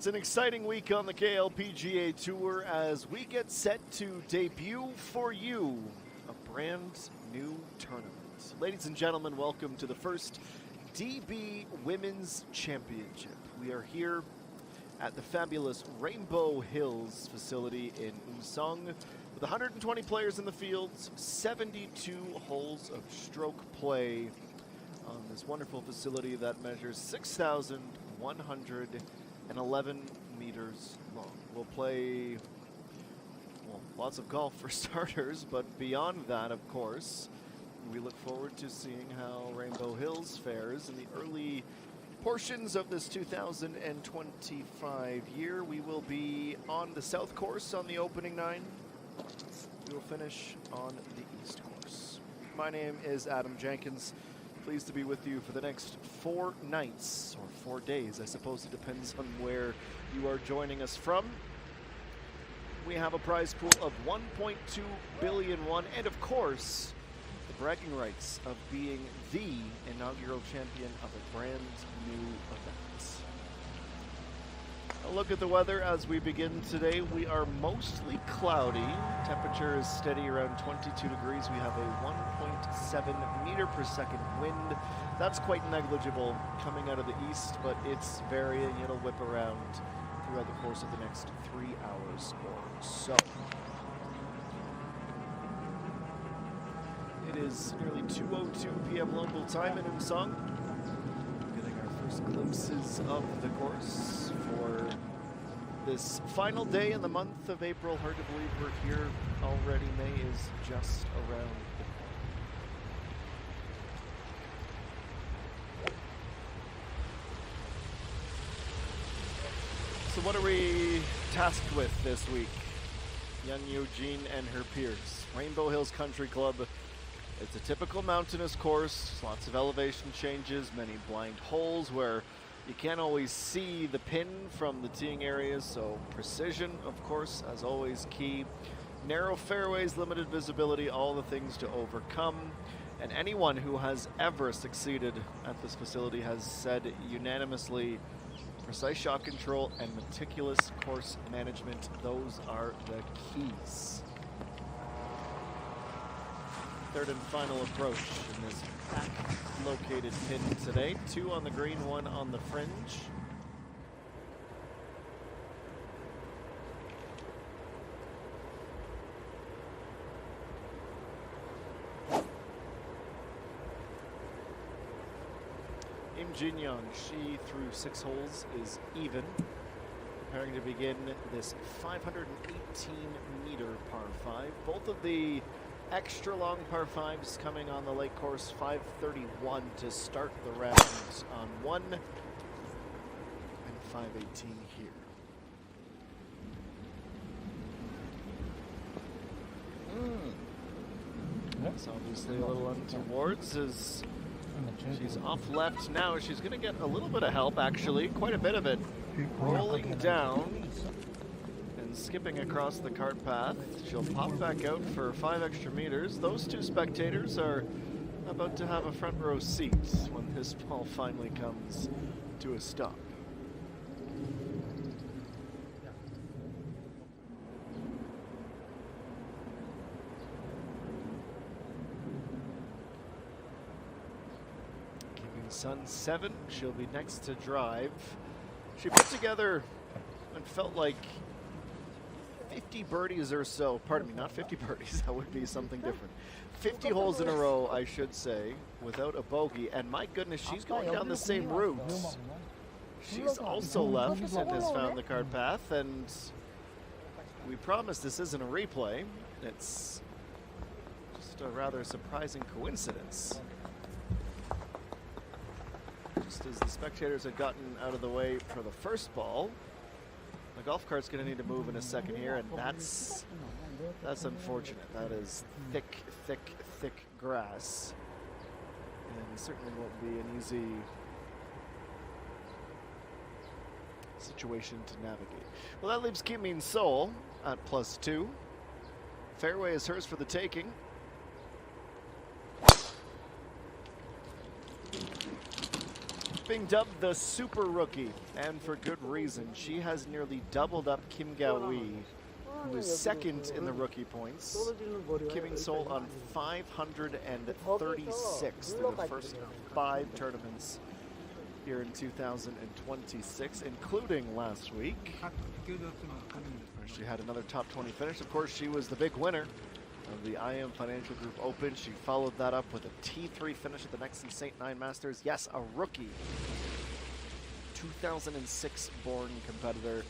It's an exciting week on the KLPGA Tour as we get set to debut for you a brand new tournament. Ladies and gentlemen, welcome to the first DB Women's Championship. We are here at the fabulous Rainbow Hills facility in Umsong with 120 players in the fields, 72 holes of stroke play on this wonderful facility that measures 6,111 meters long. We'll play, well, lots of golf for starters, but beyond that, of course, we look forward to seeing how Rainbow Hills fares in the early portions of this 2025 year. We will be on the south course on the opening 9. We will finish on the east course. My name is Adam Jenkins. Pleased to be with you for the next 4 nights, or 4 days, I suppose it depends on where you are joining us from. We have a prize pool of 1.2 billion won, and of course, the bragging rights of being the inaugural champion of a brand new event. A look at the weather as we begin today. We are mostly cloudy. Temperature is steady around 22 degrees. We have a 1.7 meter per second wind. That's quite negligible coming out of the east, but it's varying. It'll whip around throughout the course of the next 3 hours or so. It is nearly 2:02 p.m. local time in Umsong. Getting our first glimpses of the course for this final day in the month of April. Hard to believe we're here already. May is just around the corner. So what are we tasked with this week? Young Eugene and her peers. Rainbow Hills Country Club. It's a typical mountainous course, lots of elevation changes, many blind holes where you can't always see the pin from the teeing areas, so precision, of course, as always, key. Narrow fairways, limited visibility, all the things to overcome. And anyone who has ever succeeded at this facility has said unanimously, precise shot control and meticulous course management, those are the keys. Third and final approach in this back-located pin today. 2 on the green, 1 on the fringe. Im Jin Young, she through 6 holes is even. Preparing to begin this 518-meter par 5. Both of the extra long par 5s coming on the lake course. 531 to start the round on 1 and 518 here. That's obviously a little untowards as she's off left now. She's going to get a little bit of help, actually, quite a bit of it, rolling down and skipping across the cart path. She'll pop back out for 5 extra meters. Those 2 spectators are about to have a front row seat when this ball finally comes to a stop. Keeping Sun 7, she'll be next to drive. She put together and felt like 50 birdies or so, pardon me, not 50 birdies, that would be something different. 50 holes in a row, I should say, without a bogey, and my goodness, she's going down the same route. She's also left and has found the cart path, and we promise this isn't a replay. It's just a rather surprising coincidence. Just as the spectators had gotten out of the way for the first ball, the golf cart's going to need to move in a second here, and that's unfortunate. That is thick, thick, thick grass, and it certainly won't be an easy situation to navigate. Well, that leaves Kim Min Sol at +2. Fairway is hers for the taking. being dubbed the super rookie, and for good reason. She has nearly doubled up Kim Ga-wee, who is second in the rookie points. Kim In-sol on 536 through the first 5 tournaments here in 2026, including last week, where she had another top 20 finish. Of course, she was the big winner of the IM Financial Group Open. She followed that up with a T3 finish at the Nexon St. Nine Masters. Yes, a rookie. 2006 born competitor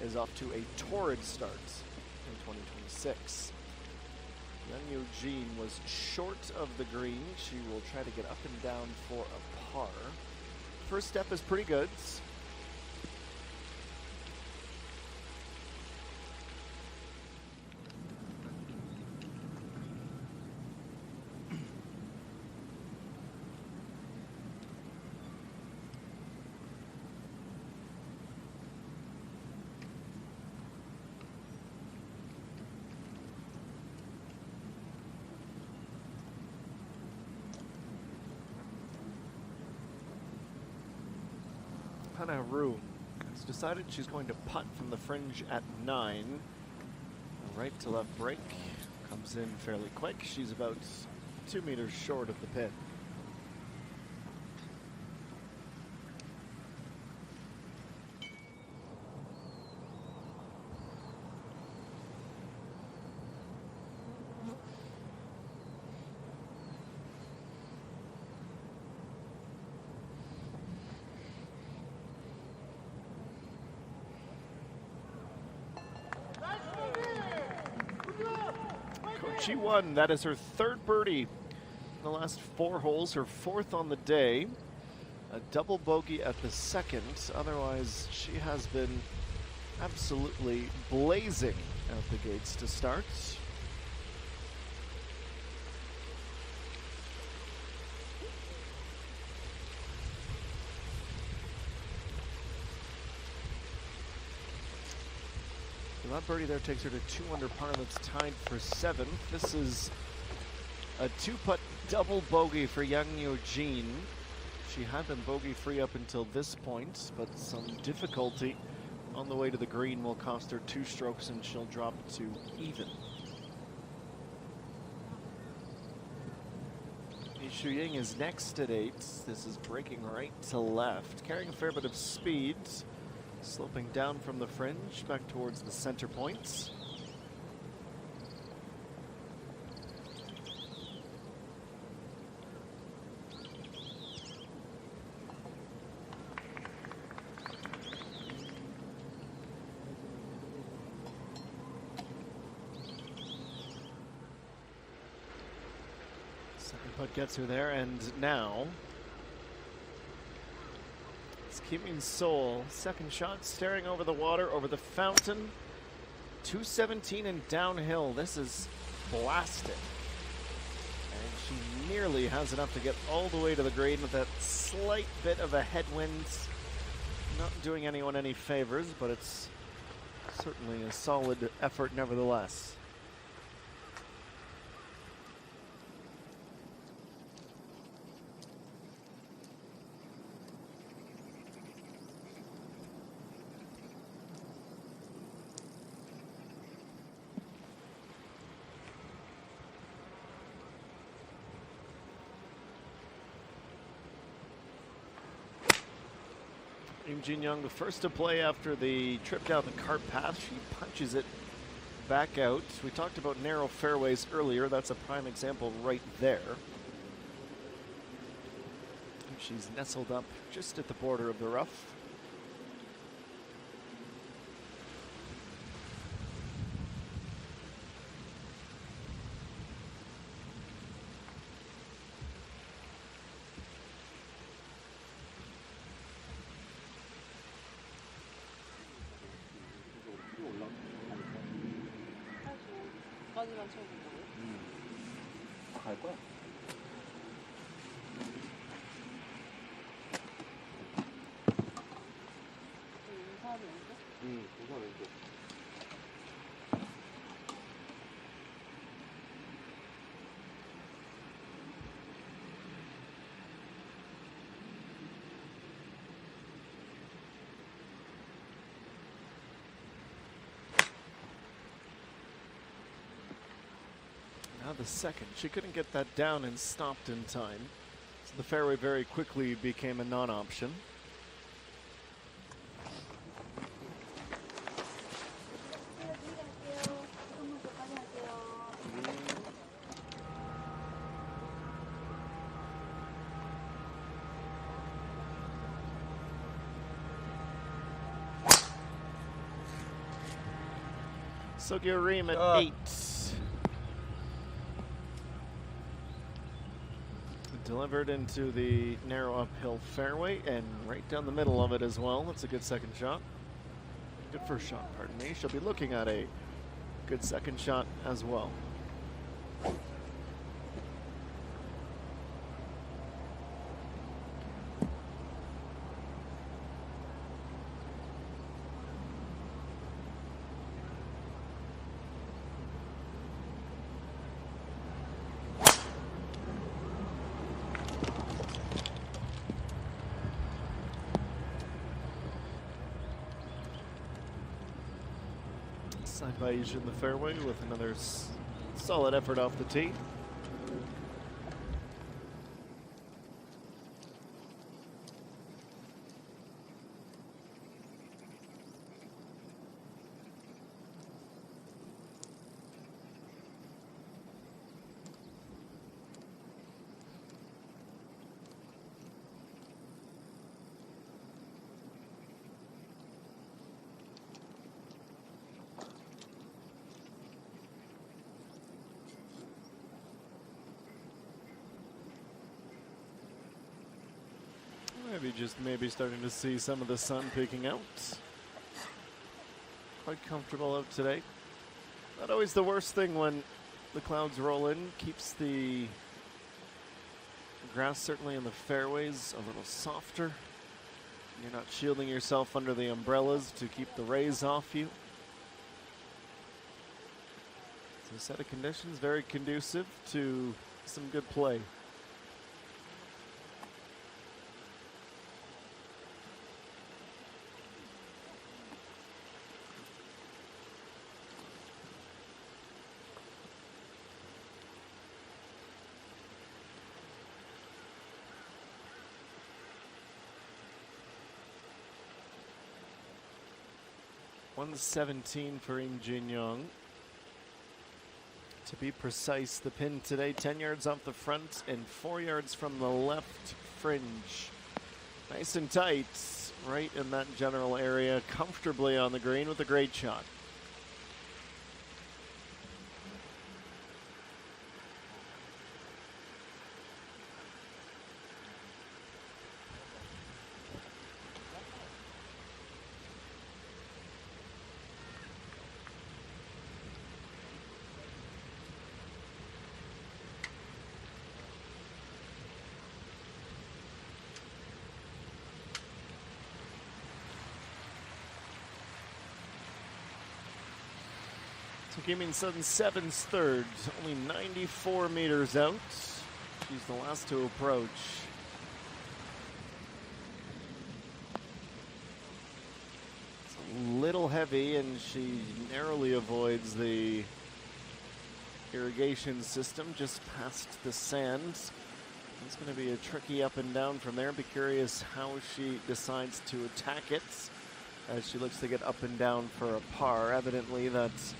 is off to a torrid start in 2026. Young Eugene was short of the green. She will try to get up and down for a par. First step is pretty good. Hannah Rue has decided she's going to putt from the fringe at 9. Right to left break comes in fairly quick. She's about 2 meters short of the pin. She won. That is her 3rd birdie in the last 4 holes, her 4th on the day. A double bogey at the 2nd. Otherwise, she has been absolutely blazing out the gates to start. That birdie there takes her to 2 under par. That's tied for 7th. This is a 2-putt double bogey for young Eugene. She had been bogey-free up until this point, but some difficulty on the way to the green will cost her 2 strokes, and she'll drop to even. Shu Ying is next at 8. This is breaking right to left, carrying a fair bit of speed. Sloping down from the fringe back towards the center points. Second putt gets her there, and now Kim In-sol, second shot, staring over the water, over the fountain. 217 and downhill. This is blasted. And she nearly has enough to get all the way to the green with that slight bit of a headwind. Not doing anyone any favors, but it's certainly a solid effort nevertheless. Im Jin Young, the first to play after the trip down the cart path. She punches it back out. We talked about narrow fairways earlier. That's a prime example right there. She's nestled up just at the border of the rough. 갈 거야? 우선 왼쪽. Now the second. She couldn't get that down and stopped in time. So the fairway very quickly became a non-option. Sogyurim at 8. Delivered into the narrow uphill fairway and right down the middle of it as well. That's a good second shot. Good first shot, pardon me. She'll be looking at a good second shot as well. Side by each in the fairway with another solid effort off the tee. Maybe starting to see some of the sun peeking out. Quite comfortable out today. Not always the worst thing when the clouds roll in. Keeps the grass certainly in the fairways a little softer. You're not shielding yourself under the umbrellas to keep the rays off you. So a set of conditions very conducive to some good play. .117 for Im Jin Young. To be precise, the pin today 10 yards off the front and 4 yards from the left fringe. Nice and tight, right in that general area, comfortably on the green with a great shot. Gaming Sudden Sevens third, only 94 meters out. She's the last to approach. It's a little heavy and she narrowly avoids the irrigation system just past the sand. It's going to be a tricky up and down from there. Be curious how she decides to attack it as she looks to get up and down for a par. Evidently that's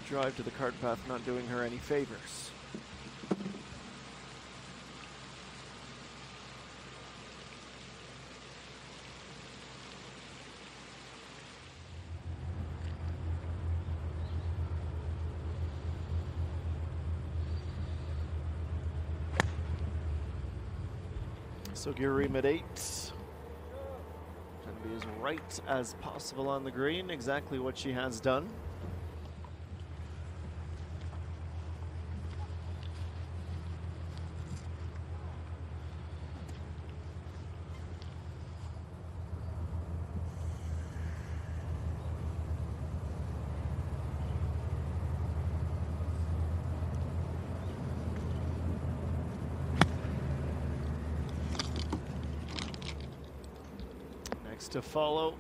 drive to the cart path not doing her any favors. Sogyurim at 8. Trying to be as right as possible on the green, exactly what she has done. To follow.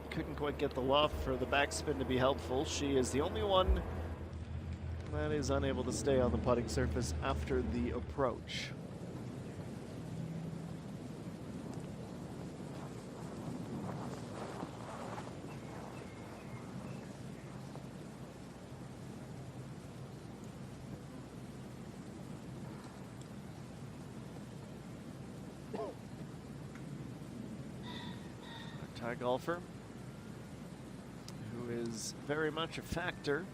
Couldn't quite get the loft for the backspin to be helpful. She is the only one That is unable to stay on the putting surface after the approach. Thai golfer, who is very much a factor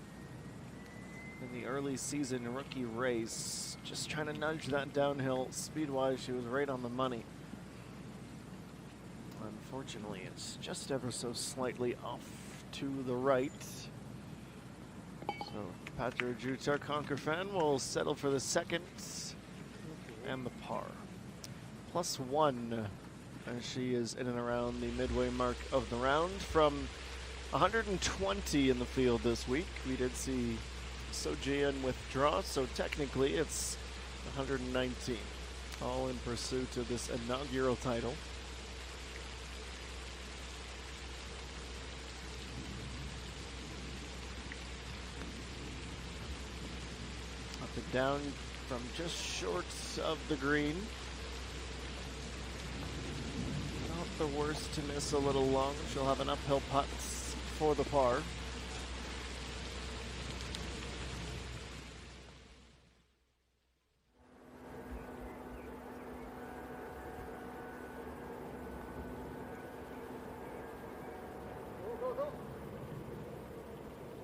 in the early season rookie race, just trying to nudge that downhill. Speed-wise, she was right on the money. Unfortunately, it's just ever so slightly off to the right. So Patra Jutar Conquer will settle for the second and the par. +1 as she is in and around the midway mark of the round. From 120 in the field this week, we did see Sojian withdraw, so technically it's 119, all in pursuit of this inaugural title. Up and down from just short of the green. Not the worst to miss a little long. She'll have an uphill putt for the par.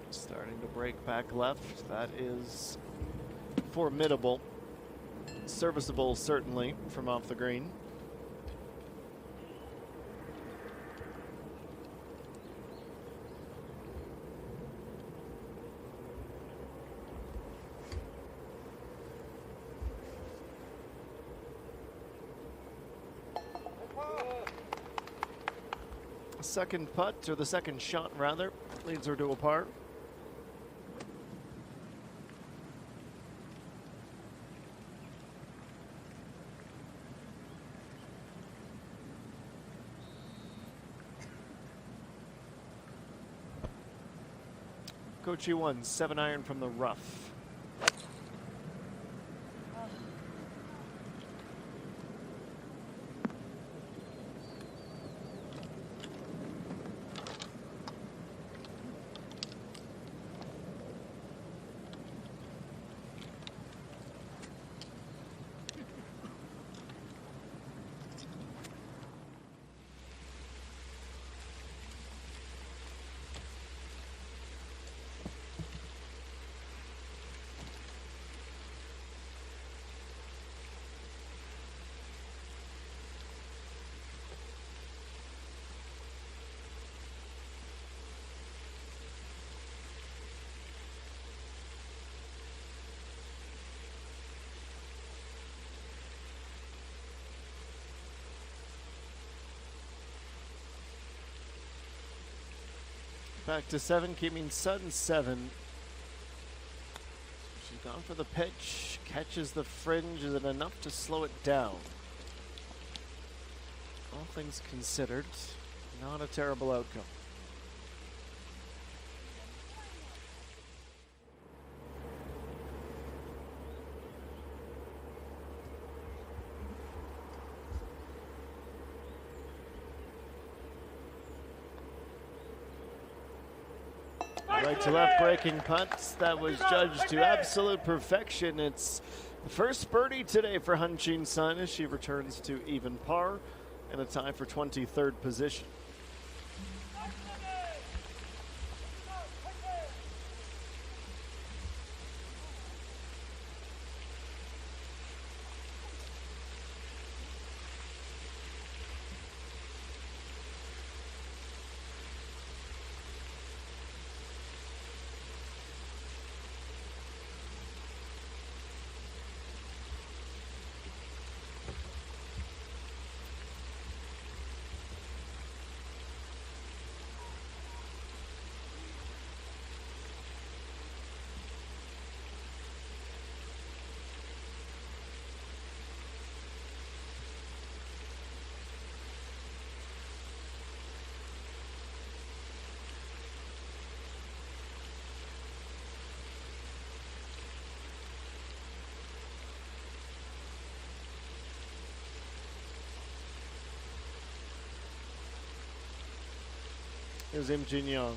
Starting to break back left. That is formidable. Serviceable, certainly, from off the green. Second putt, or the second shot rather, leads her to a par. Kochi 1, 7-iron from the rough. Back to 7, keeping Sutton 7. She's gone for the pitch, catches the fringe. Is it enough to slow it down? All things considered, not a terrible outcome. Right to left breaking putts. That was judged to absolute perfection. It's the first birdie today for Han Chin Sun as she returns to even par and a tie for 23rd position. Here's Im Jin Young.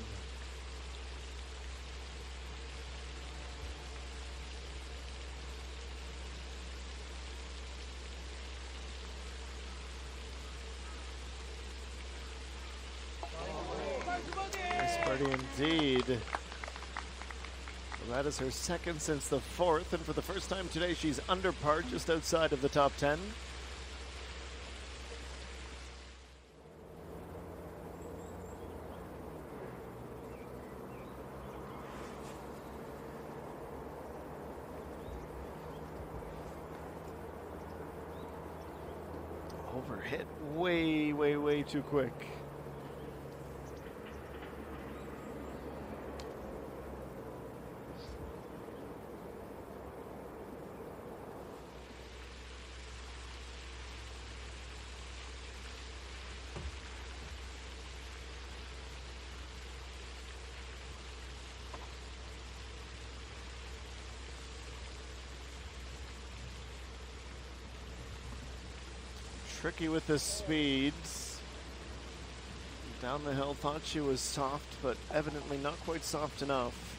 Nice birdie indeed. Well, that is her second since the fourth, and for the first time today, she's under par, just outside of the top 10. Overhit way too quick. Tricky with the speeds. Down the hill, thought she was soft, but evidently not quite soft enough.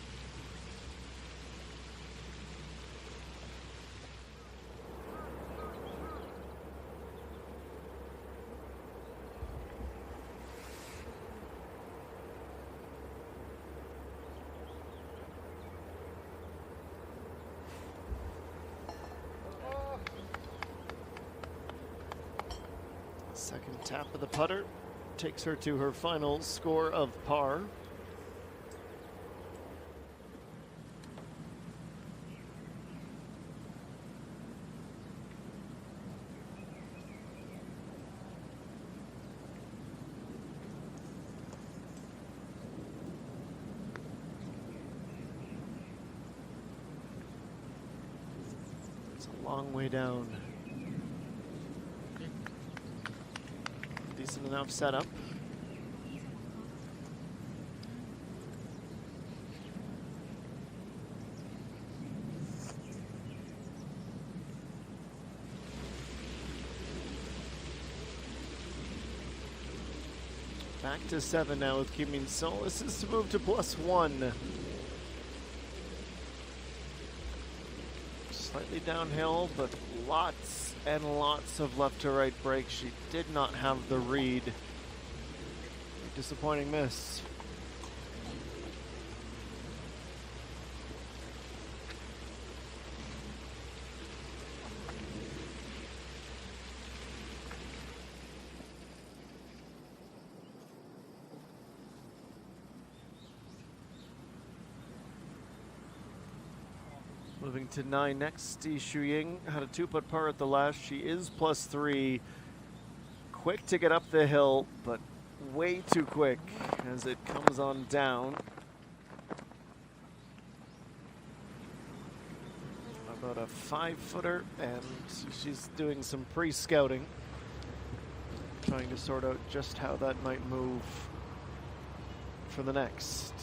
Second tap of the putter takes her to her final score of par. It's a long way down. Decent enough setup. Back to 7 now with Kim Min Sol. This is to move to +1. Slightly downhill, but lots and lots of left to right break. She did not have the read. Disappointing miss. Moving to 9 next, Di Shuying had a 2-putt par at the last. She is +3. Quick to get up the hill, but way too quick as it comes on down. About a 5-footer, and she's doing some pre-scouting, trying to sort out just how that might move for the next.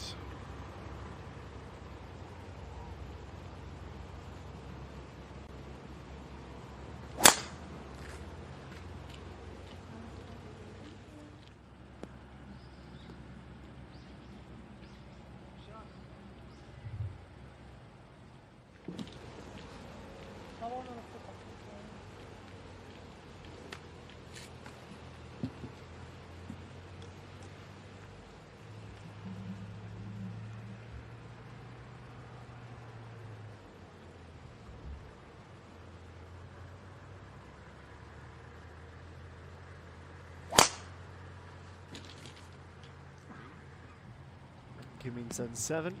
Kim Min Sun 7.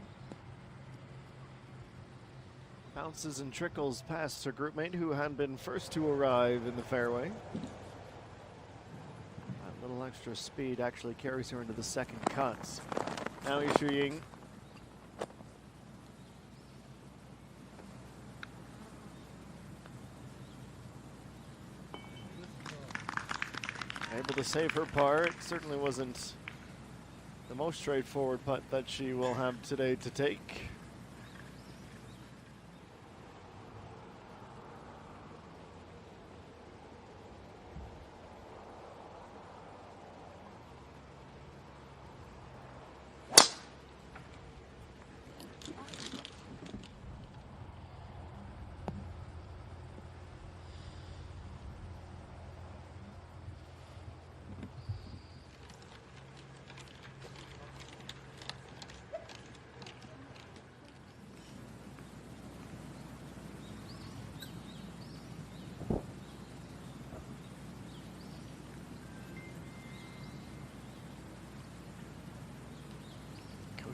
Bounces and trickles past her groupmate, who had been first to arrive in the fairway. That little extra speed actually carries her into the second cut. Now Di Shuying. Able to save her par. It certainly wasn't the most straightforward putt that she will have today to take.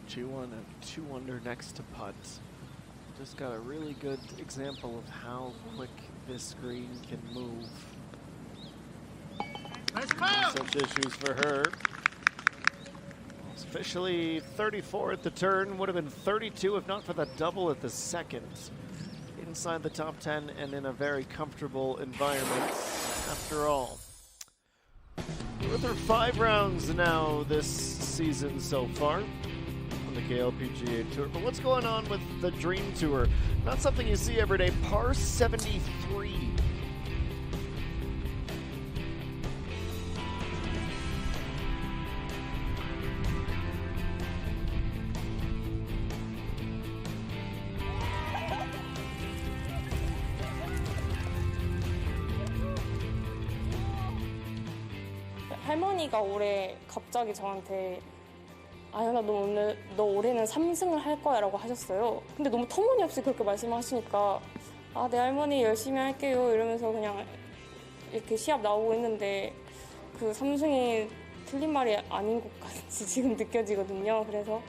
2-1 and 2 under next to putt. Just got a really good example of how quick this green can move. Such issues for her. It's officially 34 at the turn. Would have been 32 if not for the double at the second. Inside the top 10 and in a very comfortable environment after all. We're through 5 rounds now this season so far on the KLPGA Tour. But what's going on with the Dream Tour? Not something you see every day. Par 73. 할머니가 올해 갑자기 저한테 아연아 너 올해는 3승을 할 거야 라고 하셨어요. 근데 너무 터무니없이 그렇게 말씀하시니까 아, 네 할머니 열심히 할게요 이러면서 그냥 이렇게 시합 나오고 있는데 그 3승이 틀린 말이 아닌 것 같이 지금 느껴지거든요. 그래서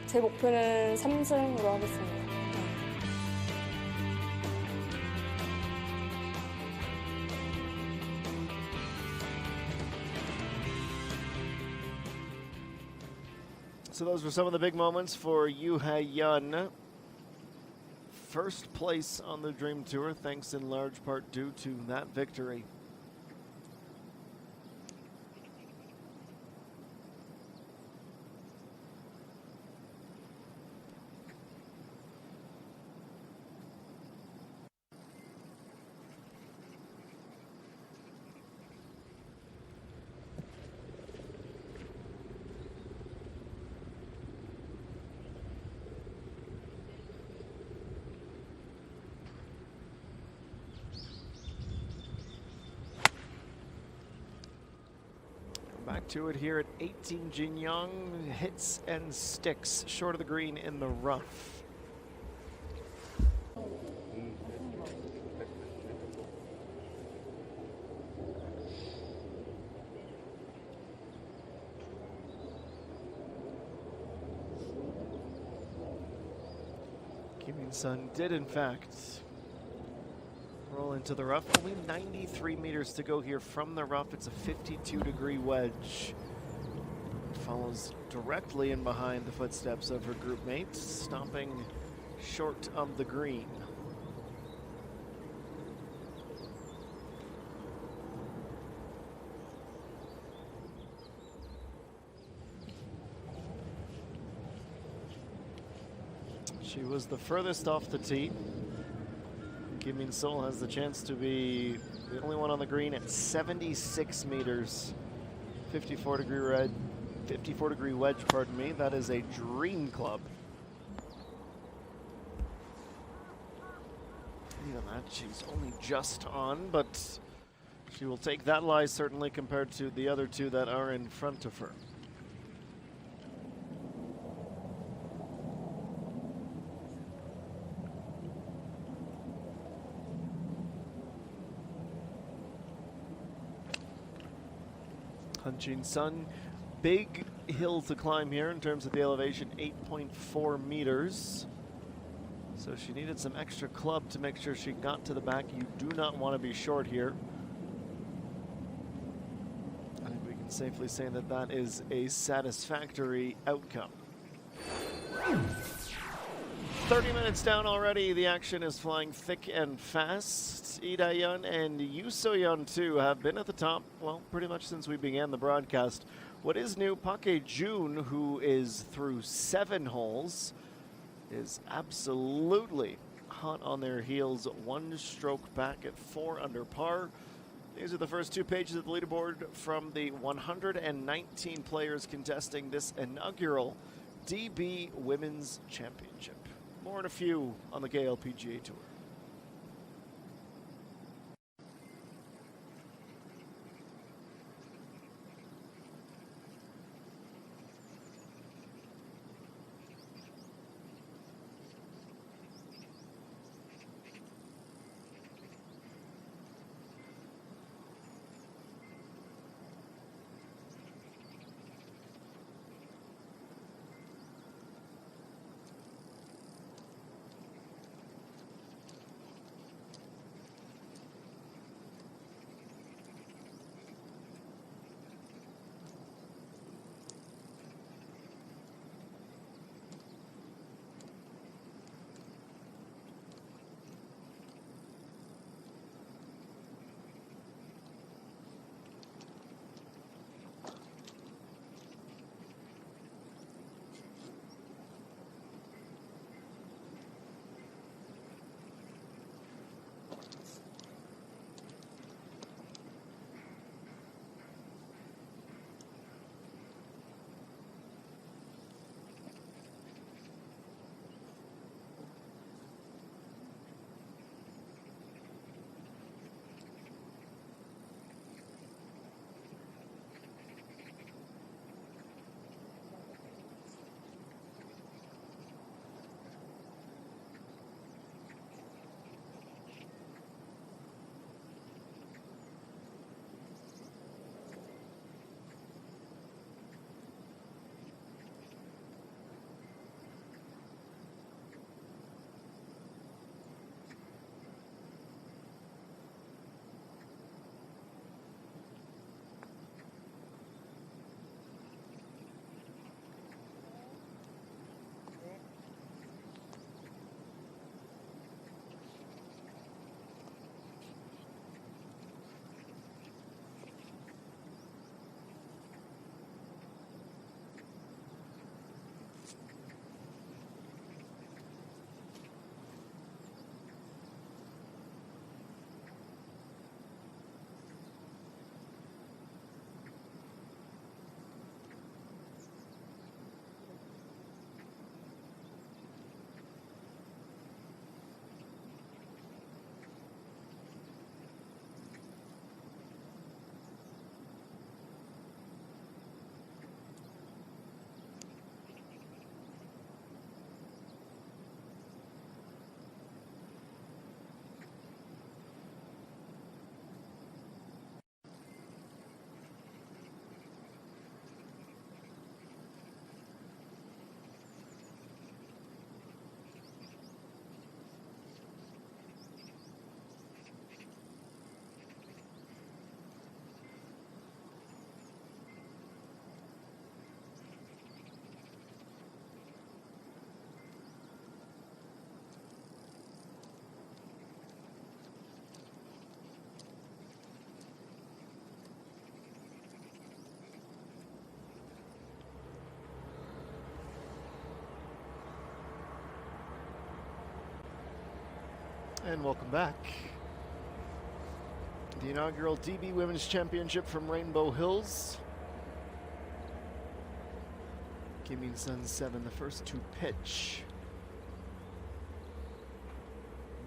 제 목표는 3승으로 하겠습니다. So those were some of the big moments for Yoo Ha-yeon. First place on the Dream Tour, thanks in large part due to that victory. Back to it here at 18. Jin Young hits and sticks short of the green in the rough. Kim In-sun did in fact roll into the rough. Only 93 meters to go here from the rough. It's a 52-degree wedge. Follows directly in behind the footsteps of her group mates, stopping short of the green. She was the furthest off the tee. Kim In-sol has the chance to be the only one on the green at 76 meters. 54-degree wedge, pardon me. That is a dream club. Even that, she's only just on, but she will take that lie certainly compared to the other two that are in front of her. Han Jin-sun, big hill to climb here in terms of the elevation, 8.4 meters. So she needed some extra club to make sure she got to the back. You do not want to be short here. I think we can safely say that that is a satisfactory outcome. 30 minutes down already. The action is flying thick and fast. Lee Da-yeon and Yoo So-yeon too have been at the top, well, pretty much since we began the broadcast. What is new, Park Hae-joon, who is through 7 holes, is absolutely hot on their heels. 1 stroke back at 4 under par. These are the first 2 pages of the leaderboard from the 119 players contesting this inaugural DB Women's Championship. More in a few on the KLPGA Tour. And welcome back. The inaugural DB Women's Championship from Rainbow Hills. Kim In-sun 7, the first to pitch.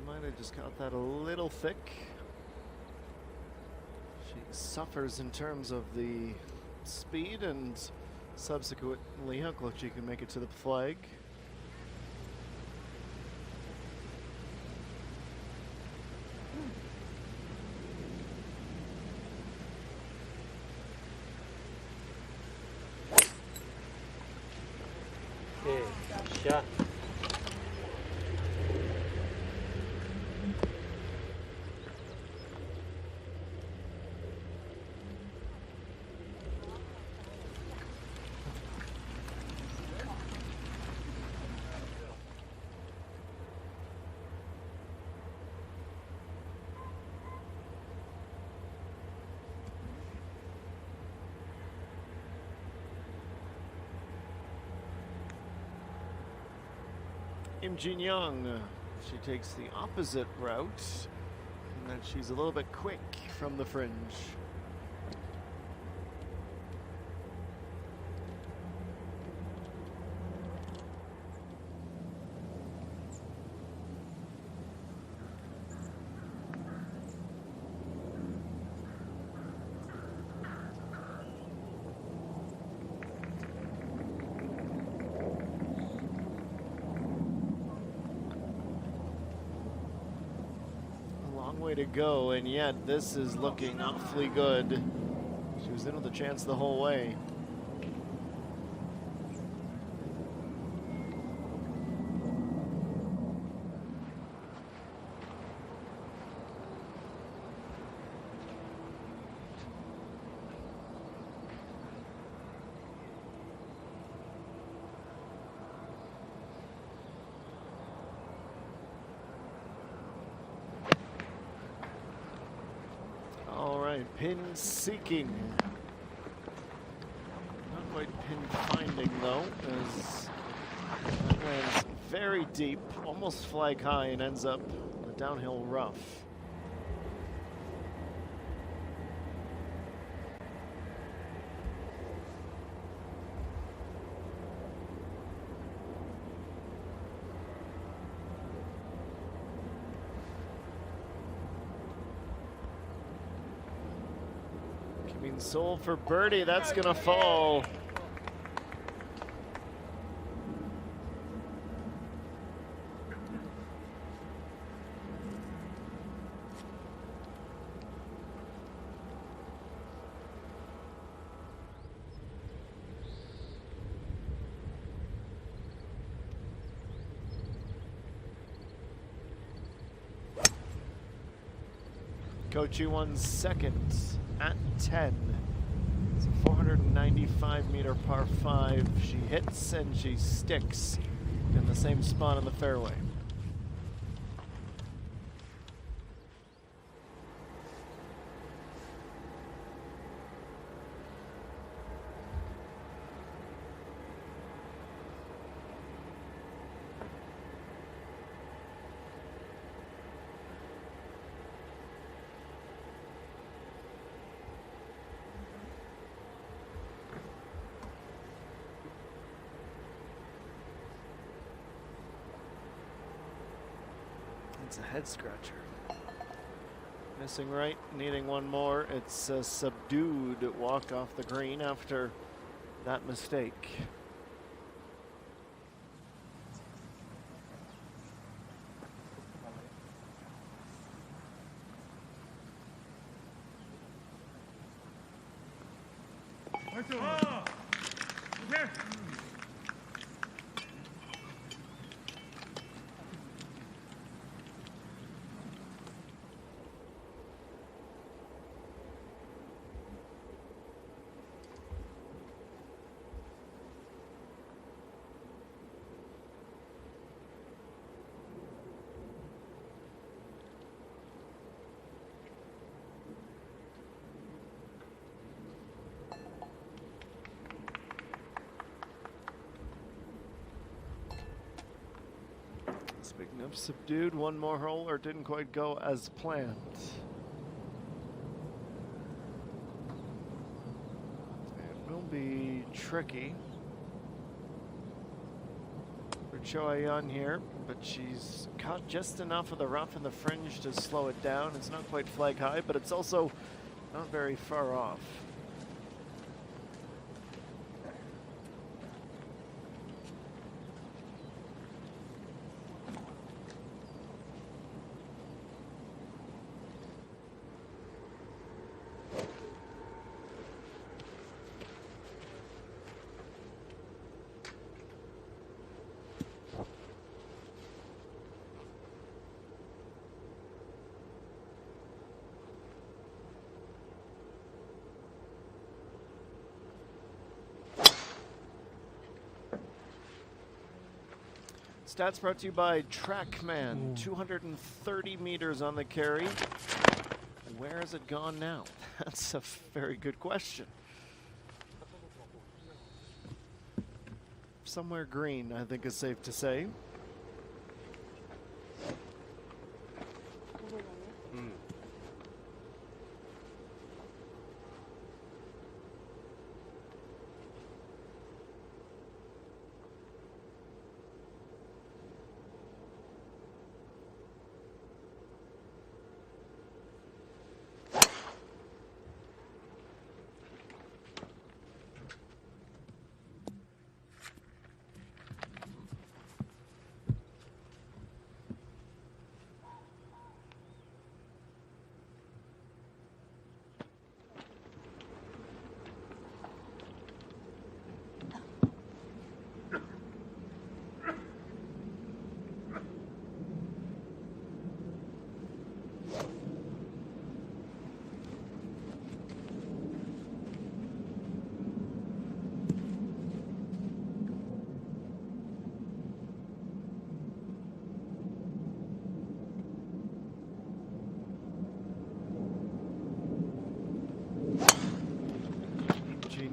Might have just got that a little thick. She suffers in terms of the speed and subsequently how close she can make it to the flag. Okay, shot. Im Jin Young, she takes the opposite route, and that she's a little bit quick from the fringe. Way to go, and yet this is looking awfully good. She was in with a chance the whole way. Pin seeking. Not quite pin finding though, as that lands very deep, almost flag high, and ends up in the downhill rough. Soul for birdie, that's gonna fall. Kochi won second at 10. It's a 495-meter par 5. She hits and she sticks in the same spot on the fairway. It's a head scratcher. Missing right, needing one more. It's a subdued walk off the green after that mistake. Speaking of subdued, one more hole or didn't quite go as planned. It will be tricky for Choi-Yeon here, but she's caught just enough of the rough and the fringe to slow it down. It's not quite flag high, but it's also not very far off. Stats brought to you by TrackMan. 230 meters on the carry. Where has it gone now? That's a very good question. Somewhere green, I think is safe to say.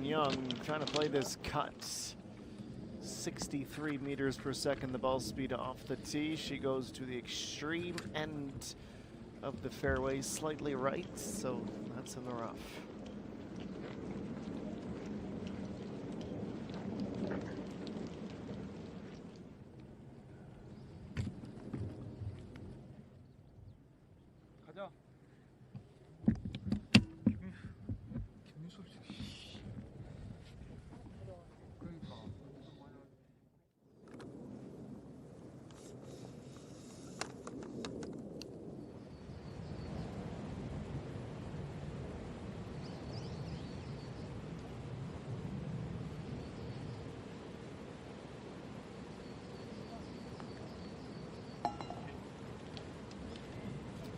Young trying to play this cut. 63 meters per second, the ball speed off the tee. She goes to the extreme end of the fairway, slightly right, so that's in the rough.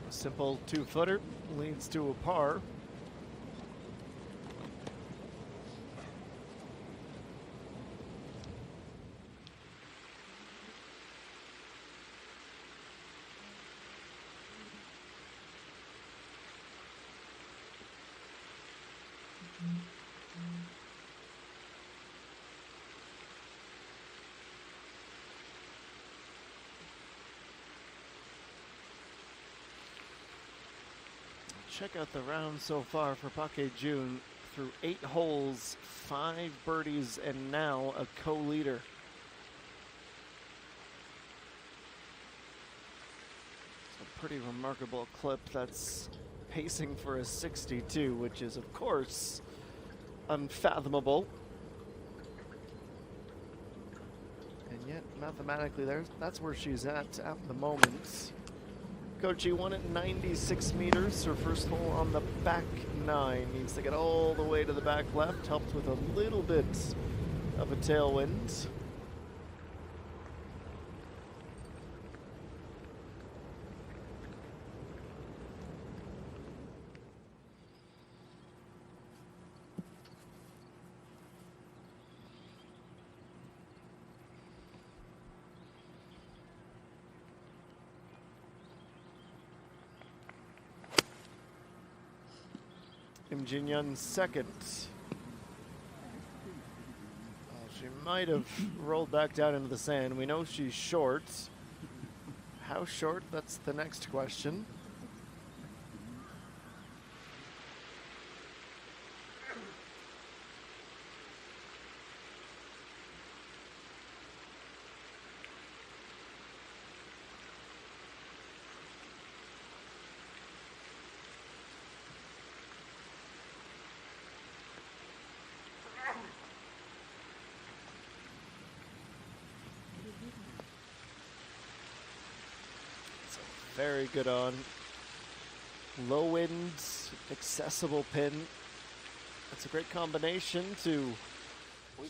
Simple two-footer leads to a par. Check out the round so far for Park Jun. Through 8 holes, 5 birdies, and now a co-leader. It's a pretty remarkable clip. That's pacing for a 62, which is, of course, unfathomable. And yet, mathematically, that's where she's at the moment. Kochi won at 96 meters. Her first hole on the back 9. Needs to get all the way to the back left. Helped with a little bit of a tailwind. Kim Jin-yeon second. She might have rolled back down into the sand. We know she's short. How short? That's the next question. Very good on. Low wind, accessible pin. That's a great combination to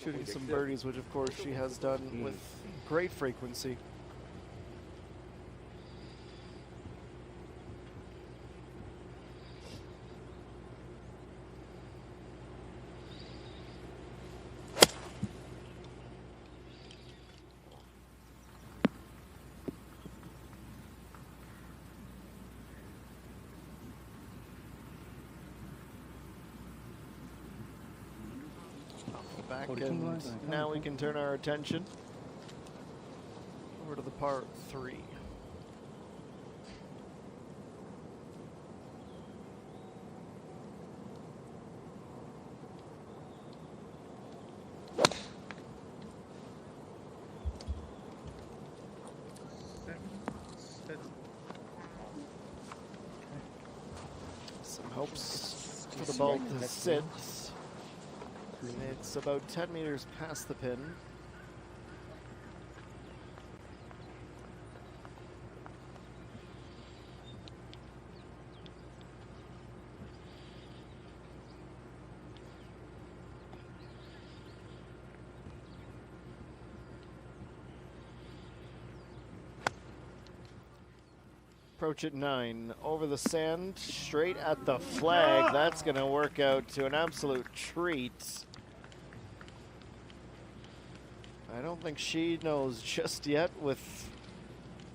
shooting some birdies, which of course she has done with great frequency. Back and now we can turn our attention over to the par 3. Some hopes for the ball to sit. It's about 10 meters past the pin. Approach at 9, over the sand, straight at the flag. That's going to work out to an absolute treat. I don't think she knows just yet with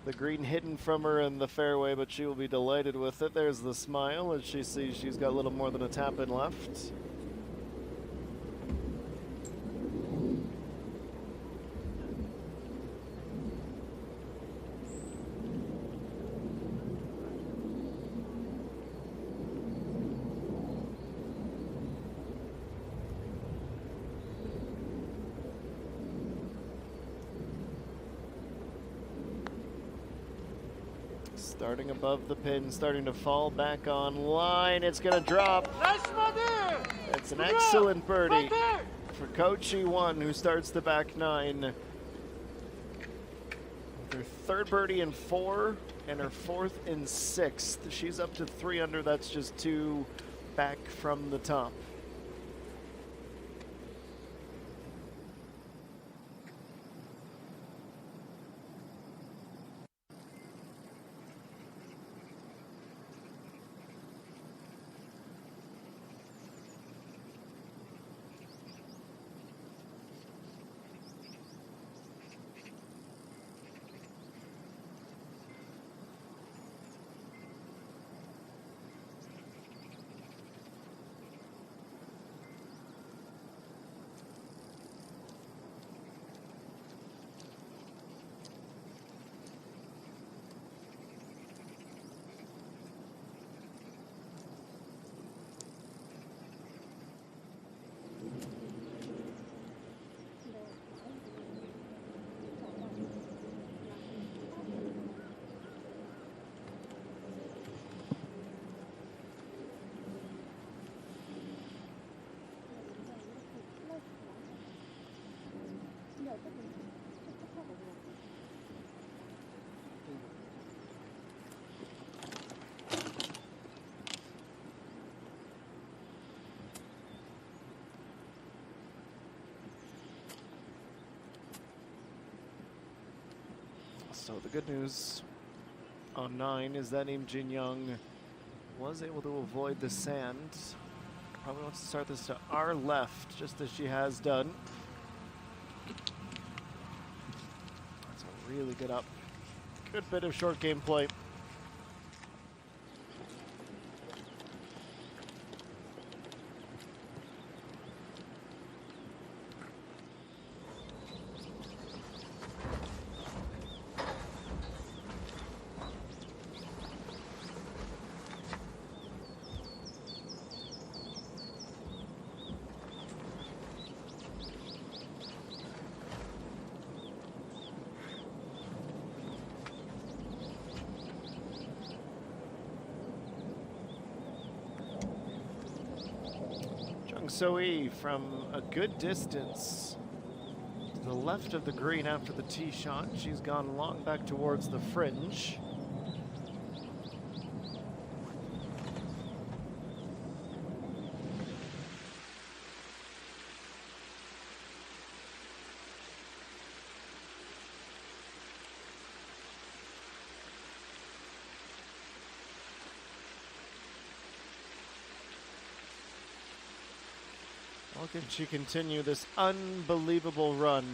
the green hidden from her in the fairway, but she will be delighted with it. There's the smile as she sees she's got a little more than a tap in left. Starting above the pin, starting to fall back on line. It's going to drop. It's an excellent birdie for Coach E1, who starts the back 9. Her third birdie in 4 and her fourth in 6th. She's up to 3 under. That's just 2 back from the top. So the good news on 9 is that Im Jin Young was able to avoid the sand. Probably wants to start this to our left, just as she has done. That's a really good up. Good bit of short game play. Soe from a good distance to the left of the green after the tee shot. She's gone long back towards the fringe. How can she continue this unbelievable run?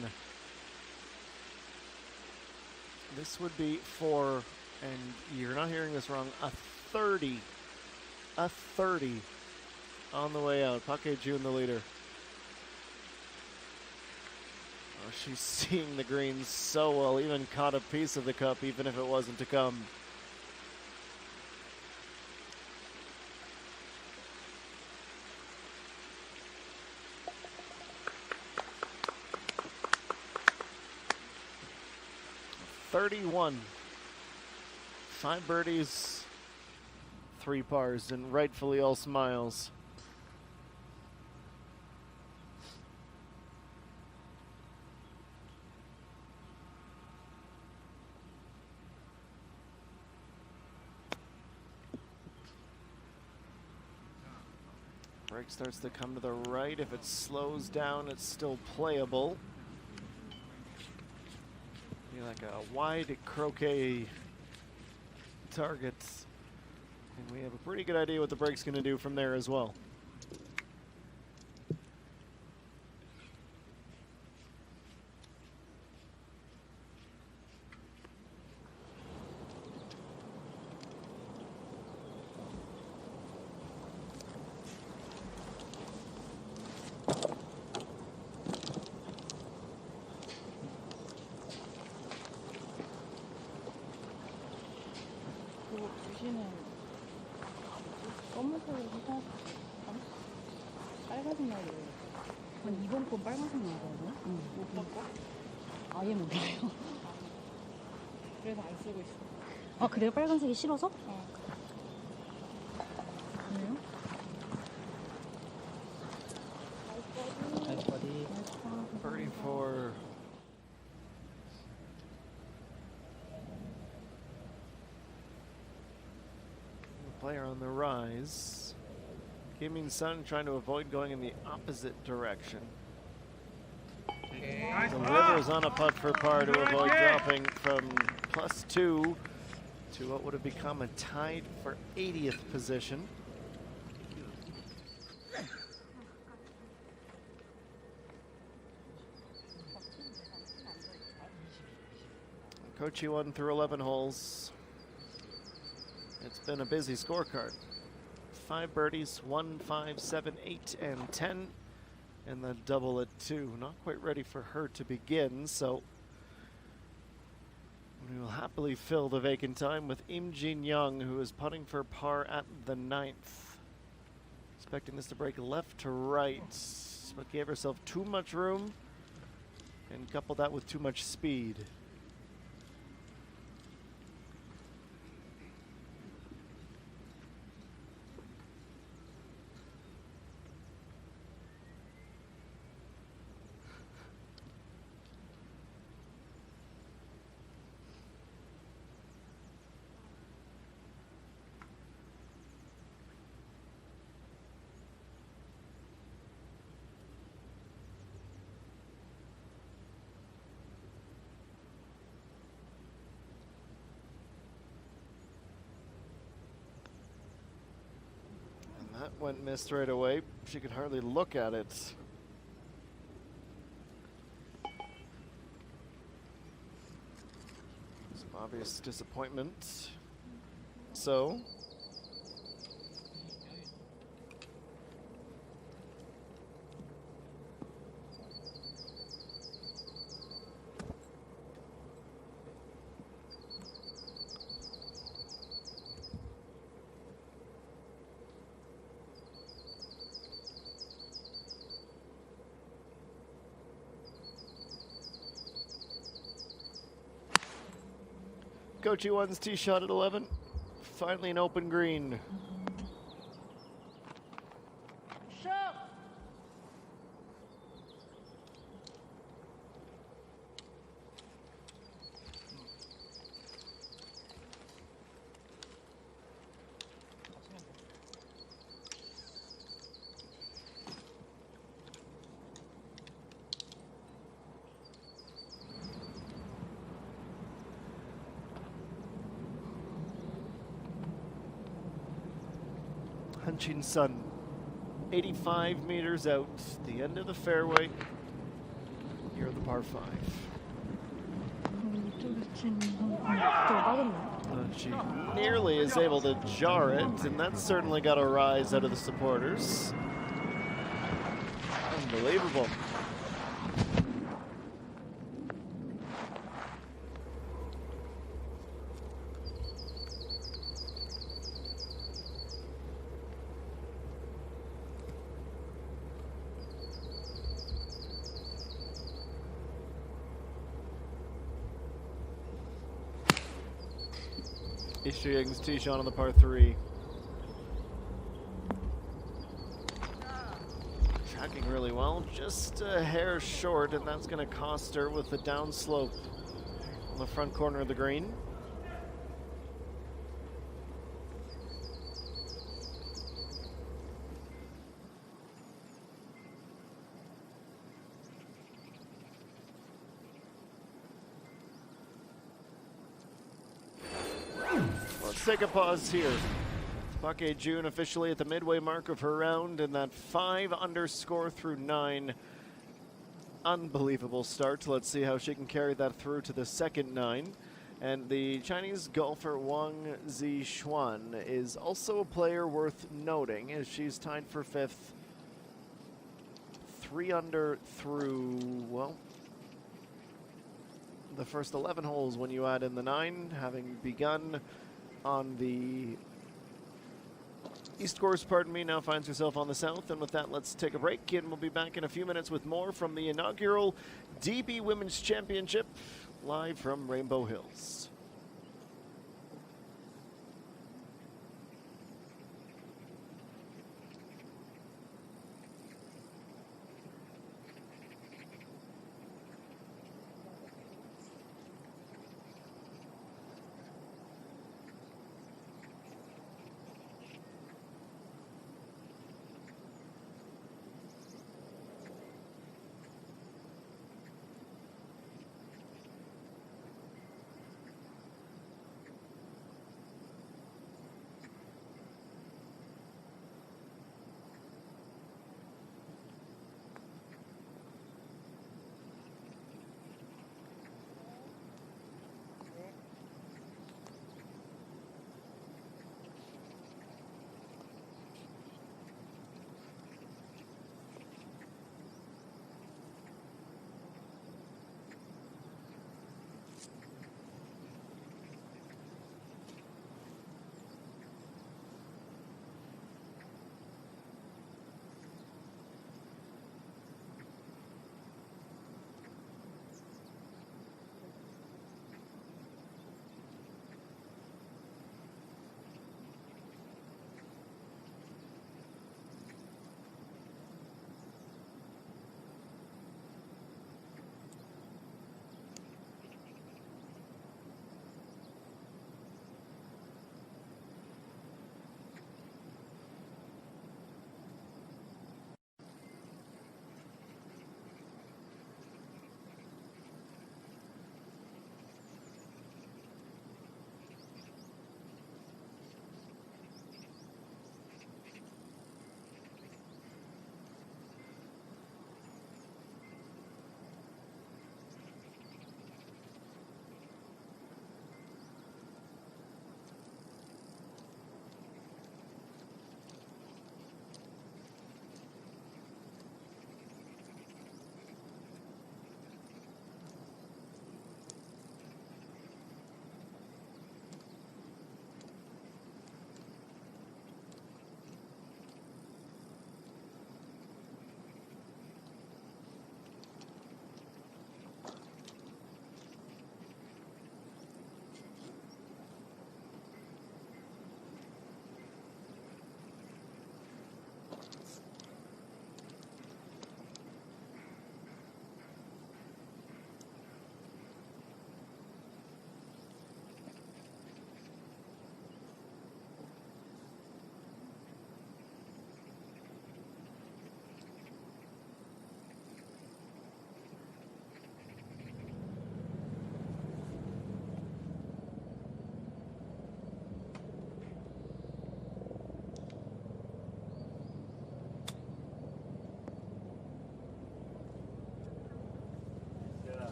This would be for, and you're not hearing this wrong, a 30 on the way out. Pake Jun, the leader. Oh, she's seeing the greens so well, even caught a piece of the cup, even if it wasn't to come. .31, 5 birdies, 3 pars, and rightfully all smiles. Break starts to come to the right. If it slows down, it's still playable. Like a wide croquet target. And we have a pretty good idea what the break's going to do from there as well. 검은색으로 해서 빨간색 나오고 이번 건 빨간색 나오거든요? 못 바꿔? 아예 못 해요. 그래서 안 쓰고 있어. 아 그래요? 빨간색이 싫어서? 그래요? Nice body. 34. Player on the rise. Kim Min-sun trying to avoid going in the opposite direction. Delivers on a putt for par to avoid dropping from +2 to what would have become a tied for 80th position. Kochi won through 11 holes. It's been a busy scorecard. 5 birdies, 1, 5, 7, 8, and 10. And the double at 2. Not quite ready for her to begin, so we will happily fill the vacant time with Im Jin Young, who is putting for par at the 9th. Expecting this to break left to right, but gave herself too much room and coupled that with too much speed. That went missed right away. She could hardly look at it. Some obvious disappointment. So Kochi one's tee shot at 11. Finally an open green. Hutchinson, 85 meters out, the end of the fairway, near the par 5. 이쪽에서 치는 좀 빠졌나요? She nearly is able to jar it, and that's certainly got a rise out of the supporters. Unbelievable. Ishiang's tee shot on the par 3. Tracking really well, just a hair short, and that's going to cost her with the downslope on the front corner of the green. Let's take a pause here. Buckeye June officially at the midway mark of her round, and that 5 under score through 9. Unbelievable start. Let's see how she can carry that through to the second 9. And the Chinese golfer Wang Zixuan is also a player worth noting, as she's tied for 5th. 3 under through, well, the first 11 holes when you add in the 9, having begun on the east course, pardon me, now finds herself on the south. And with that, let's take a break, and we'll be back in a few minutes with more from the inaugural DP Women's Championship, live from Rainbow Hills.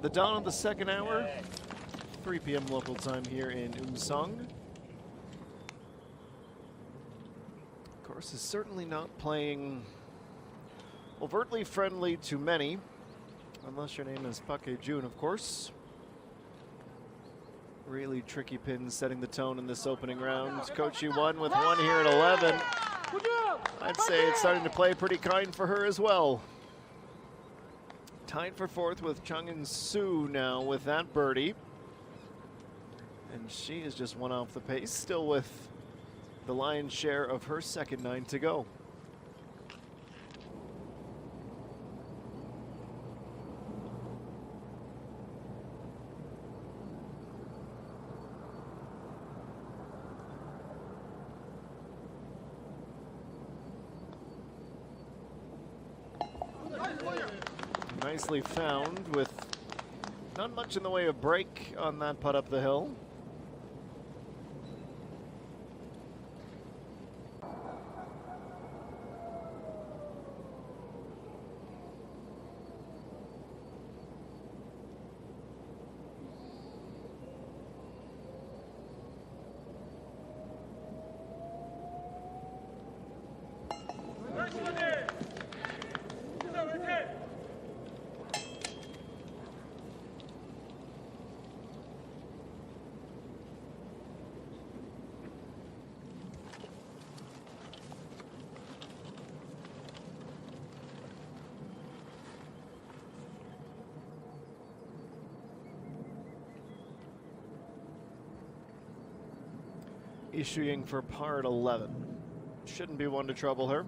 The dawn of the second hour, 3 p.m. local time here in Umsong. Of course, is certainly not playing overtly friendly to many, unless your name is Pake Jun, of course. Really tricky pins setting the tone in this opening round. Kochi won with 1 here at 11. I'd say it's starting to play pretty kind for her as well. Tied for 4th with Chung and Soo now with that birdie. And she is just 1 off the pace, still with the lion's share of her second 9 to go. Nicely found with not much in the way of break on that putt up the hill. Issuing for par at 11. Shouldn't be one to trouble her.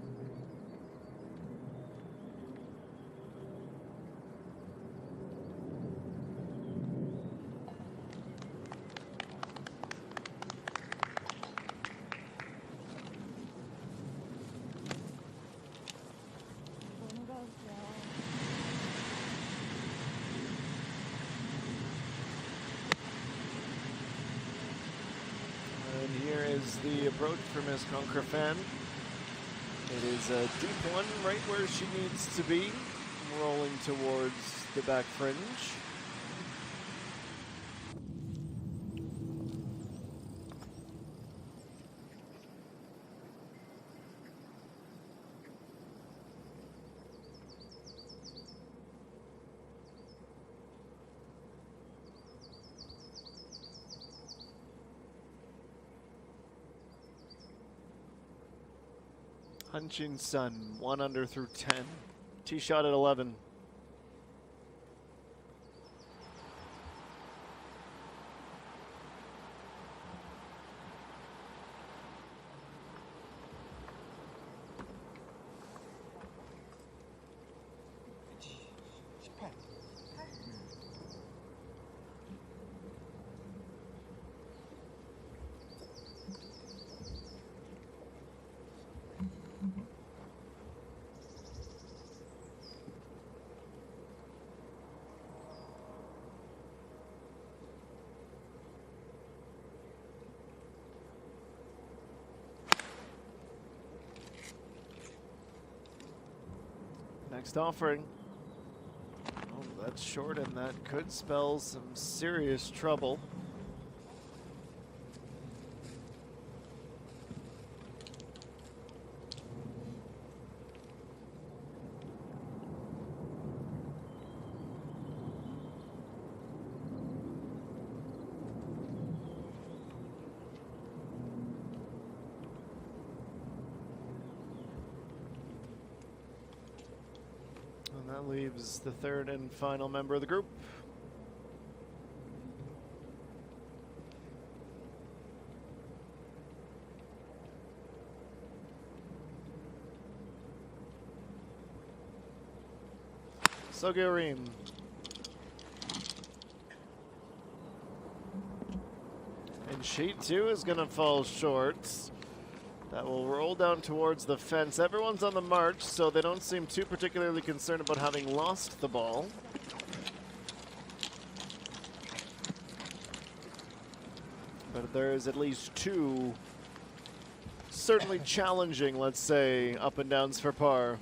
The approach for Miss Concrefan. It is a deep one right where she needs to be, rolling towards the back fringe. Hunchin Sun, 1 under through 10. Tee shot at 11. Next offering. Oh, that's short, and that could spell some serious trouble. That leaves the third and final member of the group. Sogerim. And she too is going to fall short. That will roll down towards the fence. Everyone's on the march, so they don't seem too particularly concerned about having lost the ball. But there is at least 2 certainly challenging, let's say, up and downs for par.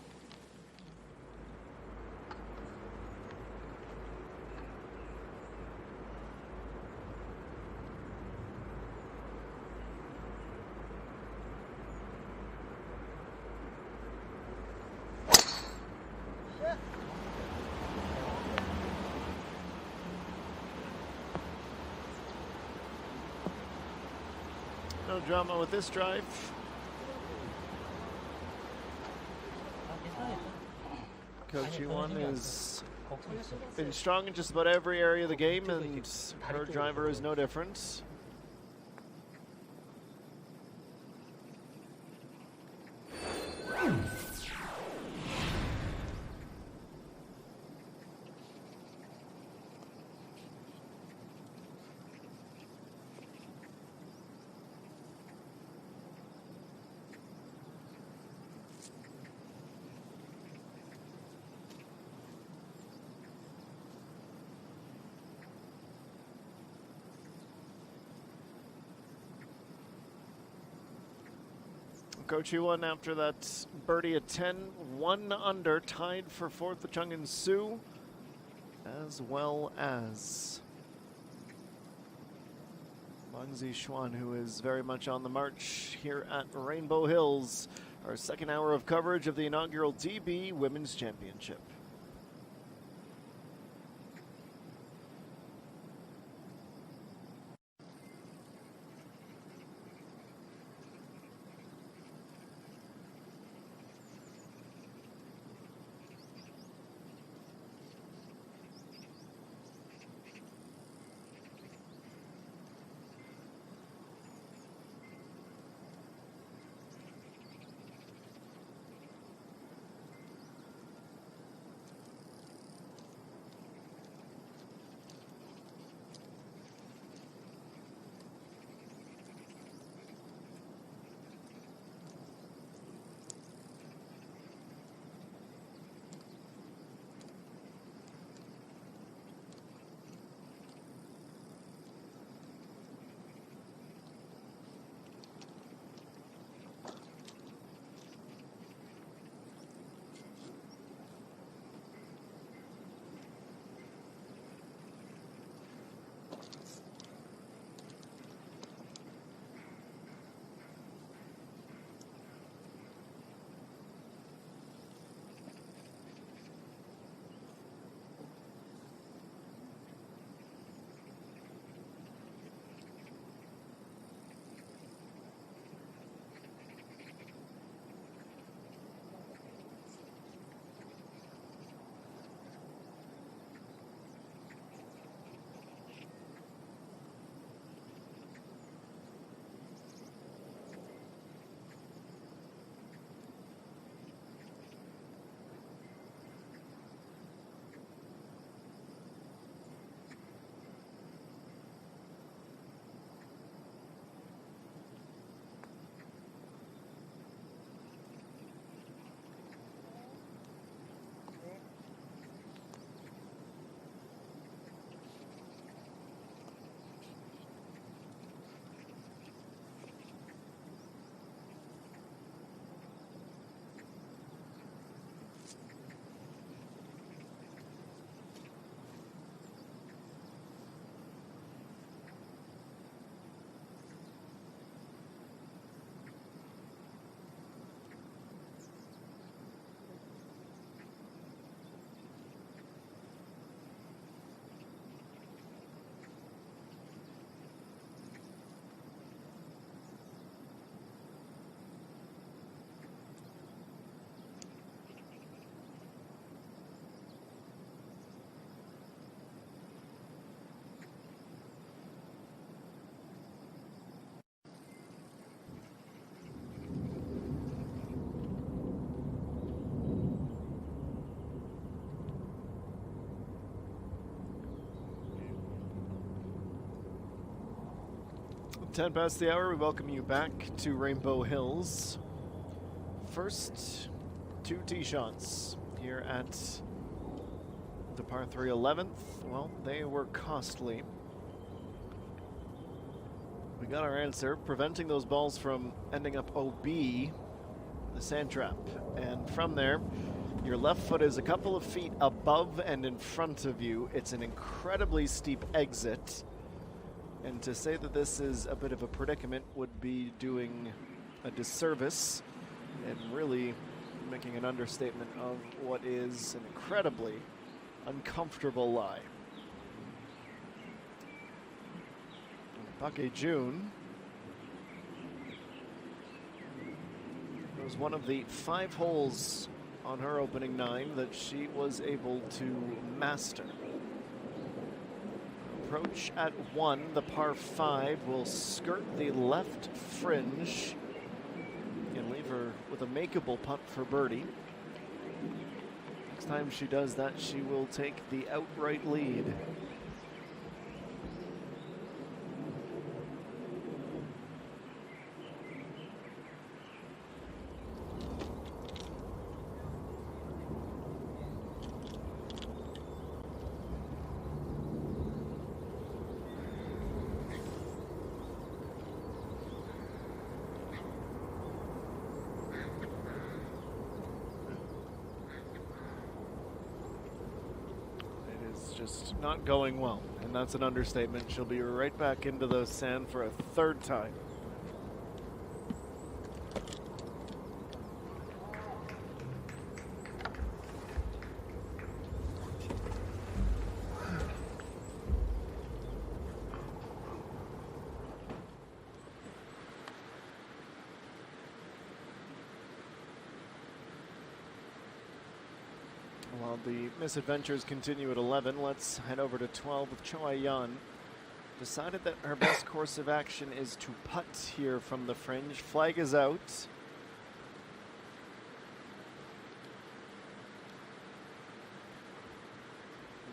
drama with this drive. Coach Yuan has been strong in just about every area of the game, and her driver is no different. Coach Yuan, after that birdie at 10, 1 under, tied for 4th with Chung and Soo, as well as Mangzi Xuan, who is very much on the march here at Rainbow Hills. Our second hour of coverage of the inaugural DB Women's Championship. Ten past the hour, we welcome you back to Rainbow Hills. First 2 tee shots here at the par 3 11th. Well, they were costly. We got our answer, preventing those balls from ending up OB, the sand trap. And from there, your left foot is a couple of feet above and in front of you. It's an incredibly steep exit. And to say that this is a bit of a predicament would be doing a disservice and really making an understatement of what is an incredibly uncomfortable lie. Pake June was one of the 5 holes on her opening 9 that she was able to master. Approach at 1, the par 5 will skirt the left fringe and leave her with a makeable putt for birdie. Next time she does that, she will take the outright lead. Just not going well, and that's an understatement. She'll be right back into the sand for a 3rd time. While the misadventures continue at 11, let's head over to 12 with Choi Yun. Decided that her best course of action is to putt here from the fringe. Flag is out.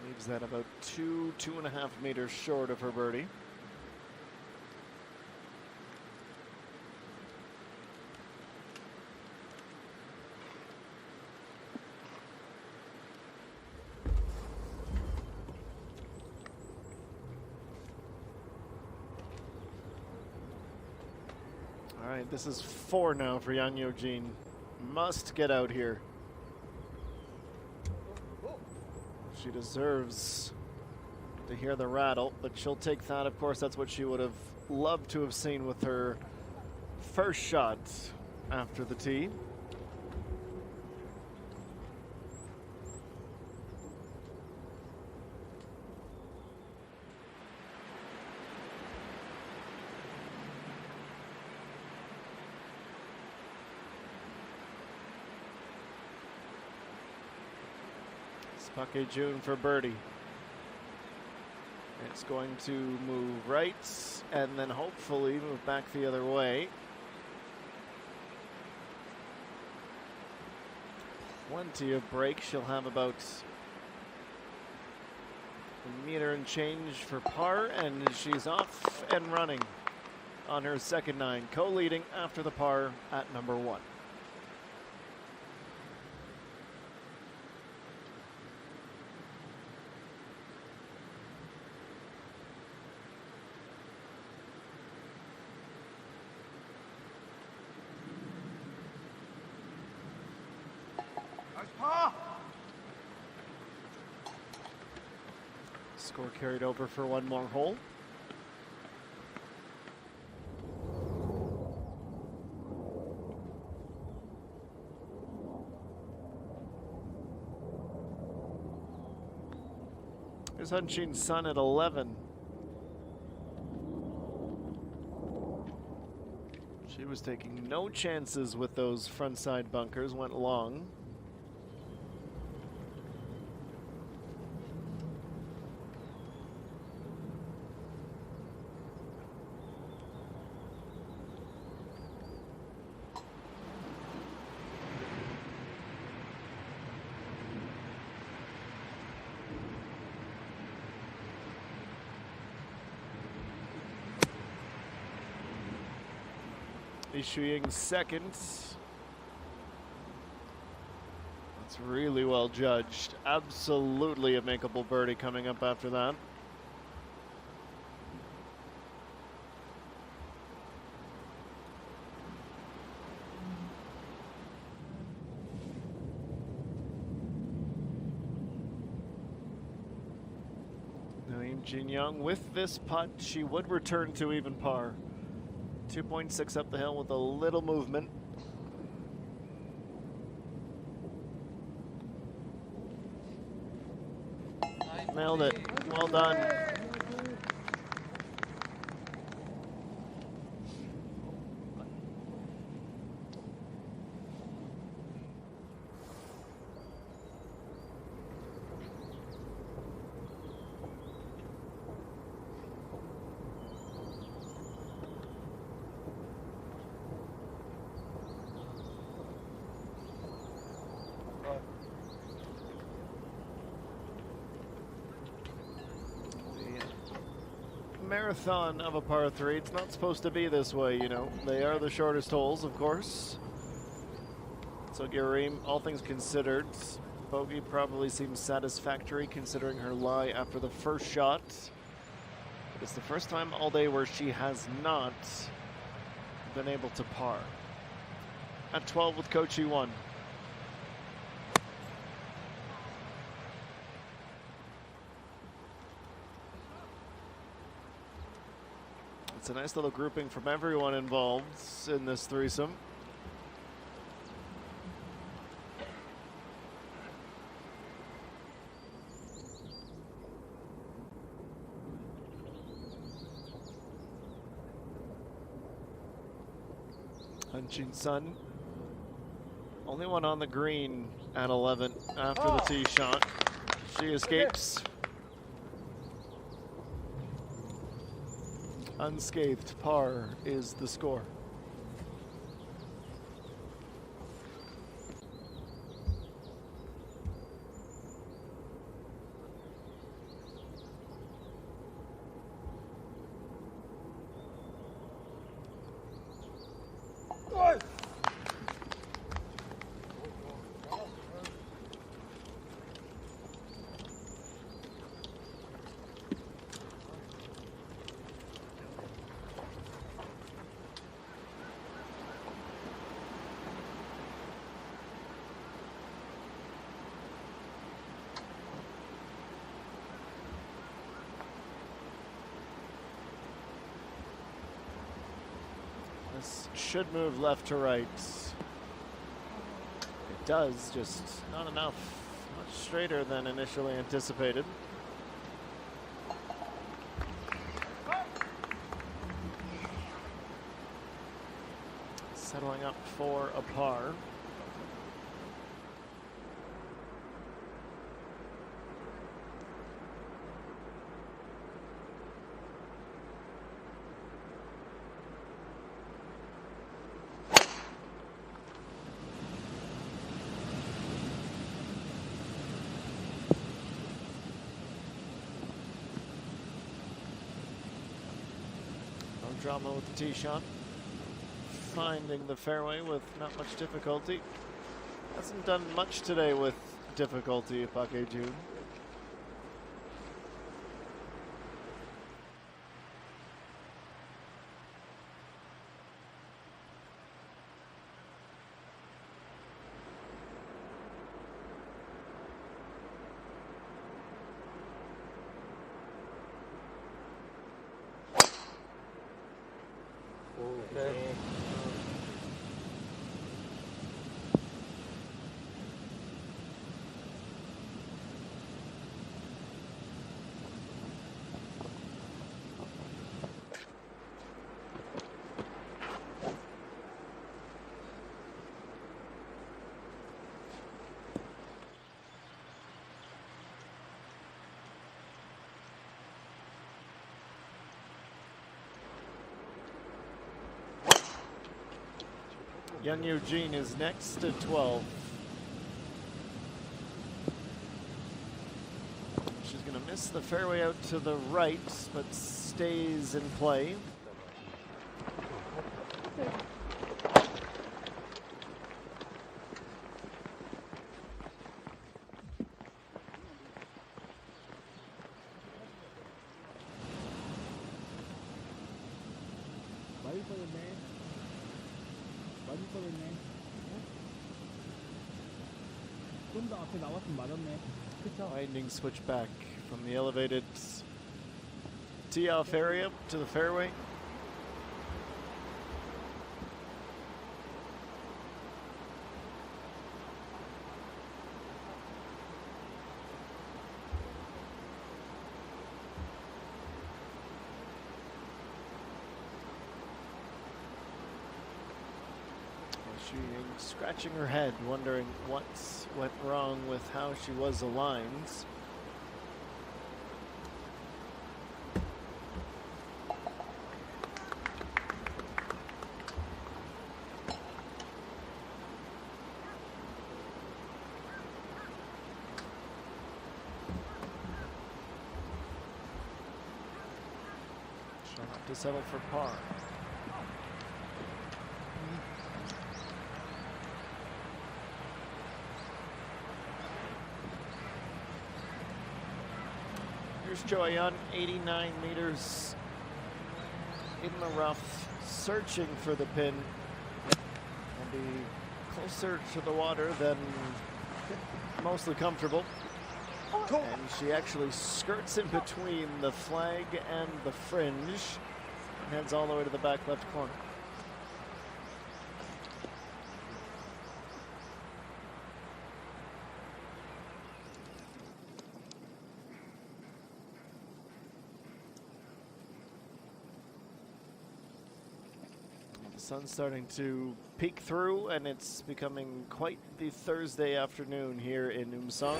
Leaves that about 2.5 meters short of her birdie. All right, this is 4 now for Yang Yeo-jin. Must get out here. She deserves to hear the rattle, but she'll take that. Of course, that's what she would have loved to have seen with her first shot after the tee. Park June for birdie. It's going to move right and then hopefully move back the other way. Plenty of break. She'll have about a meter and change for par, and she's off and running on her second 9, co-leading after the par at number 1. Score carried over for one more hole. Here's Hyun-Shin Sun at 11. She was taking no chances with those front side bunkers, went long. Issuing second. That's really well judged. Absolutely a makeable birdie coming up after that. Now Im-Jin Young with this putt, she would return to even par. 2.6 up the hill with a little movement. Nailed it. Well done. marathon of a par 3. It's not supposed to be this way, you know. They are the shortest holes, of course. So Garim, all things considered, bogey probably seems satisfactory considering her lie after the first shot. It's the first time all day where she has not been able to par. At 12 with Kochi 1. It's a nice little grouping from everyone involved in this threesome. Hunchin Sun, only one on the green at 11 after the tee shot. She escapes unscathed. Par is the score. This should move left to right. It does, just not enough. Much straighter than initially anticipated. Settling up for a par. Drama with the tee shot. Finding the fairway with not much difficulty. Hasn't done much today with difficulty, Pake Jun. Okay. Young Eugene is next at 12. She's going to miss the fairway out to the right, but stays in play. Winding switchback from the elevated tee off area to the fairway. She's scratching her head, wondering what went wrong with how she was aligned. to settle for par. Here's Joyon, 89 meters in the rough, searching for the pin. And be closer to the water than mostly comfortable. And she actually skirts in between the flag and the fringe and heads all the way to the back left corner. The sun's starting to peek through, and it's becoming quite the Thursday afternoon here in Umsong.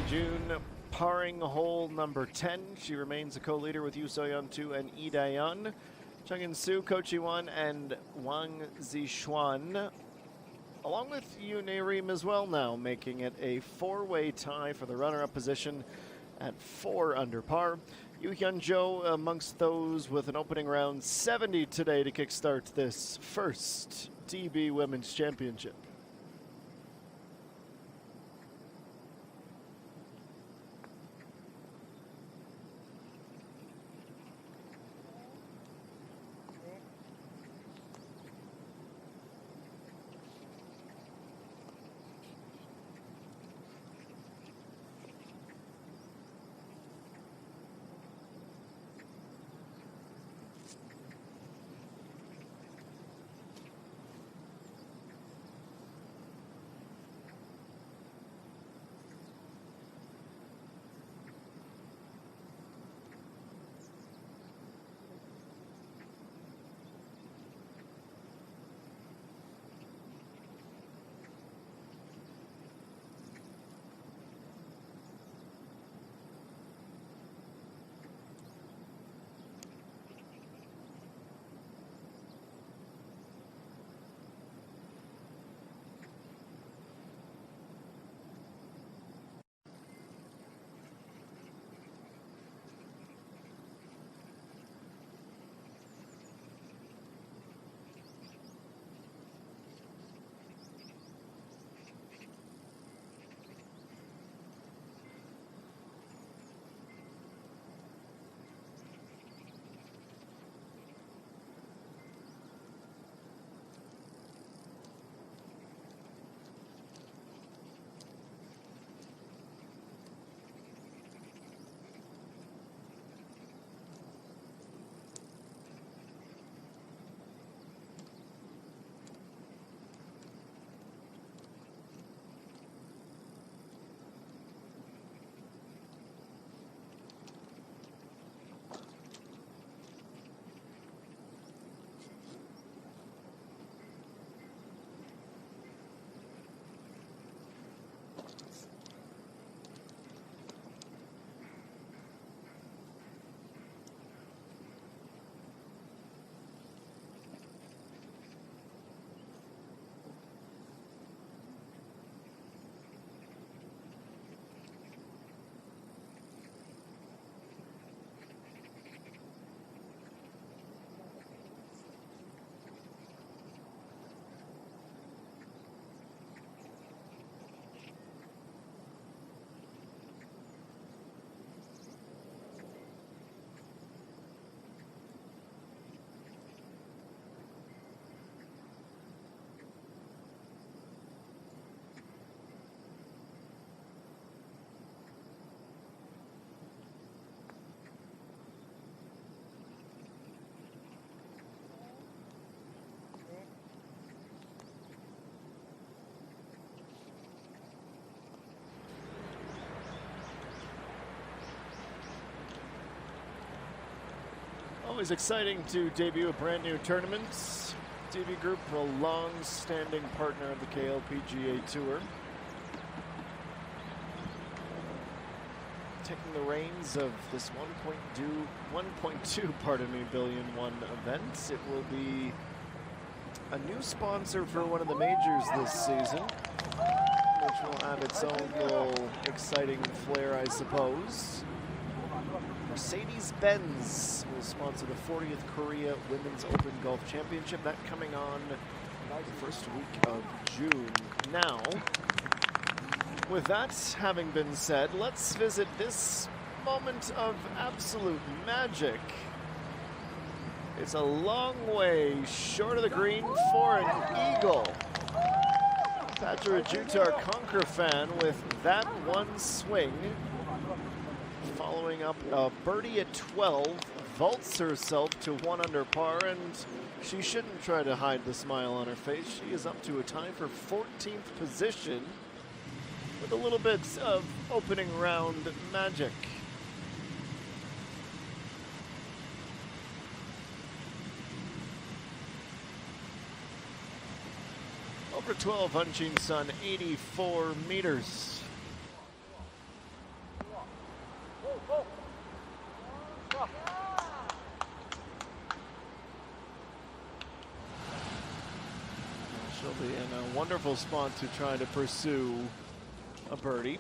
June parring hole number 10. She remains a co-leader with Yu So-yeon 2 and Lee Dae-yeon. Chung In-soo, Ko Chi-won, and Wang Zixuan, along with Yoon Ae-rim as well now, making it a four-way tie for the runner-up position at 4 under par. Yoo Hyun-jo amongst those with an opening round 70 today to kickstart this first TB Women's Championship. Always exciting to debut a brand new tournament. DB Group, a long-standing partner of the KLPGA Tour. Taking the reins of this 1.2 billion won event. It will be a new sponsor for one of the majors this season, which will add its own little exciting flair, I suppose. Mercedes-Benz will sponsor the 40th Korea Women's Open Golf Championship. That coming on the first week of June. Now, with that having been said, let's visit this moment of absolute magic. It's a long way short of the green for an eagle. Thatcher Jutar Conquer fan with that one swing. Following up a birdie at 12, vaults herself to 1 under par, and she shouldn't try to hide the smile on her face. She is up to a tie for 14th position with a little bit of opening round magic. Over 12, Hunchin Sun, 84 meters. She'll be in a wonderful spot to try to pursue a birdie.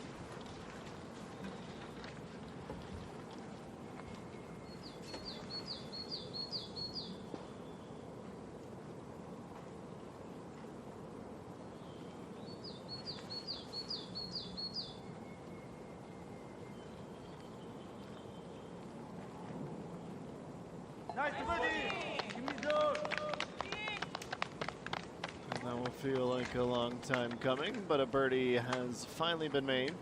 That will feel like a long time coming, but a birdie has finally been made.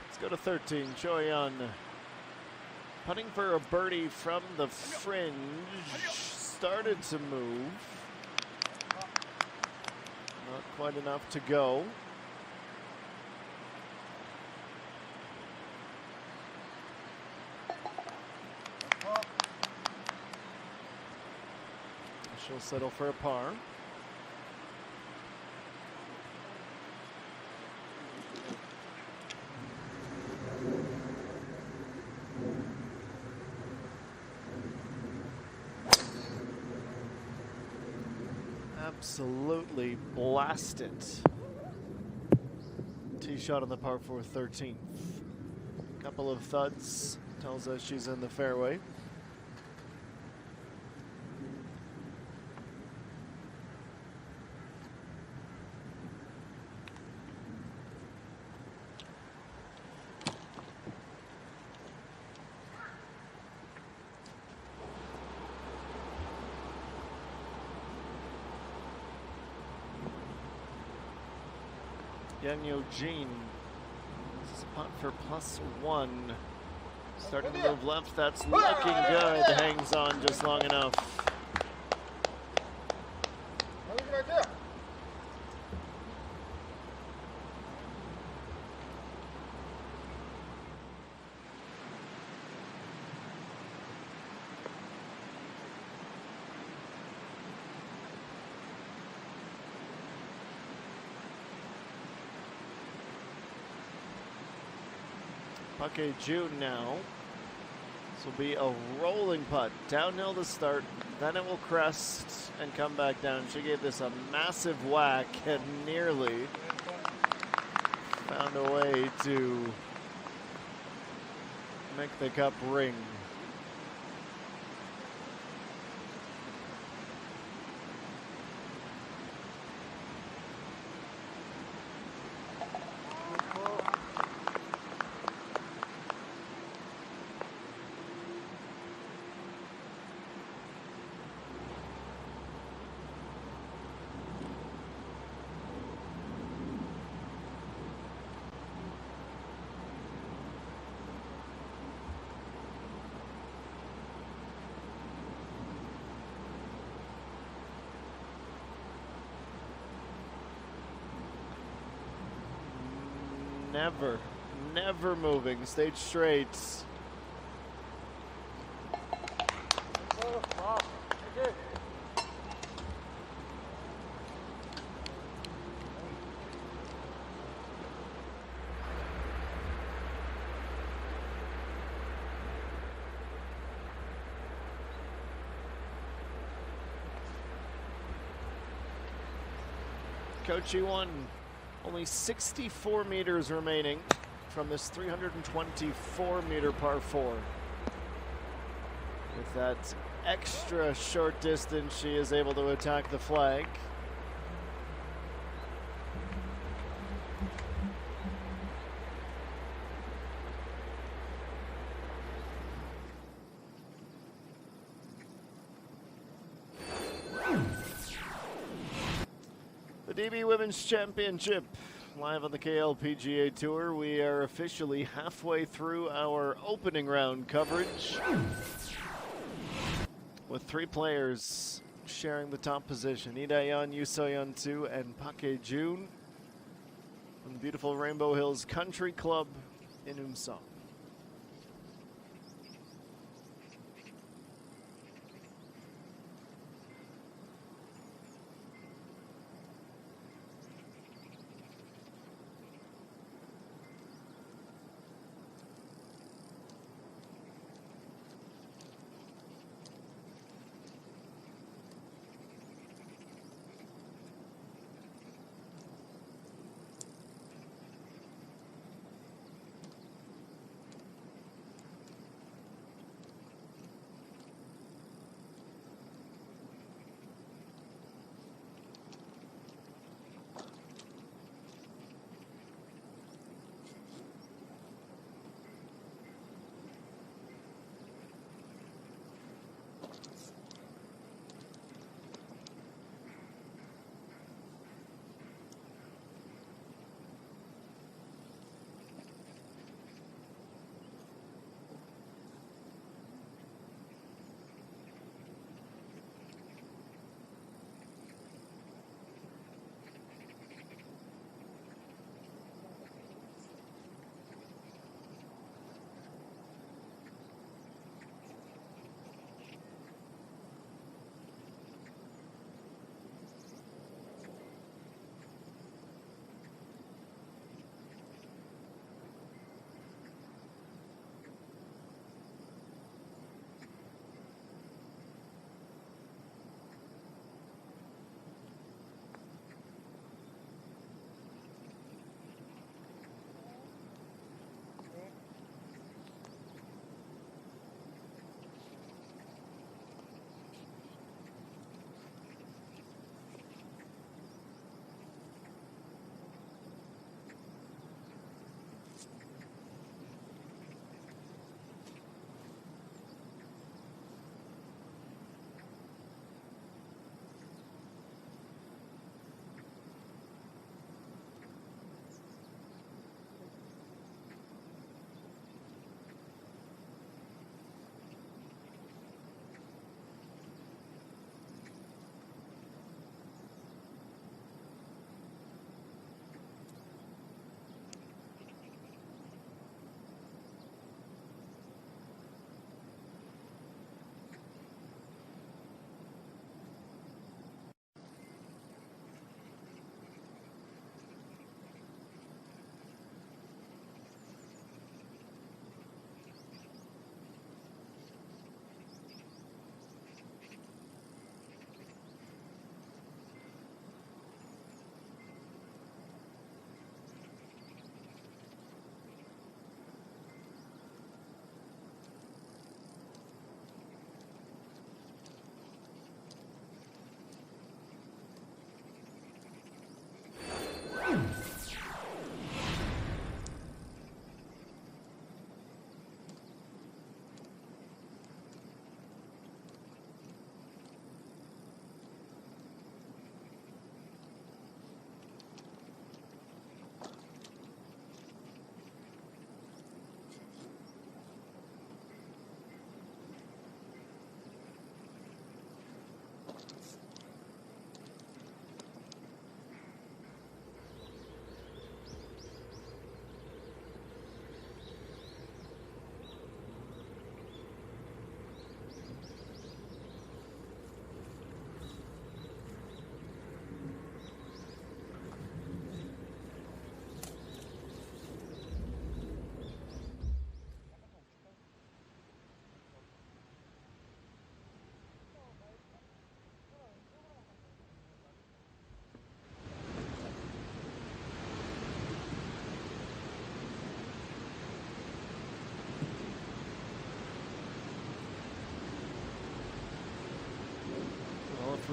Let's go to 13, Choyan. Putting for a birdie from the fringe. Started to move. Not quite enough to go. She'll settle for a par. Absolutely blasted. Tee shot on the par 4 13th. Couple of thuds tells us she's in the fairway. Yang Yo Jin. This is a putt for +1. Starting to move left, that's looking good. Hangs on just long enough. Puckett June now. This will be a rolling putt. Downhill to start, then it will crest and come back down. She gave this a massive whack and nearly found a way to make the cup ring. Never moving. Stayed straight. Coach E1, only 64 meters remaining from this 324-meter par 4. With that extra short distance, she is able to attack the flag. The DB Women's Championship, live on the KLPGA Tour. We are officially halfway through our opening round coverage, with 3 players sharing the top position: Lee Dae-yeon, Yoo So-yeon 2, and Park Hae-jun from the beautiful Rainbow Hills Country Club in Umsong.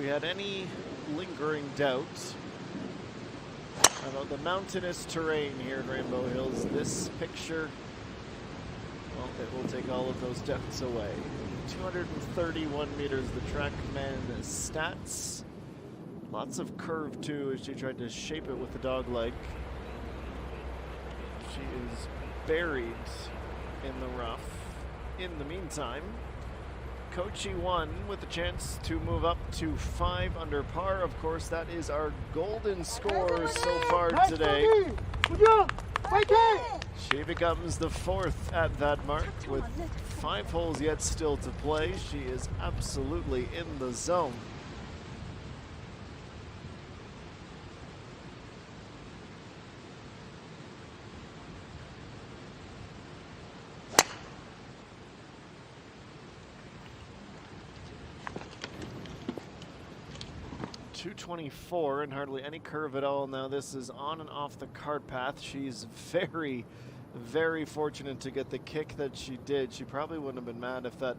we had any lingering doubt about the mountainous terrain here in Rainbow Hills, this picture, well, it will take all of those doubts away. 231 meters, the TrackMan stats. Lots of curve too as she tried to shape it with the dog leg. She is buried in the rough. In the meantime, Kochi 1 with a chance to move up to 5 under par. Of course, that is our golden score so far today. She becomes the 4th at that mark with 5 holes yet still to play. She is absolutely in the zone. .224 and hardly any curve at all. Now this is on and off the cart path. She's very, very fortunate to get the kick that she did. She probably wouldn't have been mad if that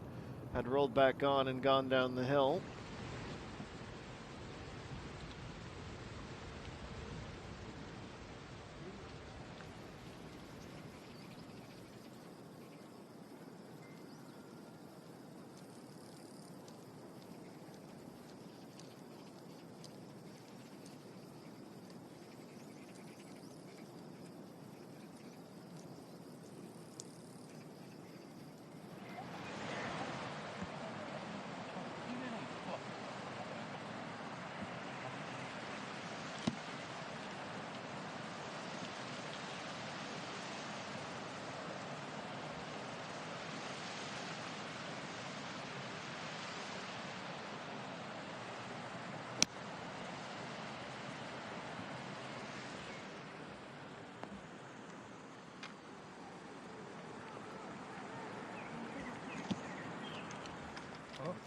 had rolled back on and gone down the hill.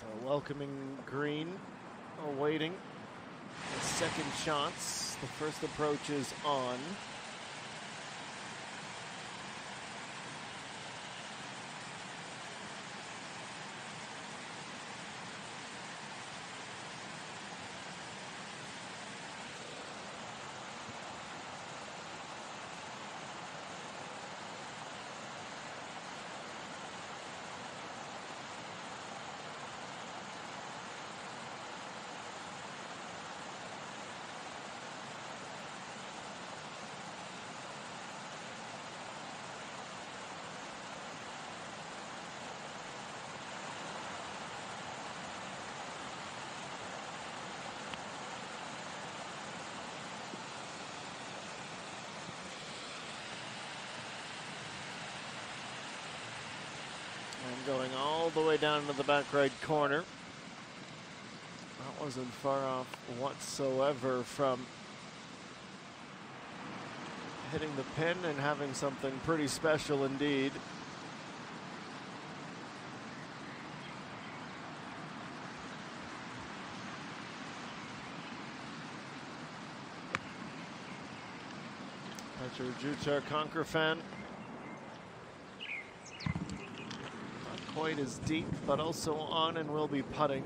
A welcoming green awaiting the second shots. The first approach is on. And going all the way down to the back right corner. That wasn't far off whatsoever from hitting the pin and having something pretty special indeed. Petr Jutar Conquer fan. Not quite as deep, but also on and will be putting.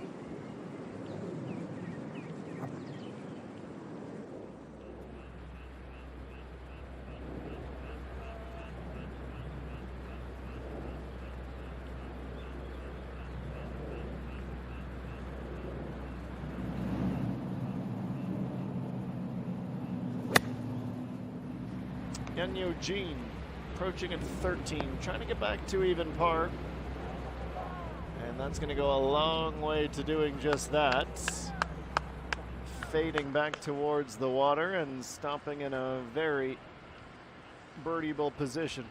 Young Eugene approaching at 13, trying to get back to even par. And that's going to go a long way to doing just that. Fading back towards the water and stopping in a very birdieable position.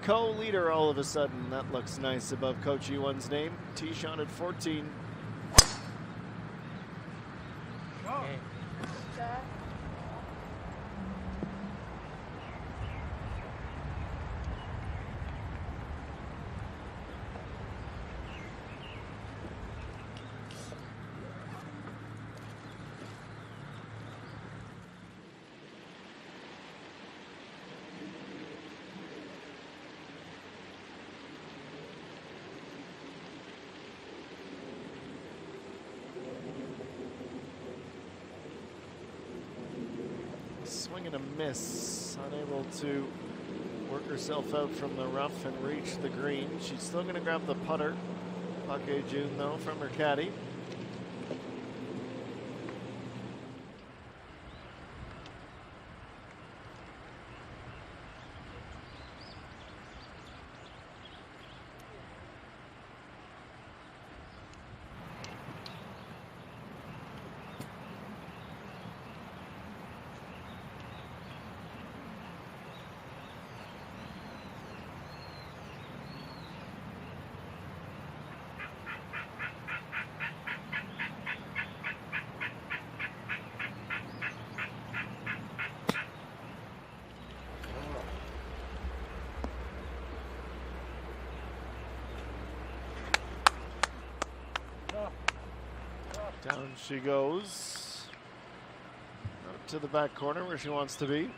Co-leader all of a sudden. That looks nice above Coach E1's name. Tee shot at 14. Okay. swing and a miss. Unable to work herself out from the rough and reach the green. She's still going to grab the putter. Park June, though, from her caddy. Down she goes. Out to the back corner where she wants to be.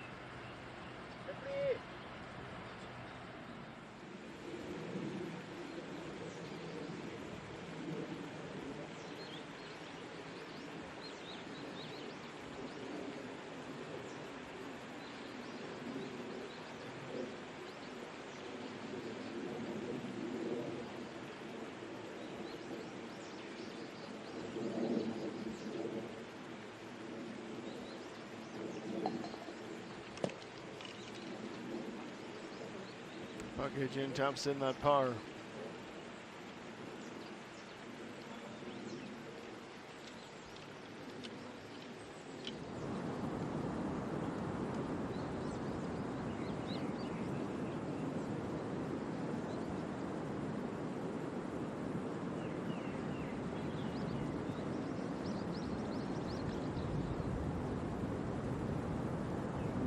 June taps in that par.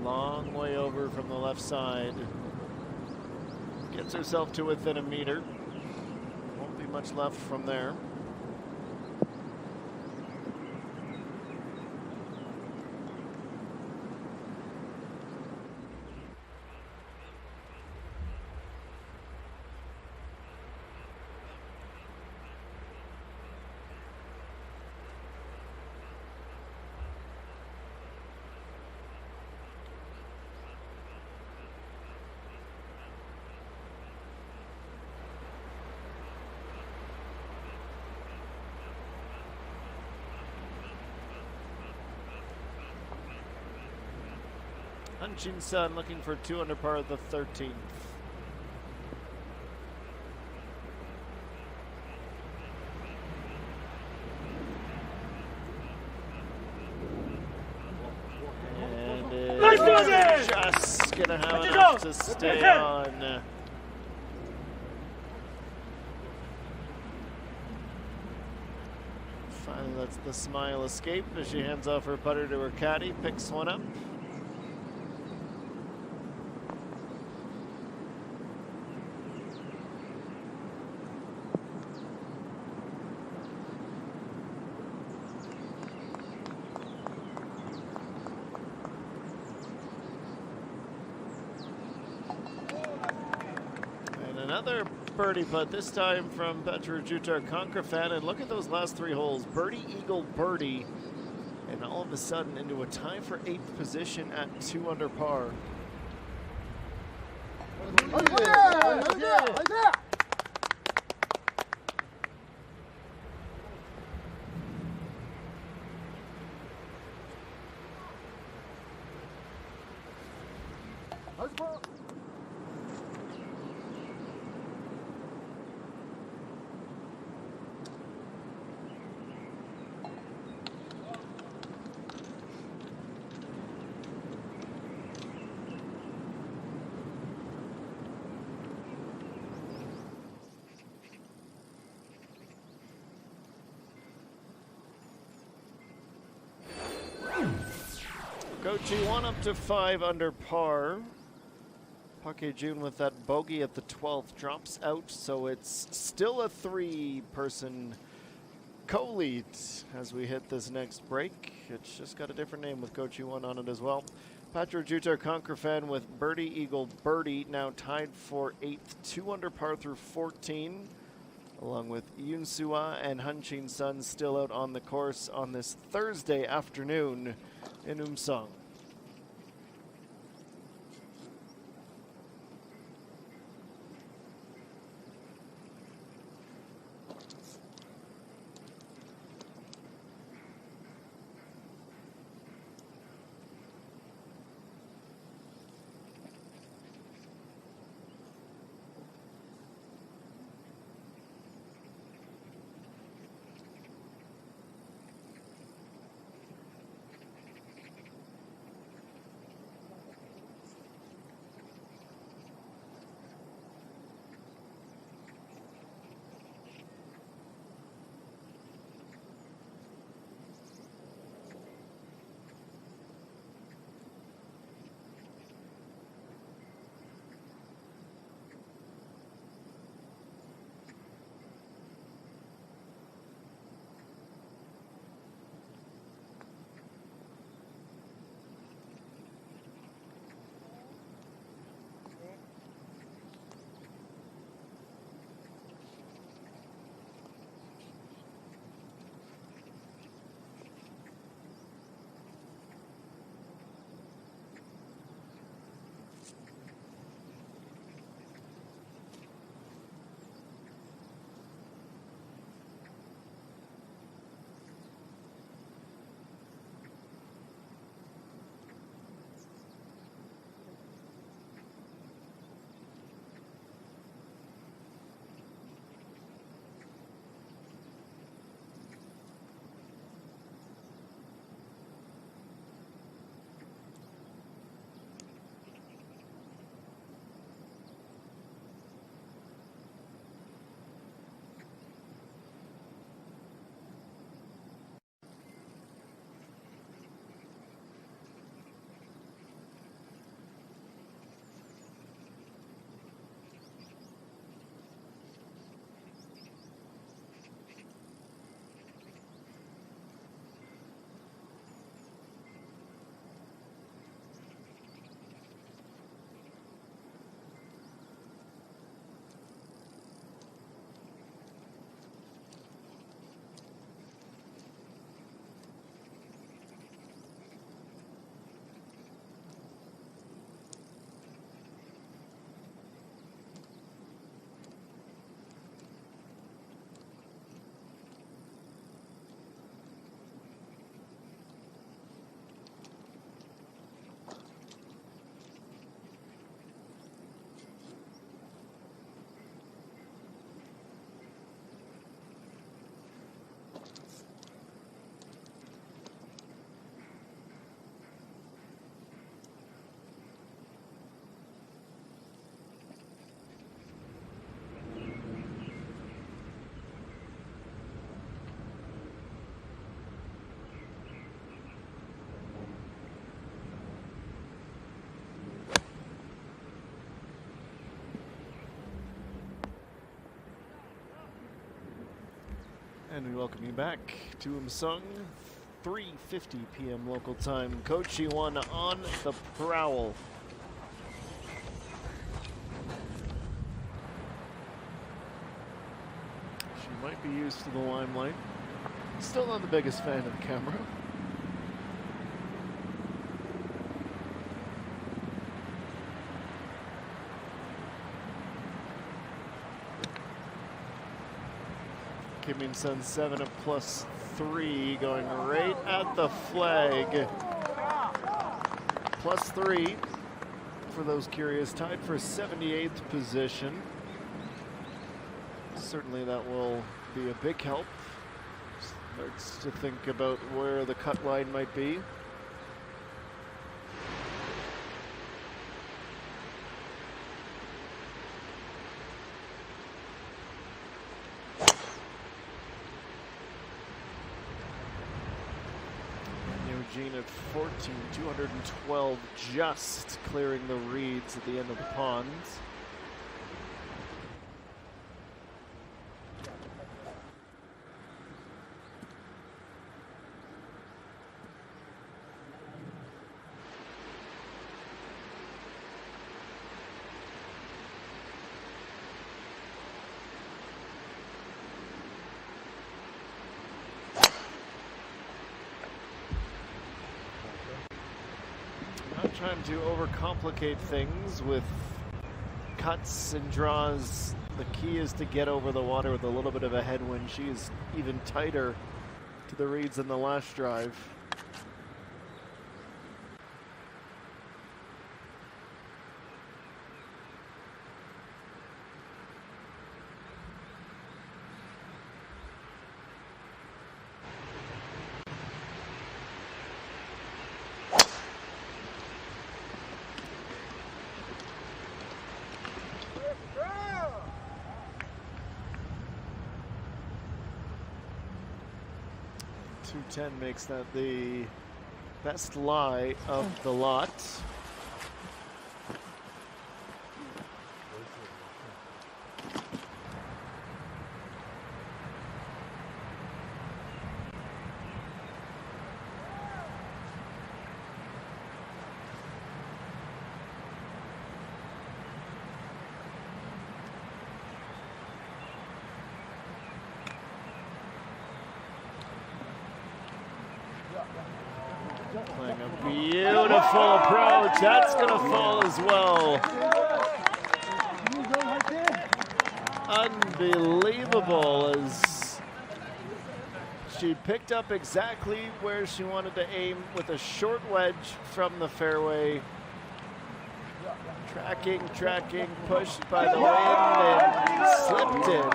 Long way over from the left side. Gets herself to within a meter. Won't be much left from there. Hutchinson looking for 2 under par at the 13th. And it's just gonna have enough to stay on. Finally lets the smile escape as she hands off her putter to her caddy, picks one up. Another birdie putt, this time from Petra Jutar-Konkrefan. And look at those last 3 holes. Birdie, eagle, birdie. And all of a sudden into a tie for 8th position at 2 under par. G1 up to 5 under par. Park June with that bogey at the 12th drops out, so it's still a 3-person co-lead as we hit this next break. It's just got a different name with Coach G1 on it as well. Petra Jutar-Konkrefan with birdie, eagle, birdie, now tied for 8th, 2 under par through 14, along with Yoon Soo-ah and Hutchinson still out on the course on this Thursday afternoon in Umsong. And we welcome you back to Umsung, 3:50 p.m. local time. Coach Ji-won on the prowl. She might be used to the limelight. Still not the biggest fan of the camera. Kim In-sun 7 at +3, going right at the flag. +3 for those curious, tied for 78th position. Certainly that will be a big help. Starts to think about where the cut line might be. At 14, 212, just clearing the reeds at the end of the pond. Not trying to overcomplicate things with cuts and draws. The key is to get over the water with a little bit of a headwind. She is even tighter to the reeds than the last drive. .210 makes that the best lie of the lot. Playing a beautiful approach. That's going to fall as well. Unbelievable, as she picked up exactly where she wanted to aim with a short wedge from the fairway. Tracking, pushed by the wind and slipped in.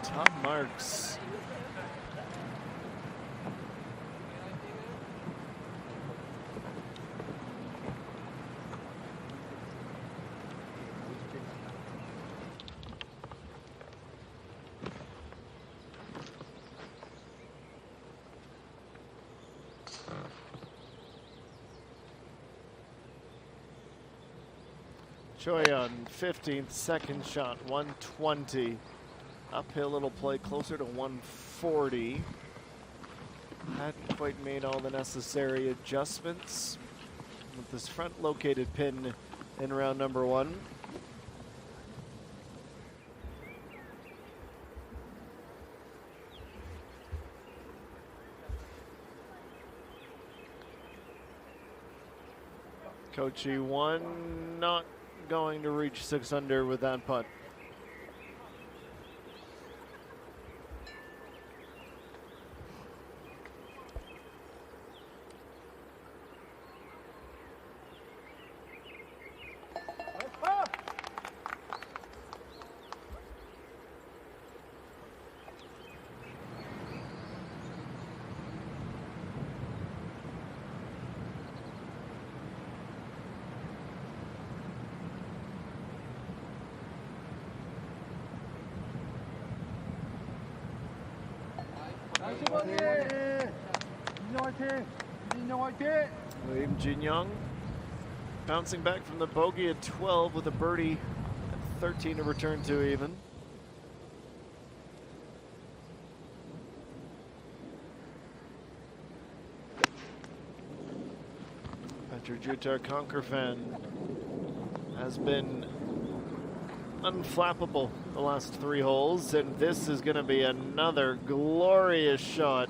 Top marks. Choi on 15th, second shot, 120. Uphill it'll play closer to 140. Hadn't quite made all the necessary adjustments with this front located pin in round number 1. Coach Ji-won not going to reach 6 under with that putt. Im Jin-young bouncing back from the bogey at 12 with a birdie 13 to return to even. Jutar Conquerfan has been unflappable the last 3 holes, and this is going to be another glorious shot.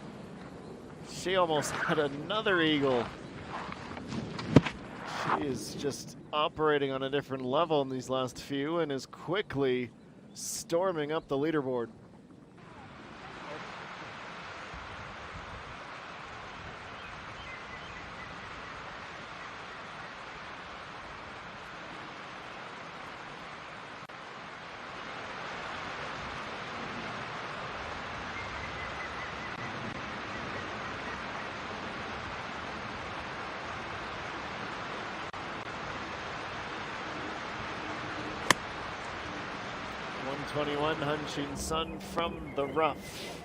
She almost had another eagle. She is just operating on a different level in these last few and is quickly storming up the leaderboard. .121 Hanshin Sun from the rough.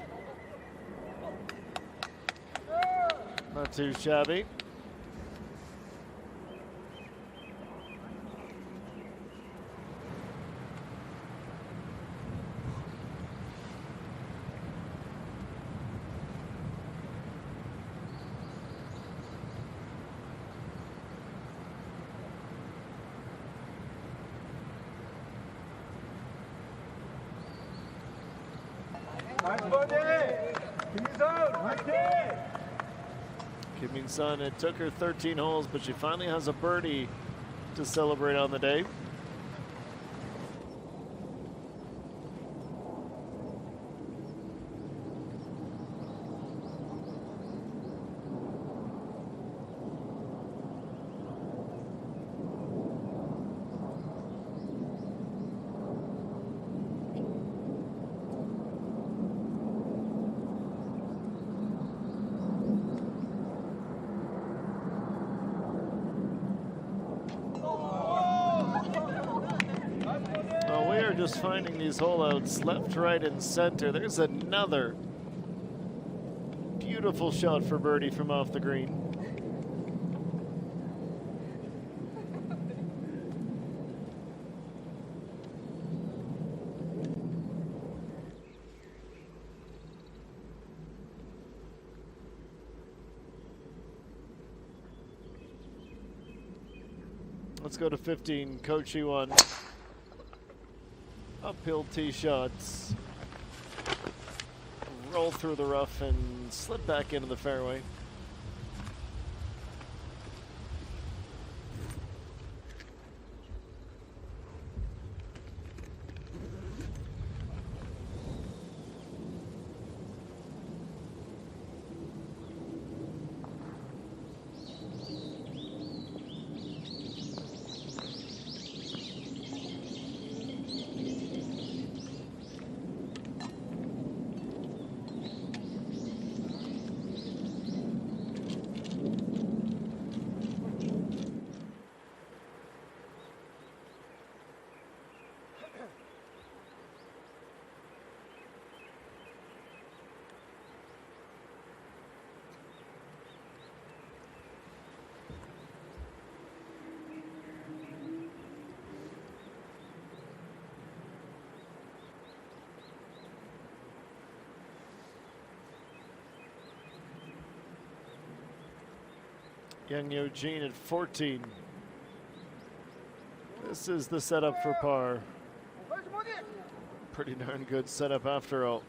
Not too shabby. Kim Min-sun, it took her 13 holes, but she finally has a birdie to celebrate on the day. Just finding these hole outs left, right, and center. There's another beautiful shot for birdie from off the green. Let's go to 15, Kochi 1. Uphill tee shots, roll through the rough and slip back into the fairway. Young Eugene at 14. This is the setup for par. Pretty darn good setup after all.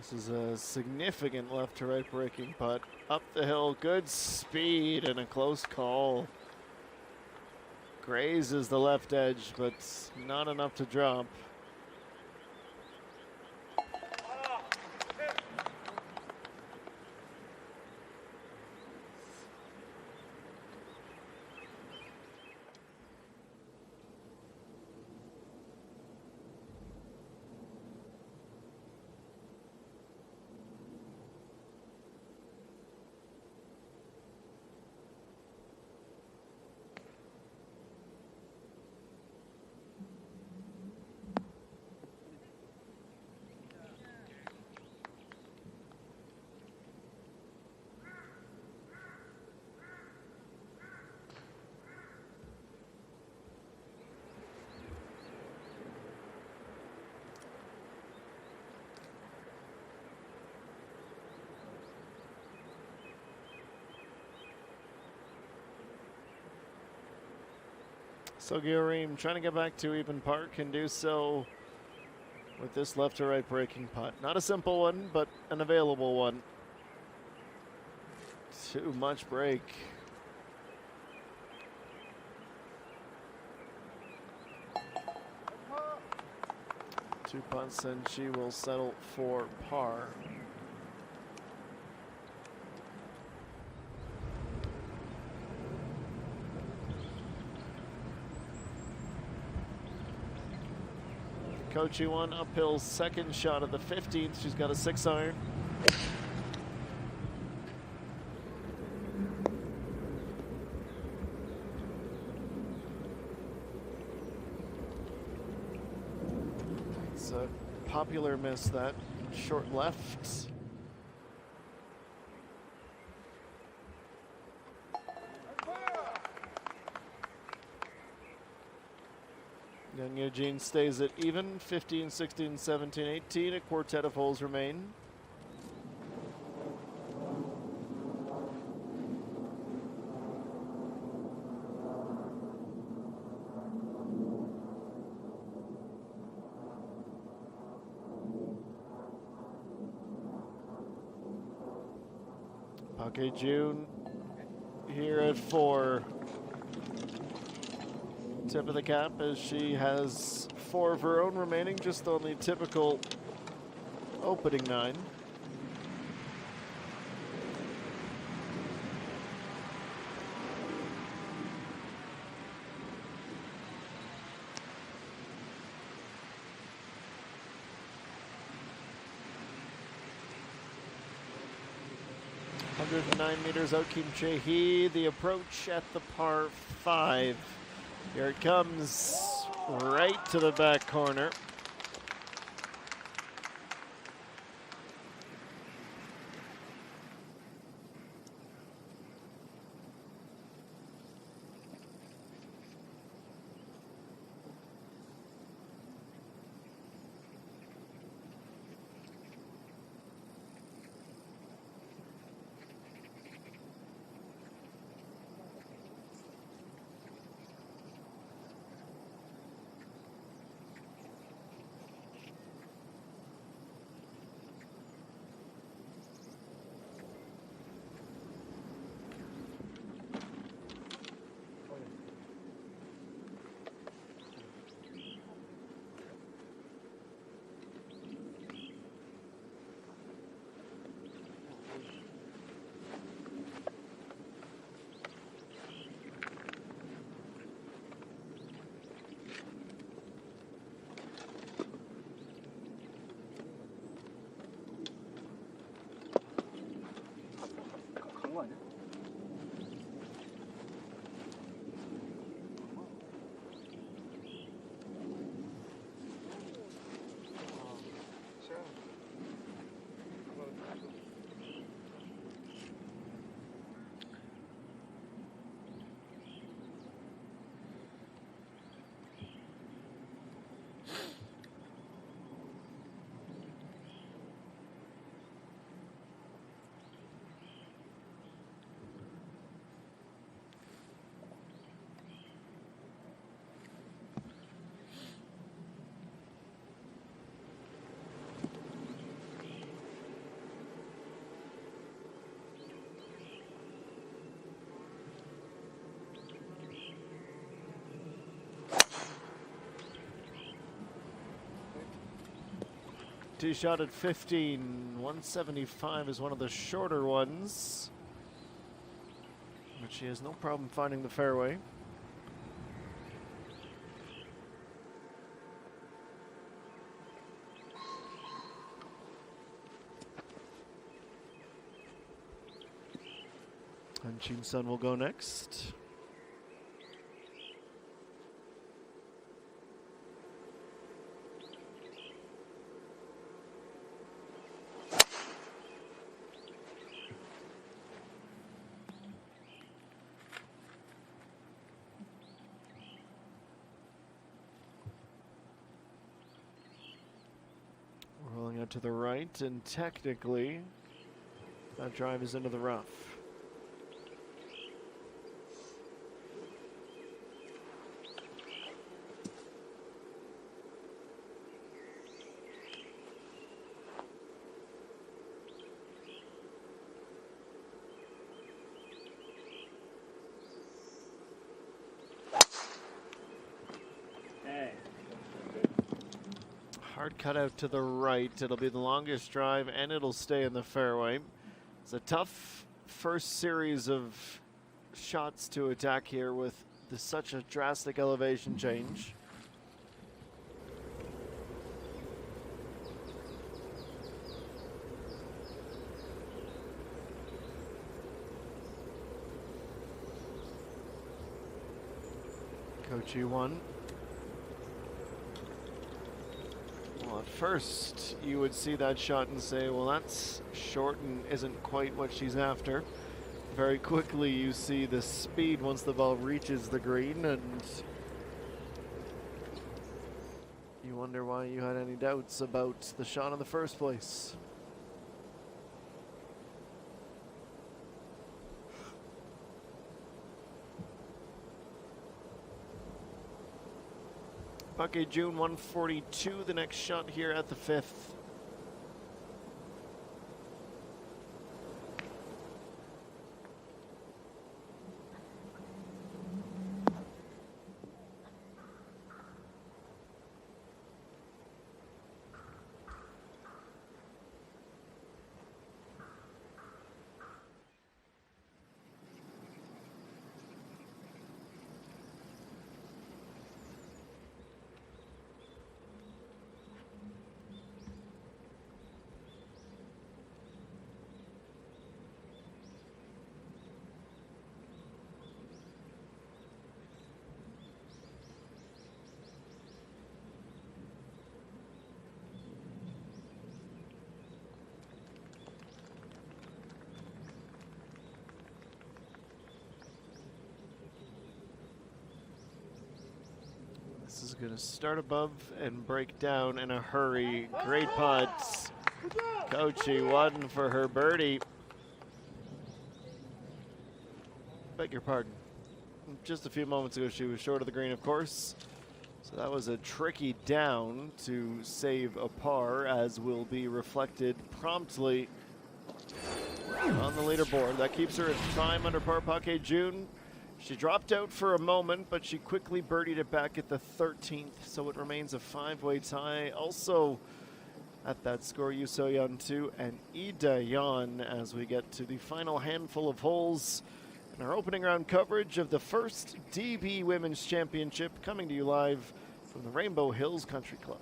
This is a significant left to right breaking putt. Up the hill, good speed and a close call. Grazes the left edge, but not enough to drop. So Guillaume trying to get back to even par, can do so with this left to right breaking putt. Not a simple one, but an available one. Too much break. Two putts and she will settle for par. Kochi one uphill second shot of the 15th. She's got a 6-iron. It's a popular miss, that short left. Young Eugene stays at even. 15, 16, 17, 18. A quartet of holes remain. Pake June here at 4. Tip of the cap as she has 4 of her own remaining, just on the typical opening 9. meters out, Kim Chae-hee, the approach at the par 5. Here it comes, right to the back corner. tee shot at 15. 175 is one of the shorter ones. But she has no problem finding the fairway. And Chin Sun will go next. Rolling out to the right, and technically that drive is into the rough. Hard cut out to the right. It'll be the longest drive, and it'll stay in the fairway. It's a tough first series of shots to attack here with such a drastic elevation change. Kochi one. Well, at first, you would see that shot and say, well, that's short and isn't quite what she's after. Very quickly, you see the speed once the ball reaches the green, and you wonder why you had any doubts about the shot in the first place. Parquet June 142, the next shot here at the 5th. This is going to start above and break down in a hurry. Great putts. Kochi one for her birdie. Beg your pardon. Just a few moments ago, she was short of the green, of course. So that was a tricky down to save a par, as will be reflected promptly on the leaderboard. That keeps her at 5 under par. Parquet June. She dropped out for a moment, but she quickly birdied it back at the 13th, so it remains a 5-way tie. Also at that score, Yu So-yeon 2 and Lee Dae-yeon as we get to the final handful of holes in our opening round coverage of the first DP Women's Championship, coming to you live from the Rainbow Hills Country Club.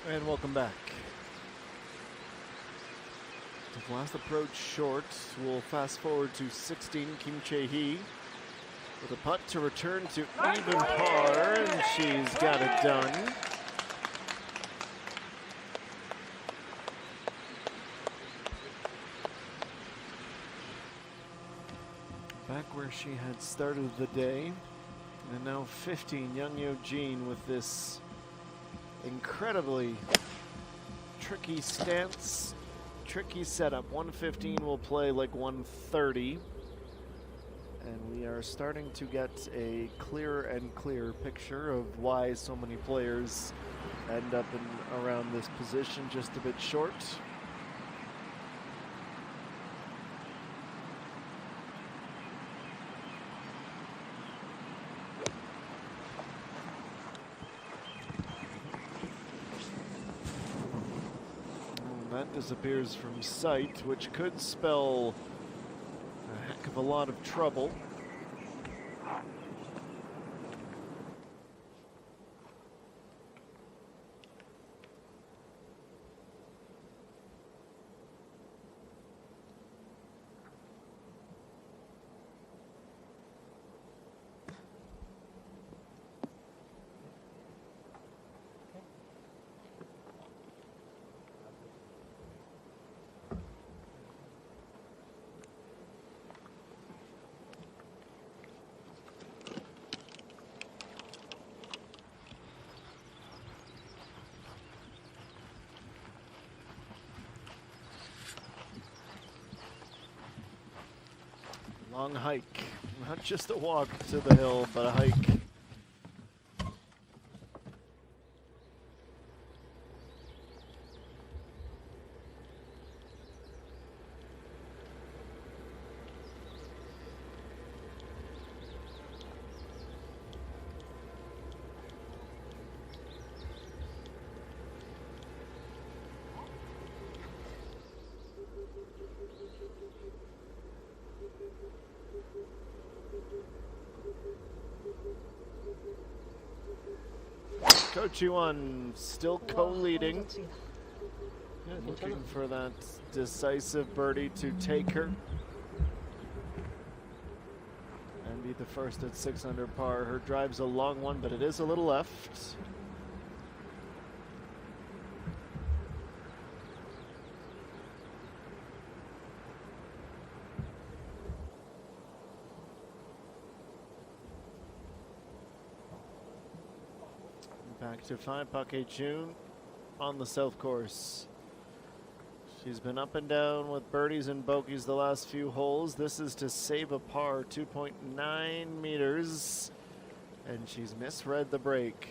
And welcome back. The last approach short. We'll fast forward to 16. Kim Chae-hee with a putt to return to even par, and she's got it done. Back where she had started the day. And now 15, Young Yo-jin with this incredibly tricky stance, tricky setup. 115 will play like 130. And we are starting to get a clearer and clearer picture of why so many players end up in around this position, just a bit short. That disappears from sight, which could spell a heck of a lot of trouble. Long hike, not just a walk to the hill, but a hike. Coach Yuan still co-leading, looking for that decisive birdie to take her and be the first at 6 under par. Her drive's a long one, but it is a little left. Back to 5, Park Hae-jun on the south course. She's been up and down with birdies and bogeys the last few holes. This is to save a par, 2.9 meters, and she's misread the break.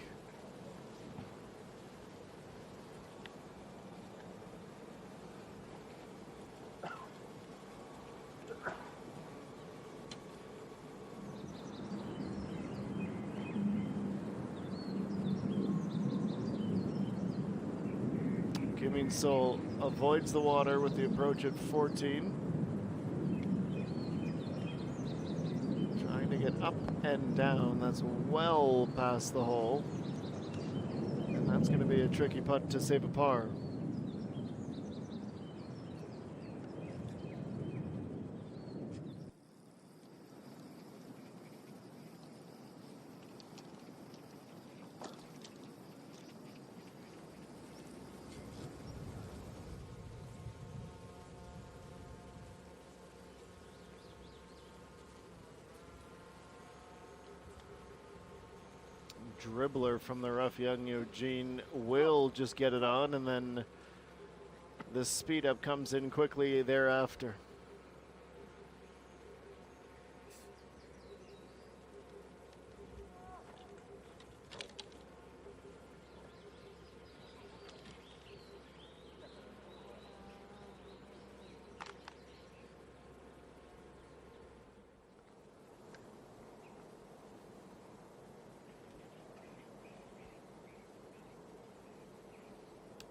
So avoids the water with the approach at 14. Trying to get up and down. That's well past the hole. And that's going to be a tricky putt to save a par. Dribbler from the rough, Young Yo-jin will just get it on, and then the speed up comes in quickly thereafter.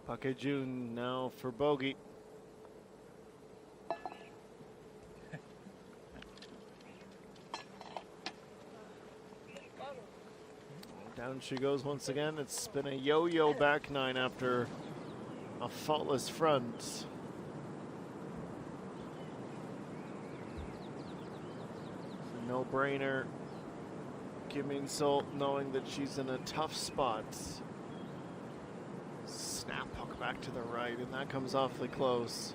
Park Hae-jun now for bogey. Down she goes once again. It's been a yo-yo back nine after a faultless front. No-brainer. Kim Min-sol knowing that she's in a tough spot. Snap hook back to the right, and that comes awfully close.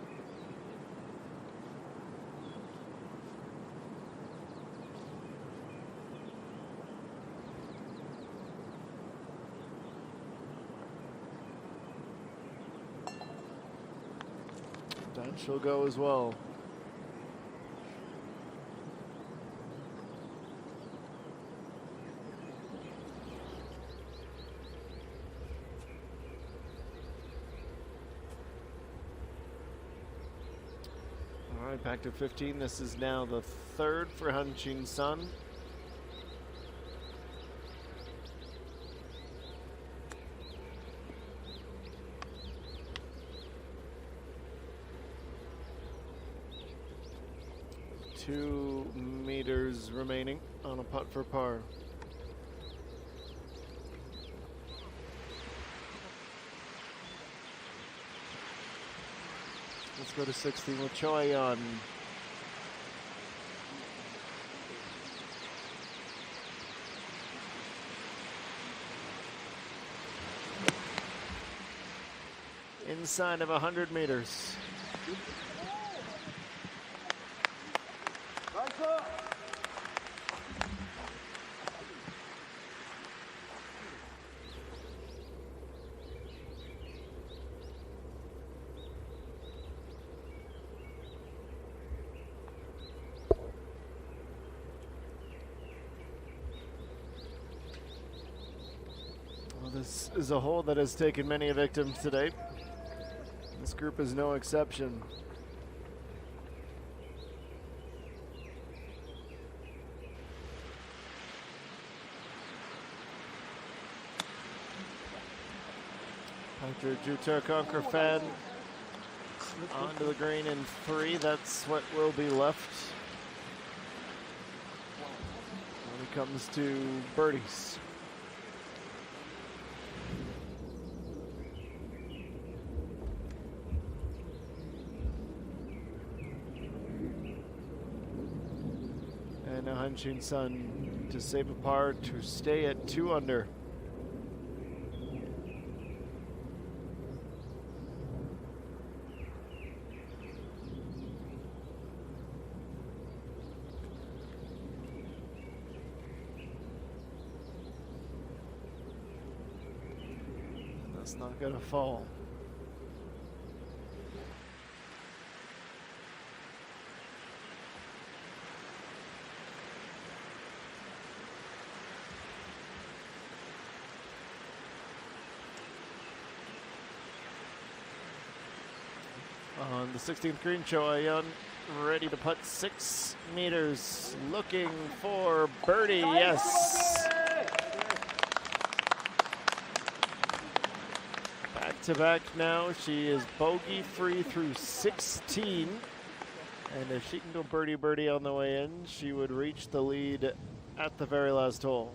Down she'll go as well. All right, back to 15. This is now the third for Han-Chin Sun. Two meters remaining on a putt for par. Let's go to 16 with Choi on. Inside of 100 meters. This is a hole that has taken many victims today. This group is no exception. After Jutar Conquer fan onto the green in 3, that's what will be left when it comes to birdies. And now Han-Chin Sun to save a par to stay at 2 under. That's not gonna fall. On the 16th green, Choi Yun ready to putt 6 meters, looking for birdie. Yes. Back to back now. She is bogey free through 16. And if she can go birdie on the way in, she would reach the lead at the very last hole.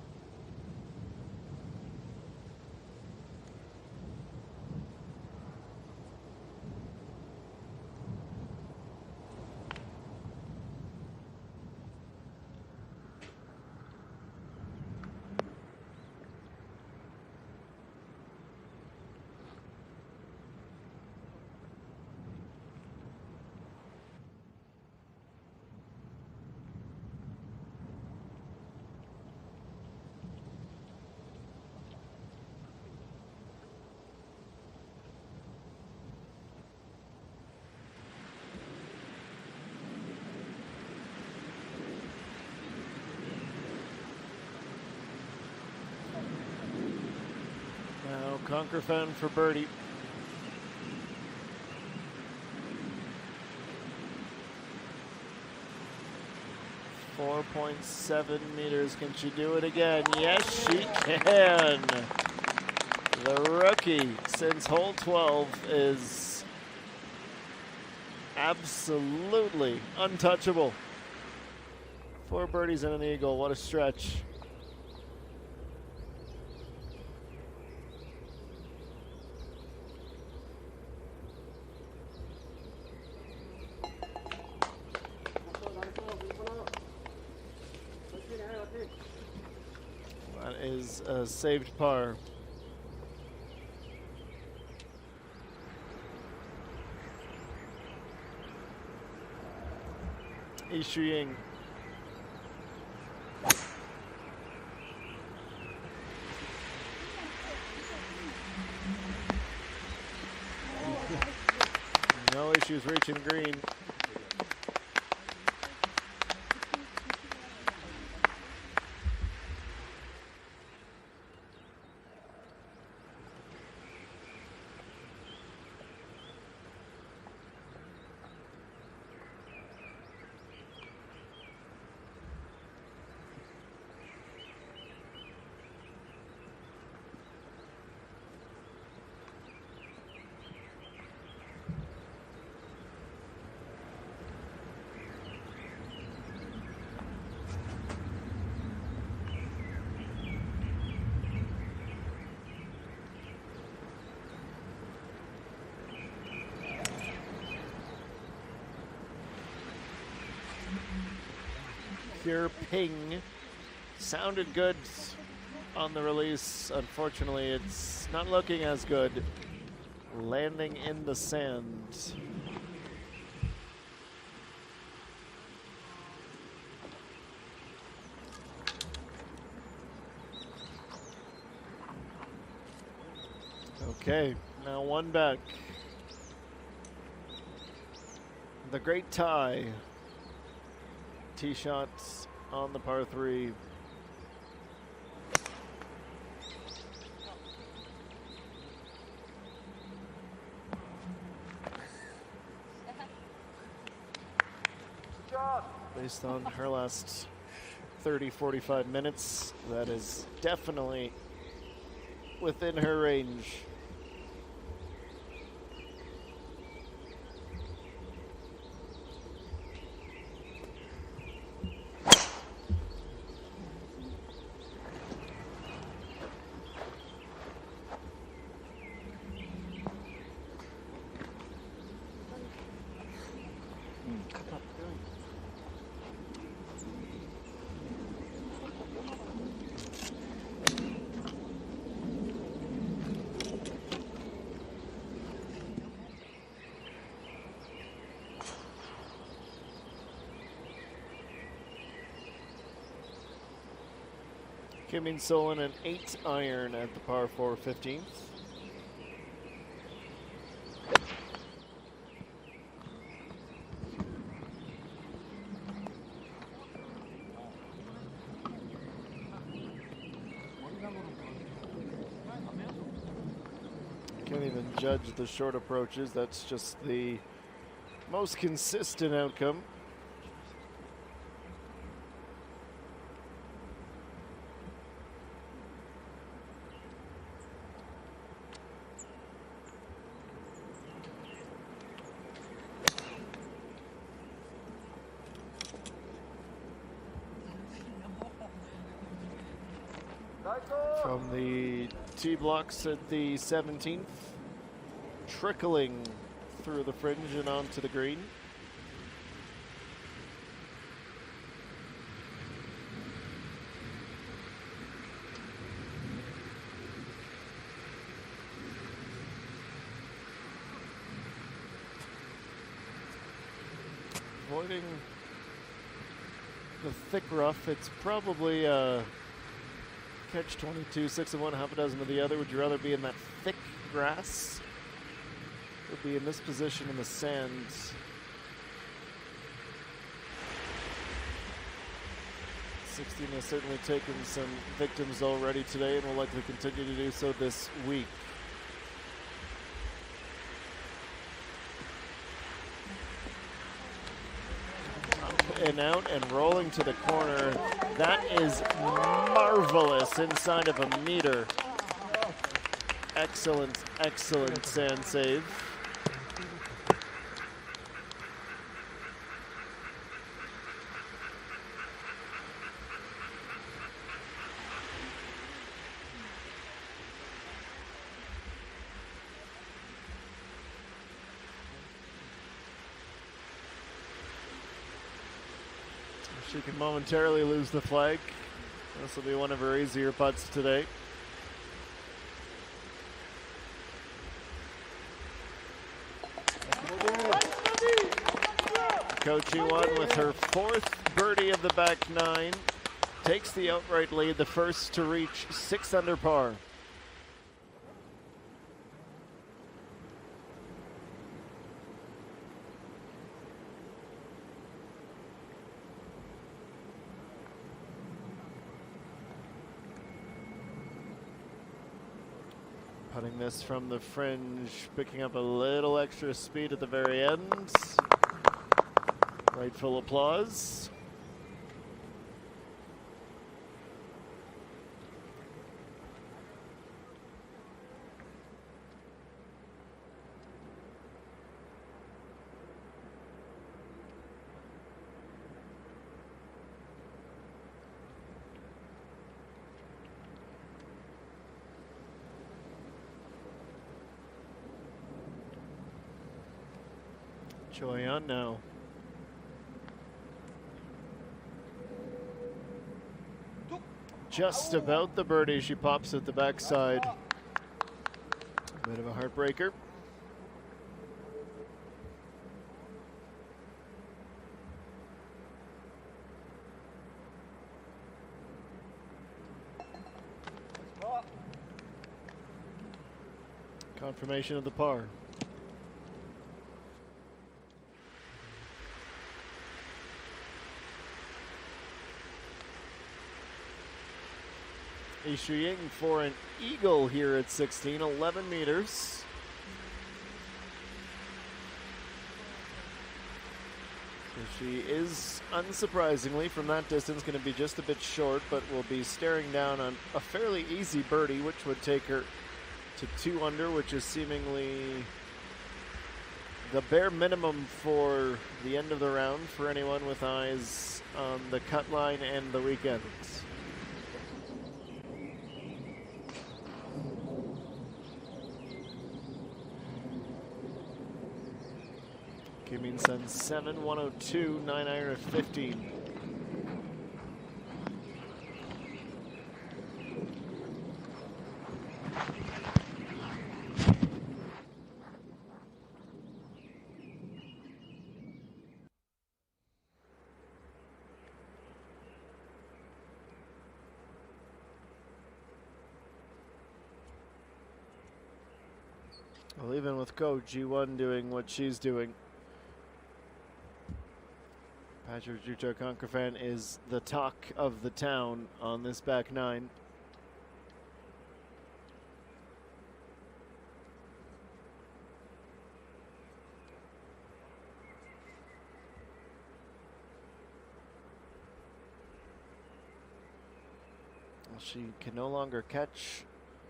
Conquer fan for birdie. .7 meters. Can she do it again? Yes, she can. The rookie, since hole 12, is absolutely untouchable. 4 birdies and an eagle. What a stretch. is a saved par. Ying. No issues reaching green. Pure ping. Sounded good on the release. Unfortunately, it's not looking as good. Landing in the sand. Okay, now one back. The great tie. Tee shots on the par 3. Based on her last 30-45 minutes, that is definitely within her range. Kim In-Sol an 8-iron at the par 4 15th. Can't even judge the short approaches. That's just the most consistent outcome. From the tee blocks at the 17th, trickling through the fringe and onto the green. Avoiding the thick rough, it's probably catch 22, 6 of one, half a dozen of the other. Would you rather be in that thick grass or be in this position in the sand? 16 has certainly taken some victims already today and will likely continue to do so this week. And out and rolling to the corner. That is marvelous inside of a meter. Excellent, excellent sand save. She can momentarily lose the flag. This will be one of her easier putts today. Kochi one with her 4th birdie of the back 9. Takes the outright lead, the first to reach 6 under par. Putting this from the fringe, picking up a little extra speed at the very end. Rightful applause. Choi on now. Just about the birdie, she pops at the backside. Bit of a heartbreaker. Confirmation of the par. Ishu Ying for an eagle here at 16, 11 meters. So she is, unsurprisingly, from that distance going to be just a bit short, but will be staring down on a fairly easy birdie, which would take her to 2 under, which is seemingly the bare minimum for the end of the round for anyone with eyes on the cut line and the weekends. Kim Min-sun 7, 102, 9 iron at 15. Well, even with Go G1 doing what she's doing, Patrick Juto-Concrefan is the talk of the town on this back 9. Well, she can no longer catch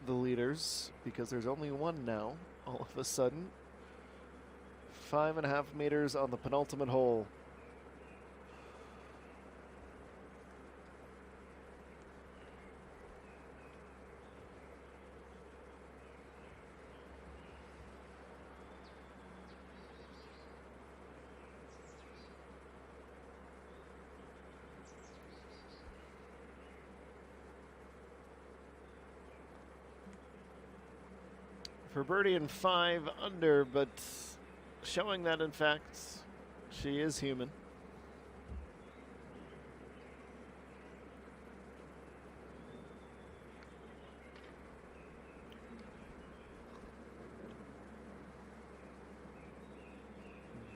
the leaders because there's only one now, all of a sudden. 5.5 meters on the penultimate hole. For birdie and 5 under, but showing that in fact she is human.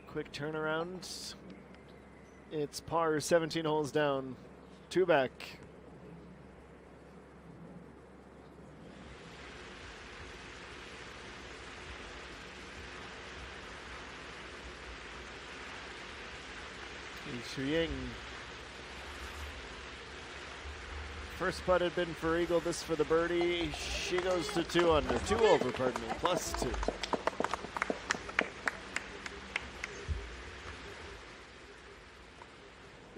Quick turnaround. It's par, 17 holes down, 2 back. Ishu Ying. First putt had been for eagle, this for the birdie. She goes to 2 under, 2 over, pardon me, plus 2.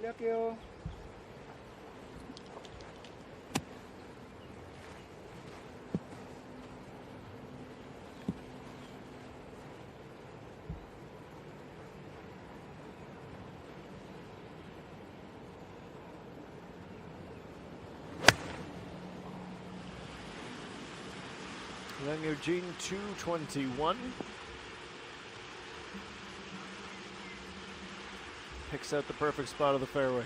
Thank you. Young Eugene 221. Picks out the perfect spot of the fairway.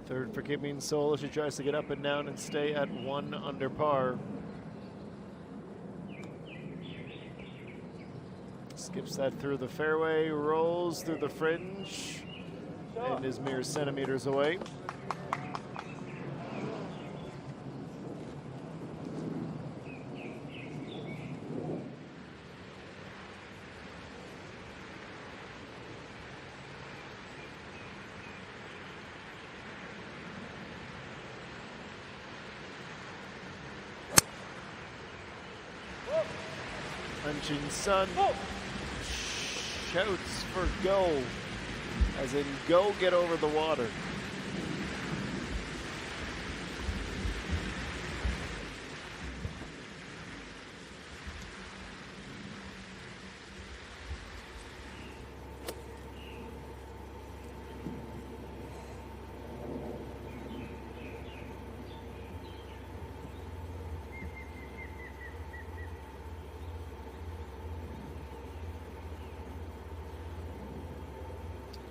Third for Kim Min Sol as she tries to get up and down and stay at 1 under par. Skips that through the fairway, rolls through the fringe, and is mere centimeters away. Jin Sun shouts for go, as in go get over the water.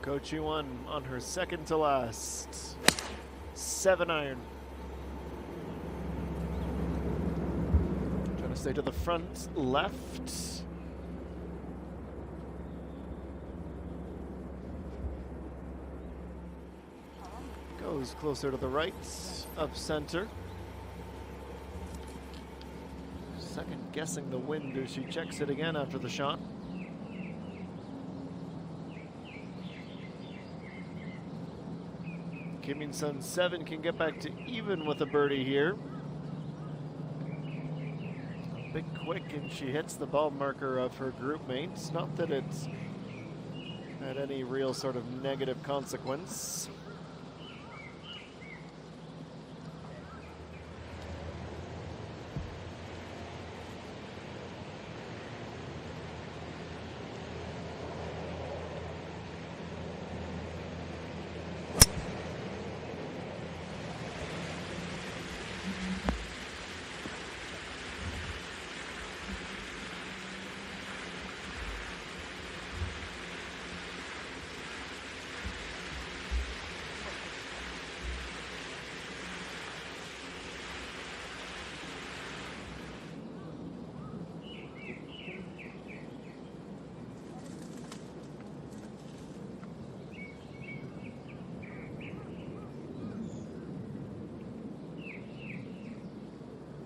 Ko Chi-won on her second to last 7-iron. Trying to stay to the front left. Goes closer to the right of center. Second guessing the wind as she checks it again after the shot. Kim Min Sun 7 can get back to even with a birdie here. A bit quick, and she hits the ball marker of her group mates. Not that it's had any real sort of negative consequence.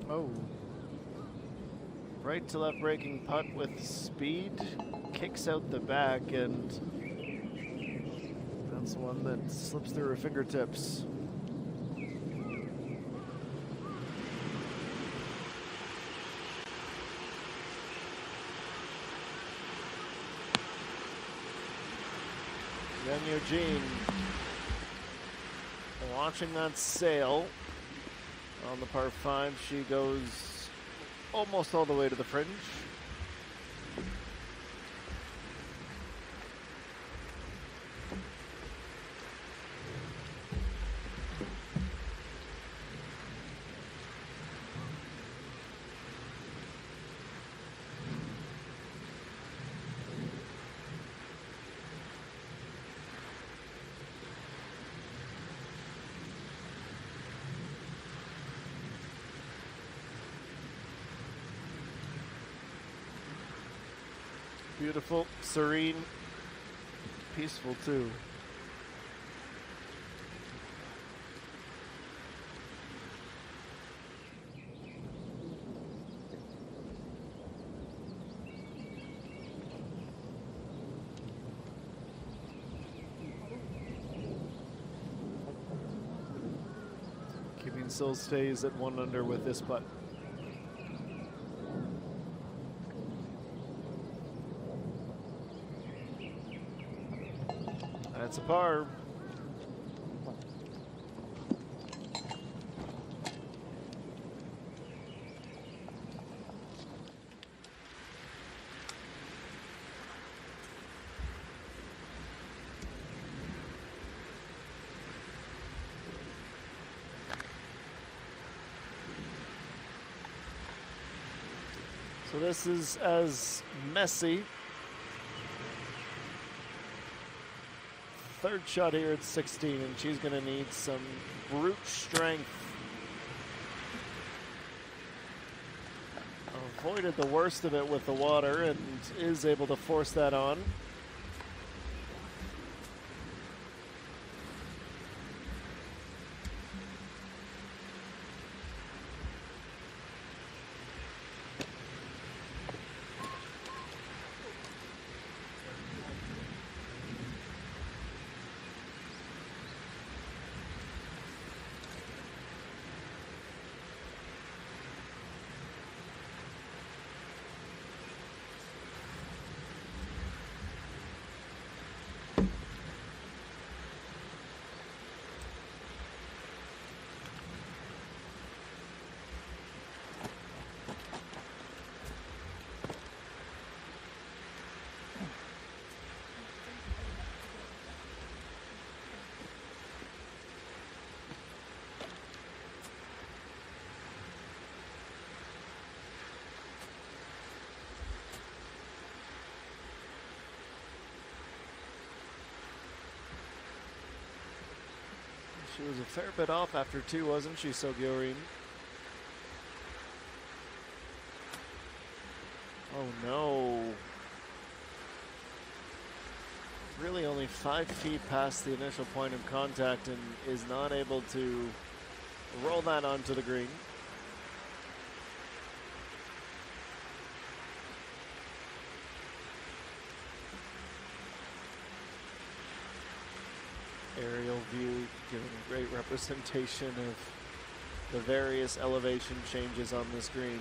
Oh. Right to left breaking putt with speed. Kicks out the back, and that's one that slips through her fingertips. Young Eugene watching that sail. On the par 5, she goes almost all the way to the fringe. Beautiful, serene, peaceful too. Kim Min Sol stays at 1 under with this putt. That's a par. So this is as messy. Third shot here at 16, and she's going to need some brute strength. Avoided the worst of it with the water and is able to force that on. She was a fair bit off after 2, wasn't she, Sogyorin? Oh no. Really only 5 feet past the initial point of contact and is not able to roll that onto the green. Aerial view giving a great representation of the various elevation changes on this green.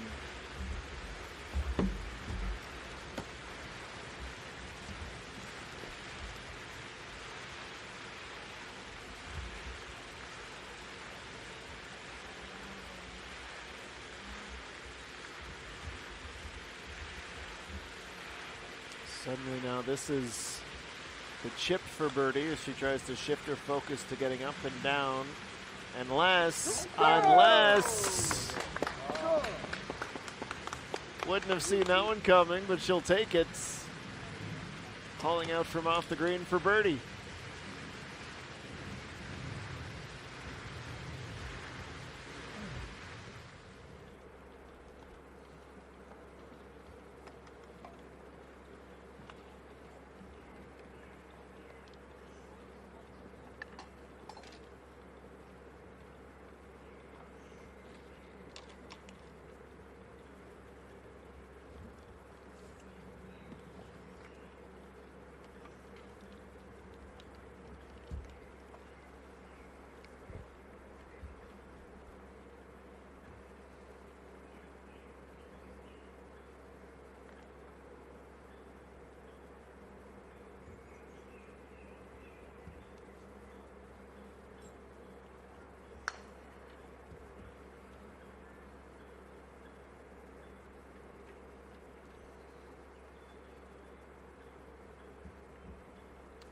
Suddenly now this is the chip for birdie as she tries to shift her focus to getting up and down. Unless, wouldn't have seen that one coming, but she'll take it. Hauling out from off the green for birdie.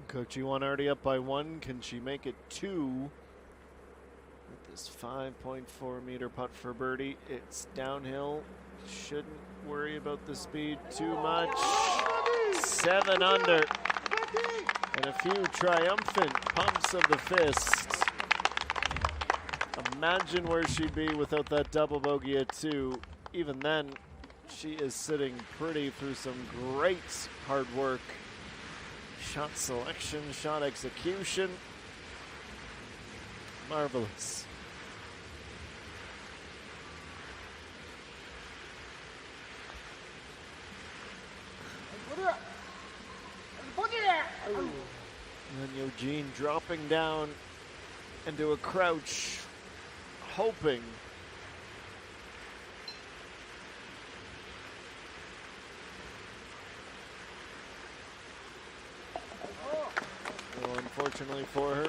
Coach Yuan already up by 1. Can she make it 2 with this 5.4 meter putt for birdie? It's downhill. Shouldn't worry about the speed too much. 7 under. And a few triumphant pumps of the fist. Imagine where she'd be without that double bogey at 2. Even then, she is sitting pretty through some great hard work. Shot selection, shot execution. Marvelous. And then Eugene dropping down into a crouch, hoping. Well, unfortunately for her,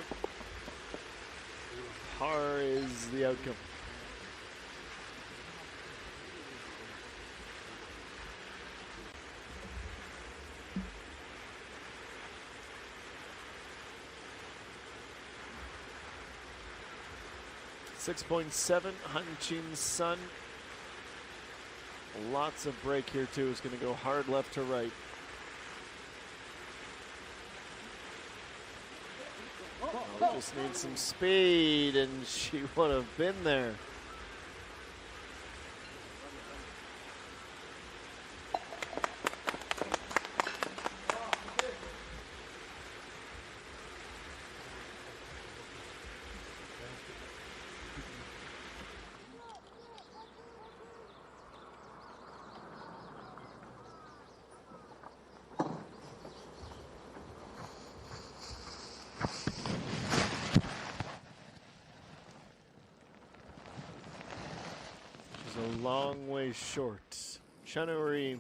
par is the outcome. .7 Han Chin Sun Lots of break here too. Is going to go hard left to right. Oh, just needs some speed, and she would have been there. A long way short. Chanuri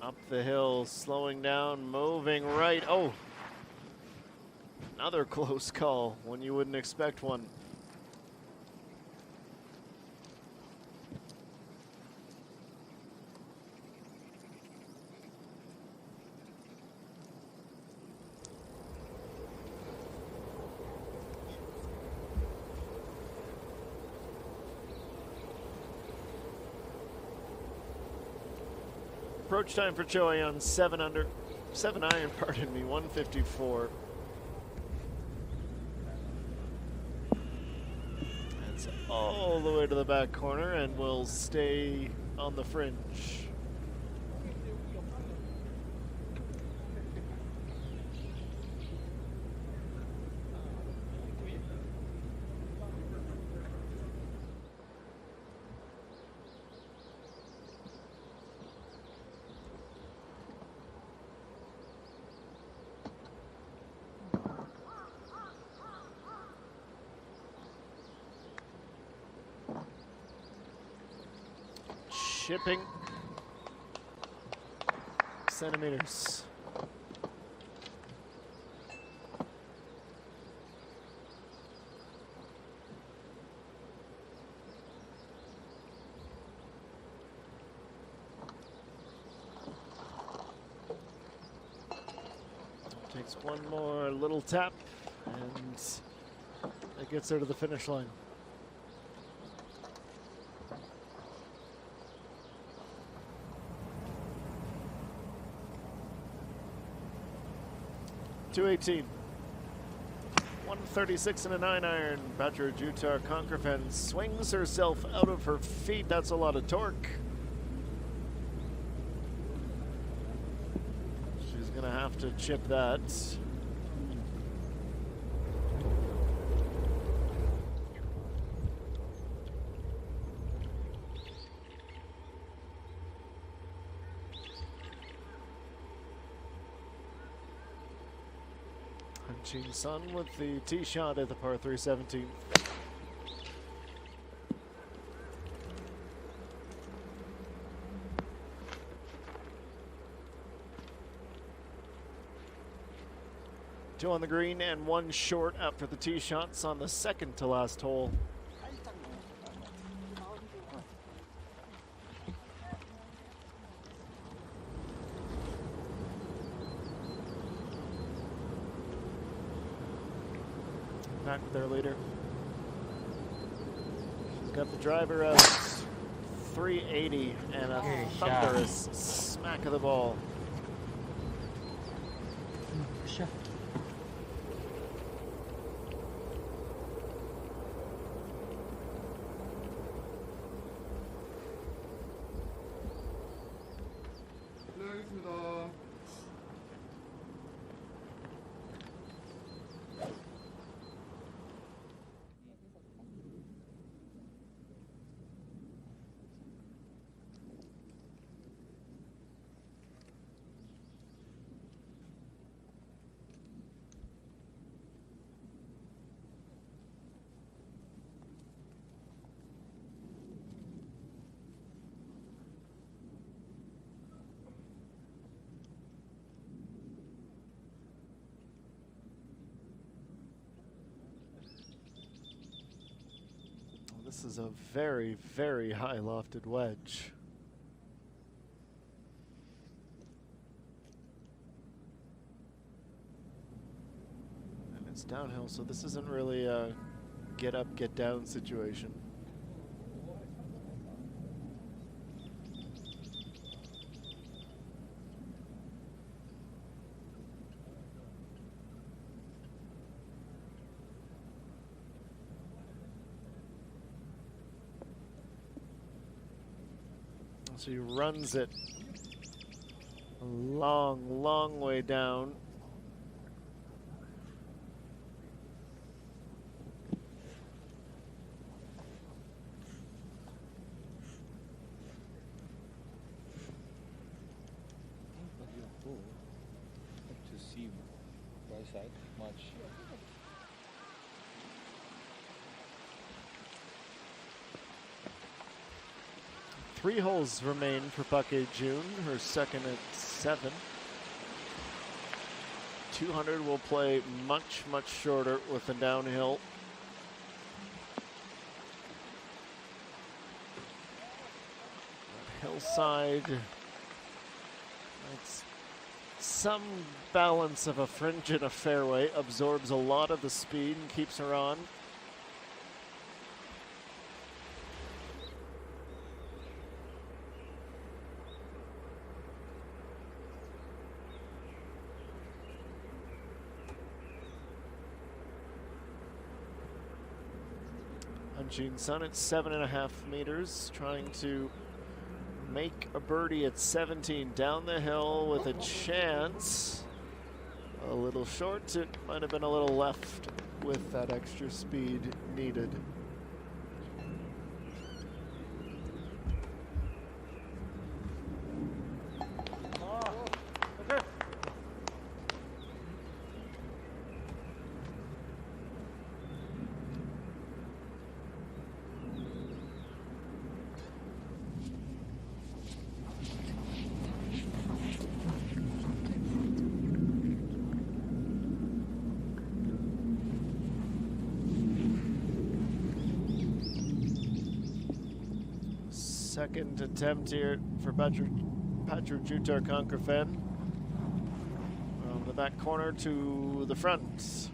up the hill, slowing down, moving right. Oh, another close call when you wouldn't expect one. Approach time for Choi on 7 iron, pardon me, 154. That's all the way to the back corner and will stay on the fringe. Shipping centimeters. Takes one more little tap, and it gets her to the finish line. .218, 136 and a 9 iron. Badger Jutar Conkerfen swings herself out of her feet. That's a lot of torque. She's gonna have to chip that. Jin Sun with the tee shot at the par 3 17. Two on the green and one short after the tee shots on the second to last hole. Back with their leader. She's got the driver out 380 and a thunderous smack of the ball. Sure. This is a very, very high lofted wedge. And it's downhill, so this isn't really a get up, get down situation. She runs it a long, long way down. To see right side much. 3 holes remain for Bucky June, her second at 7. 200 will play much, much shorter with the downhill. Hillside, it's some balance of a fringe and a fairway, absorbs a lot of the speed and keeps her on. Gene Sun at 7.5 meters, trying to make a birdie at 17 down the hill with a chance. A little short, it might have been a little left with that extra speed needed. Second attempt here for Patrick Jutar Conkerfen. From the back corner to the front.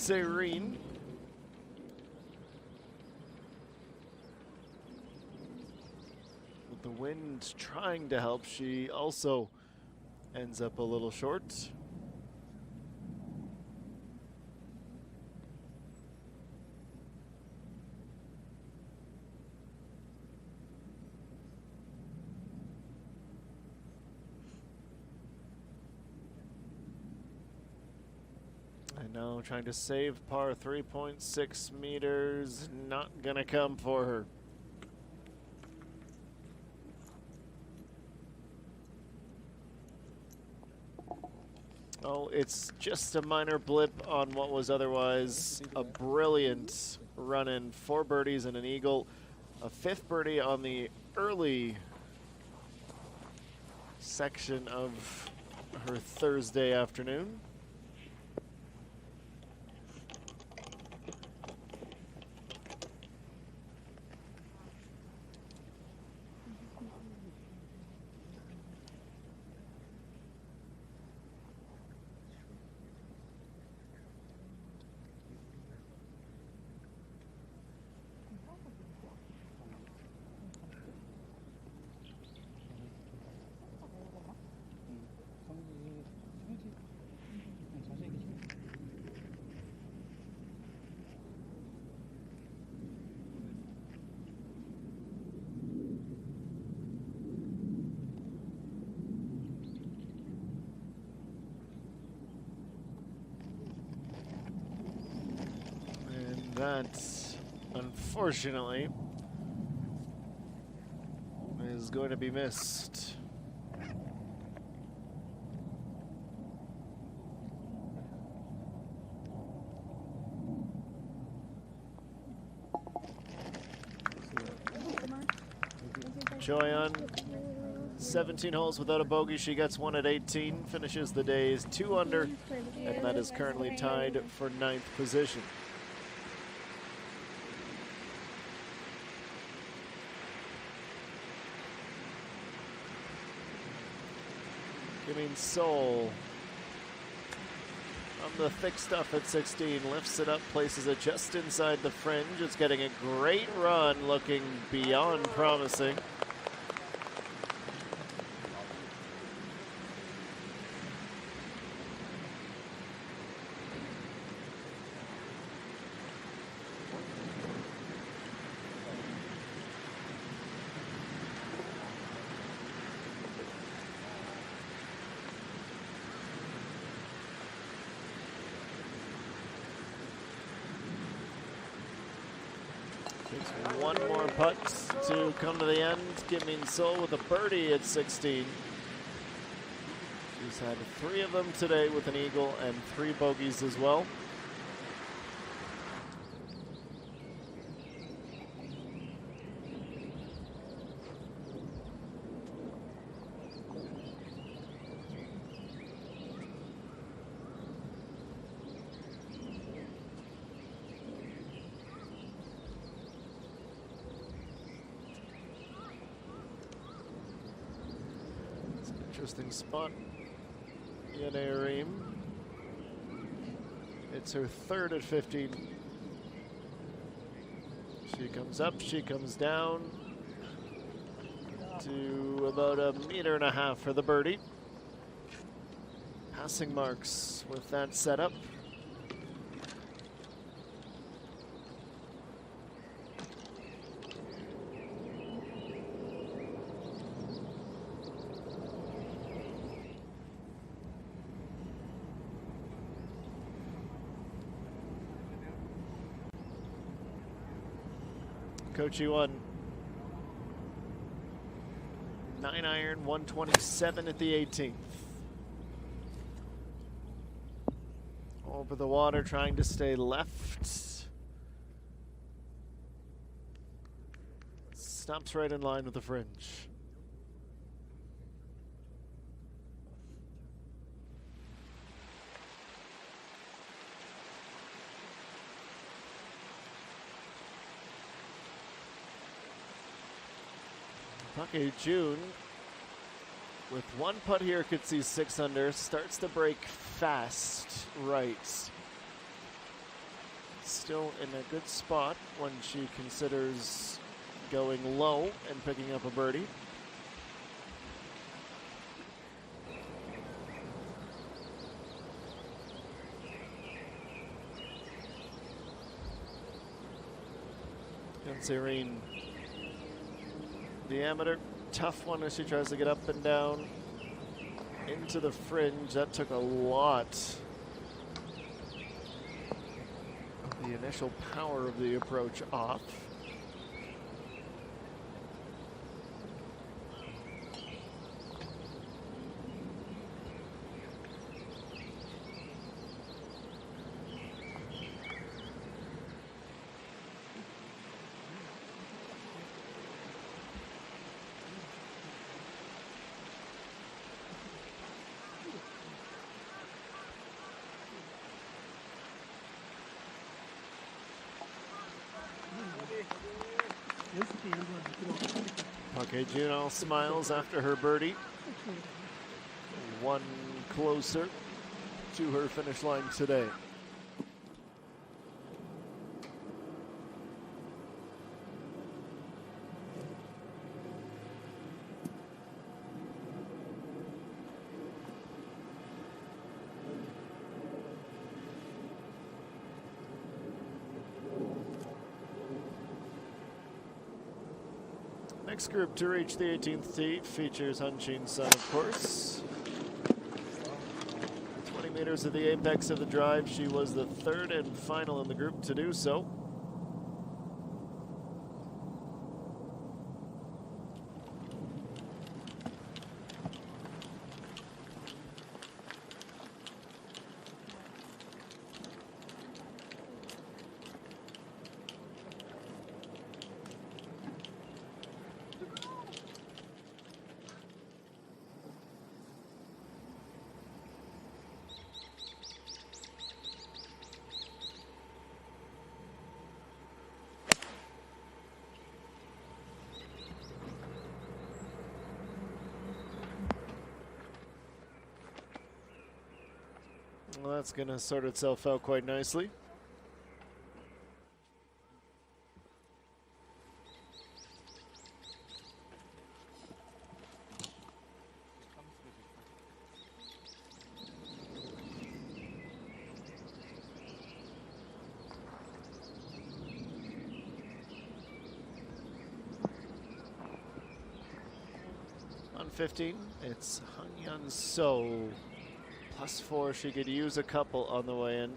Reen. With the wind trying to help, she also ends up a little short. And now trying to save par 3.6 meters, not gonna come for her. Oh, it's just a minor blip on what was otherwise a brilliant run-in. 4 birdies and an eagle. A 5th birdie on the early section of her Thursday afternoon. That, unfortunately, is going to be missed. Choi on 17 holes without a bogey. She gets one at 18, finishes the day's 2 under, and that is currently tied for 9th position. Kim Sol on the thick stuff at 16, lifts it up, places it just inside the fringe. It's getting a great run, looking beyond promising. Takes one more putt to come to the end. Kim Sol with a birdie at 16. She's had 3 of them today with an eagle and 3 bogeys as well. Interesting spot. Yene Reem. It's her 3rd at 15. She comes up, she comes down to about 1.5 meters for the birdie. Passing marks with that setup. Kochi won 9-iron, 127 at the 18th. Over the water, trying to stay left. Stops right in line with the fringe. Park June with one putt here could see 6 under. Starts to break fast right. Still in a good spot when she considers going low and picking up a birdie. And Serene. Diameter, tough one as she tries to get up and down into the fringe. That took a lot of the initial power of the approach off. Park June all smiles after her birdie. One closer to her finish line today. Next group to reach the 18th tee features Hanshin Sun, of course. 20 meters at the apex of the drive. She was the 3rd and final in the group to do so. Well, that's going to sort itself out quite nicely. On 15, it's Han-Yan So. +4, she could use a couple on the way in.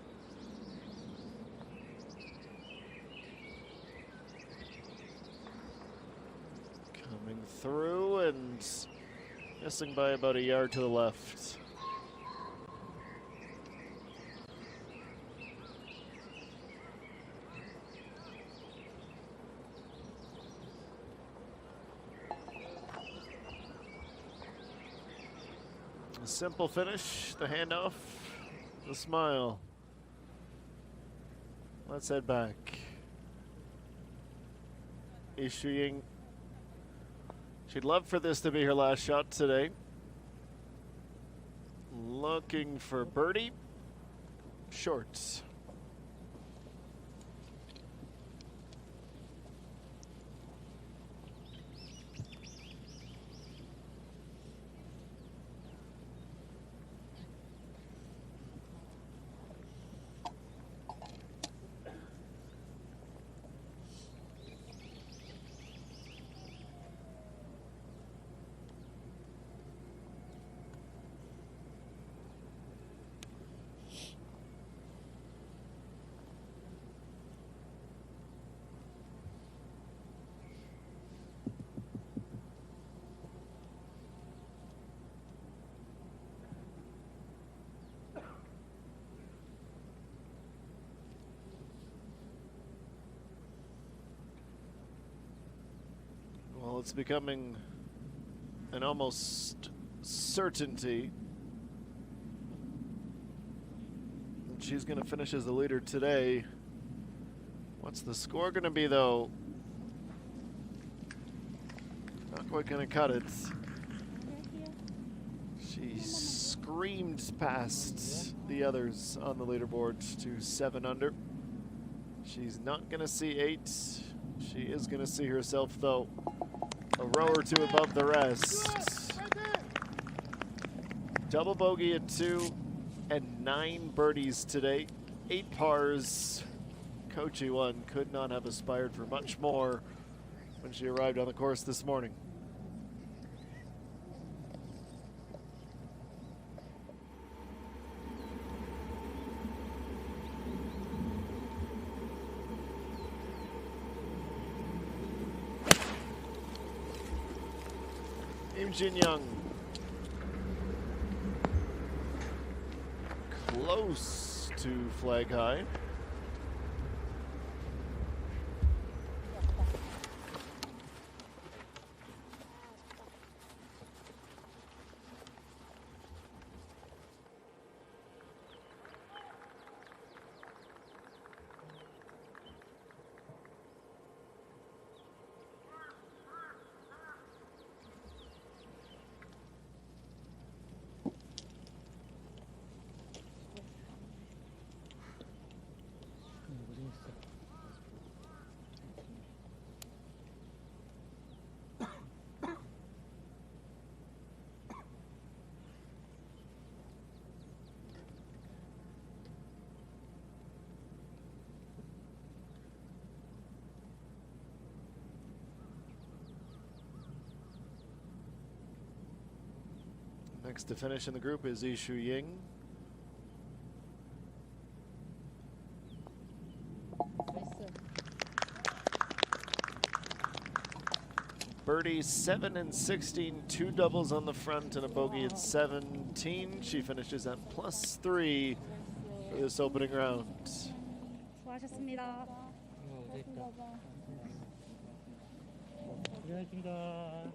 Coming through and missing by about a yard to the left. A simple finish, the handoff, the smile. Let's head back. Ishu Ying. She'd love for this to be her last shot today. Looking for birdie. Short. Well, it's becoming an almost certainty that she's going to finish as the leader today. What's the score going to be, though? Not quite going to cut it. She screamed past the others on the leaderboard to 7 under. She's not going to see 8. She is going to see herself, though, a row or two above the rest. Double bogey at 2 and 9 birdies today. 8 pars. Coach One could not have aspired for much more when she arrived on the course this morning. Im Jin Young. Close to flag high. Next to finish in the group is Ishu Ying. Birdie 7 and 16, 2 doubles on the front and a bogey at 17. She finishes at +3 for this opening round. 수고하셨습니다. 고생하셨습니다.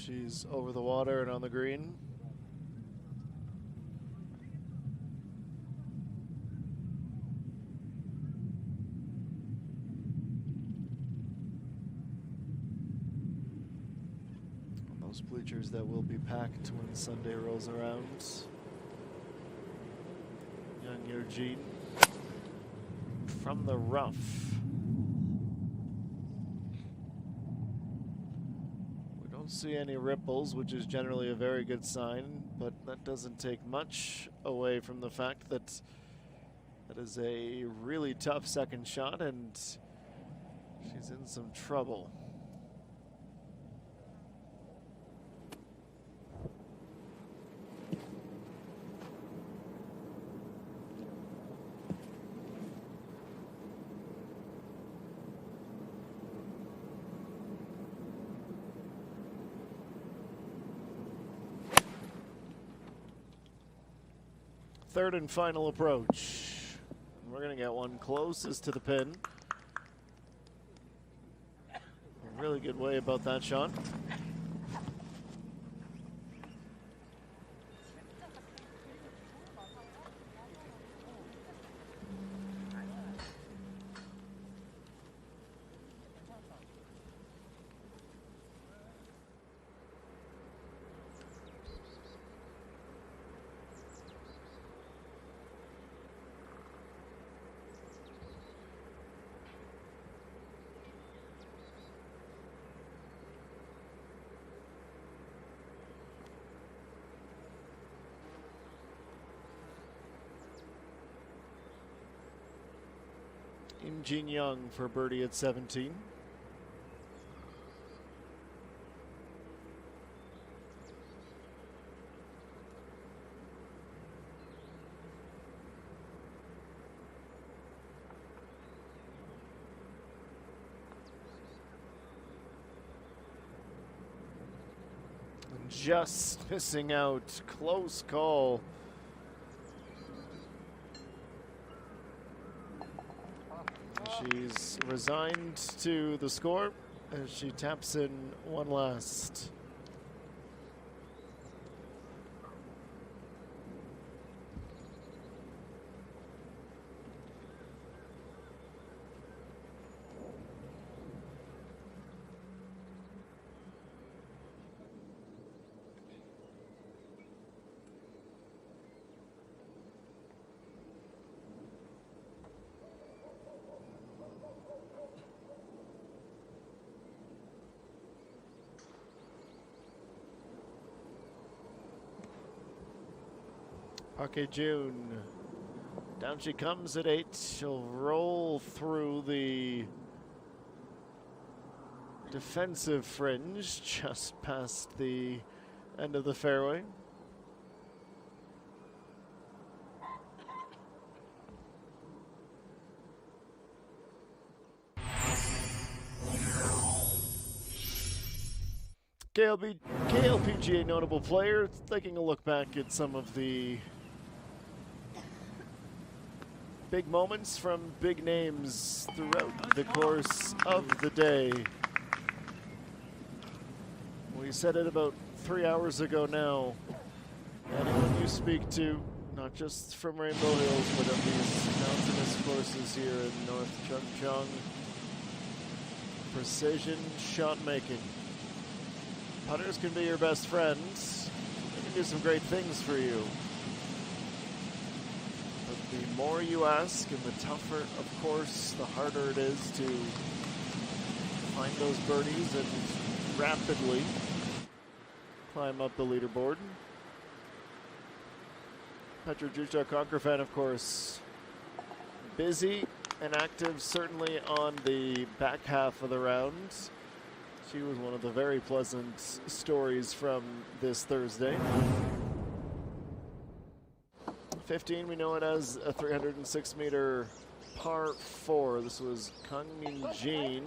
She's over the water and on the green. Those bleachers that will be packed when Sunday rolls around. Young Eugene from the rough. We don't see any ripples, which is generally a very good sign, but that doesn't take much away from the fact that that is a really tough second shot and she's in some trouble. Third and final approach. We're going to get one closest to the pin. A really good way about that shot. Jin Young for birdie at 17. And just missing out, close call. She's resigned to the score as she taps in one last. Okay, June. Down she comes at 8. She'll roll through the defensive fringe just past the end of the fairway. KLPGA notable player, taking a look back at some of the big moments from big names throughout the course of the day. We said it about 3 hours ago now. Anyone you speak to, not just from Rainbow Hills, but of these mountainous courses here in North Chungcheong, precision shot making. Putters can be your best friends. They can do some great things for you. But the more you ask and the tougher, of course, the harder it is to find those birdies and rapidly climb up the leaderboard. Petrojucha Conquer fan, of course, busy and active, certainly on the back half of the round. She was one of the very pleasant stories from this Thursday. 15, we know it as a 306-meter par 4. This was Kang Min Jin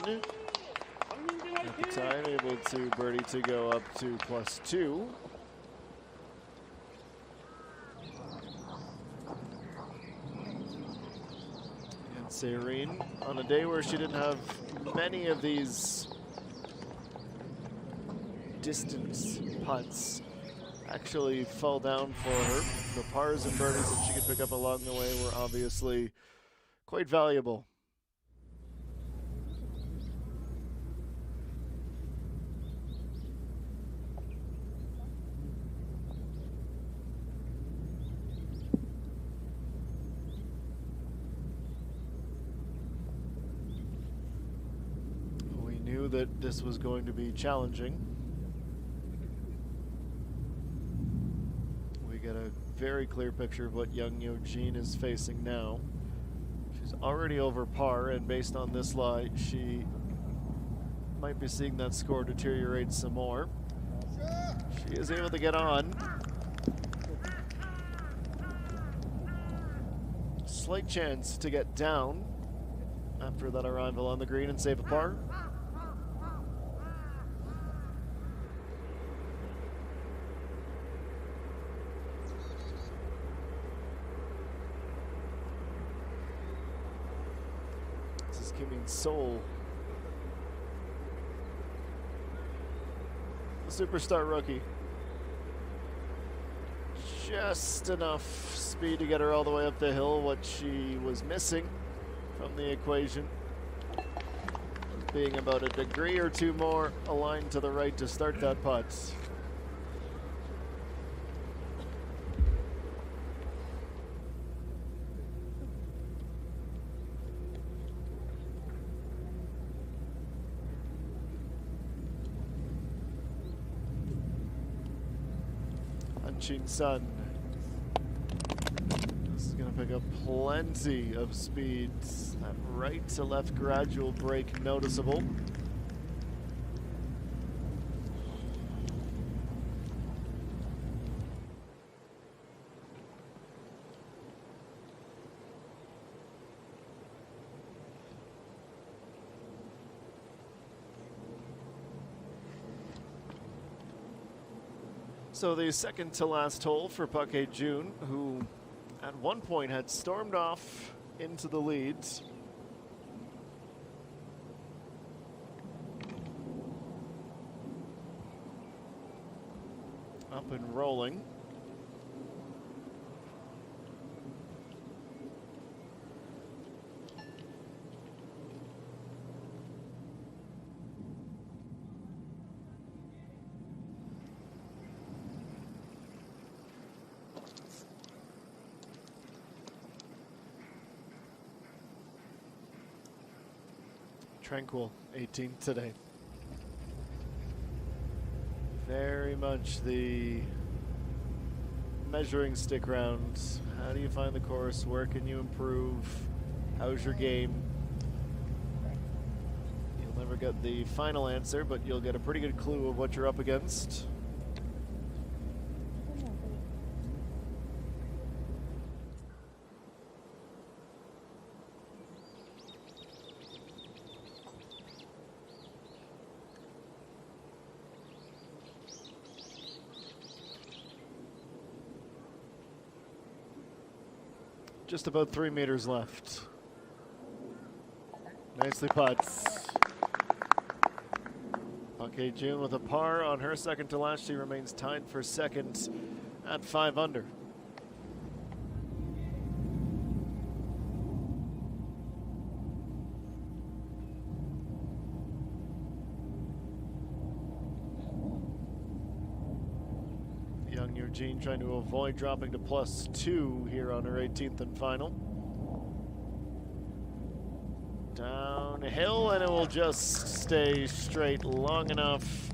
at the time, able to birdie to go up to +2. And Serene, on a day where she didn't have many of these distance putts actually fell down for her. The pars and birdies that she could pick up along the way were obviously quite valuable. We knew that this was going to be challenging. We get a very clear picture of what young Eugene is facing now. She's already over par, and based on this lie, she might be seeing that score deteriorate some more. She is able to get on. Slight chance to get down after that arrival on the green and save a par. Kimmy Soul, the superstar rookie. Just enough speed to get her all the way up the hill. What she was missing from the equation being about a degree or two more aligned to the right to start that putt. Sun. This is going to pick up plenty of speed. That right to left gradual break noticeable. So the second to last hole for Park Hae-jun, who at one point had stormed off into the lead. Up and rolling. Tranquil 18th today. Very much the measuring stick round. How do you find the course? Where can you improve? How's your game? You'll never get the final answer, but you'll get a pretty good clue of what you're up against. Just about 3 meters left. Nicely putts. Park Hae-jun with a par on her second to last. She remains tied for second at 5 under. Young Eugene trying to avoid dropping to +2 here on her 18th and final. Downhill, and it will just stay straight long enough.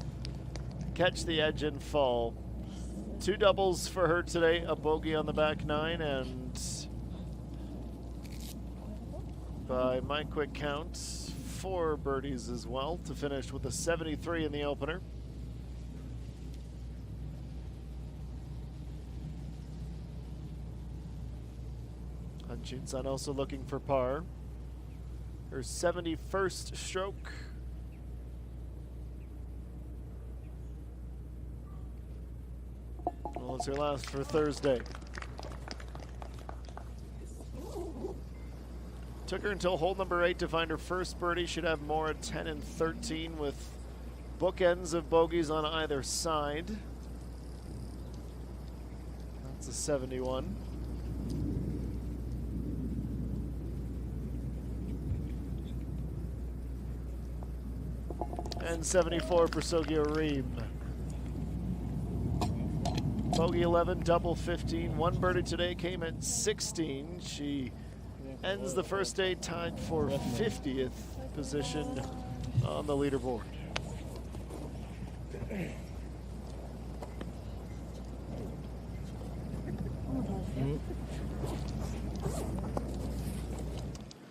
Catch the edge and fall. 2 doubles for her today, a bogey on the back 9, and by my quick count, 4 birdies as well to finish with a 73 in the opener. Sun also looking for par. Her 71st stroke. Well, it's her last for Thursday. Took her until hole number 8 to find her first birdie. Should have more at 10 and 13 with bookends of bogeys on either side. That's a 71. And 74 for Sogio Reem. Bogey 11, double 15. One birdie today came at 16. She ends the first day tied for 50th position on the leaderboard.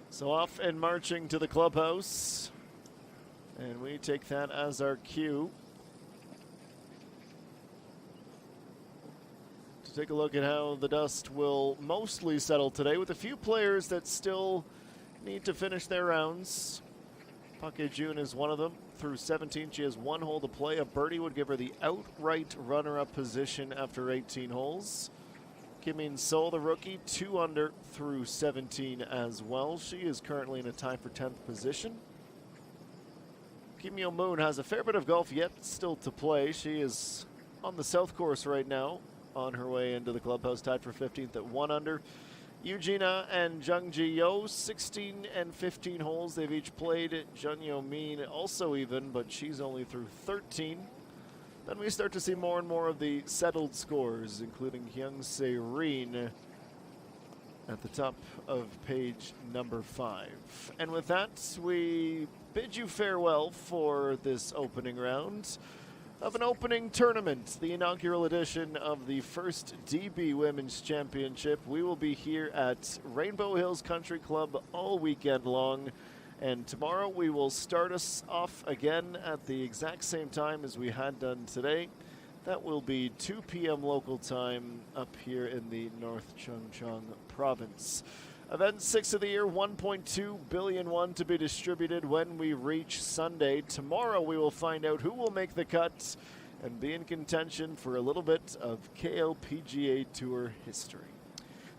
So off and marching to the clubhouse. And we take that as our cue to take a look at how the dust will mostly settle today, with a few players that still need to finish their rounds. Pake June is one of them. Through 17, she has one hole to play. A birdie would give her the outright runner-up position after 18 holes. Kim Min Sol, the rookie, 2 under through 17 as well. She is currently in a tie for 10th position. Kim Yo Moon has a fair bit of golf yet still to play. She is on the south course right now, on her way into the clubhouse, tied for 15th at 1 under. Eugenia and Jung Ji Yo, 16 and 15 holes they've each played. Jung Yo Min also even, but she's only through 13. Then we start to see more and more of the settled scores, including Hyung Se Rin at the top of page number 5. And with that, we bid you farewell for this opening round of an opening tournament, the inaugural edition of the first DB Women's Championship. We will be here at Rainbow Hills Country Club all weekend long. And tomorrow we will start us off again at the exact same time as we had done today. That will be 2 p.m. local time up here in the North Chungcheong province. Event 6 of the year, 1.2 billion won to be distributed when we reach Sunday. Tomorrow we will find out who will make the cut and be in contention for a little bit of KLPGA Tour history.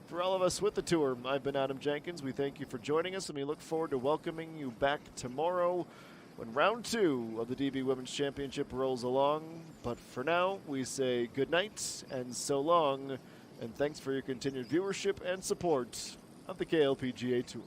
For all of us with the tour, I've been Adam Jenkins. We thank you for joining us, and we look forward to welcoming you back tomorrow when round 2 of the DB Women's Championship rolls along. But for now, we say good night and so long, and thanks for your continued viewership and support of the KLPGA Tour.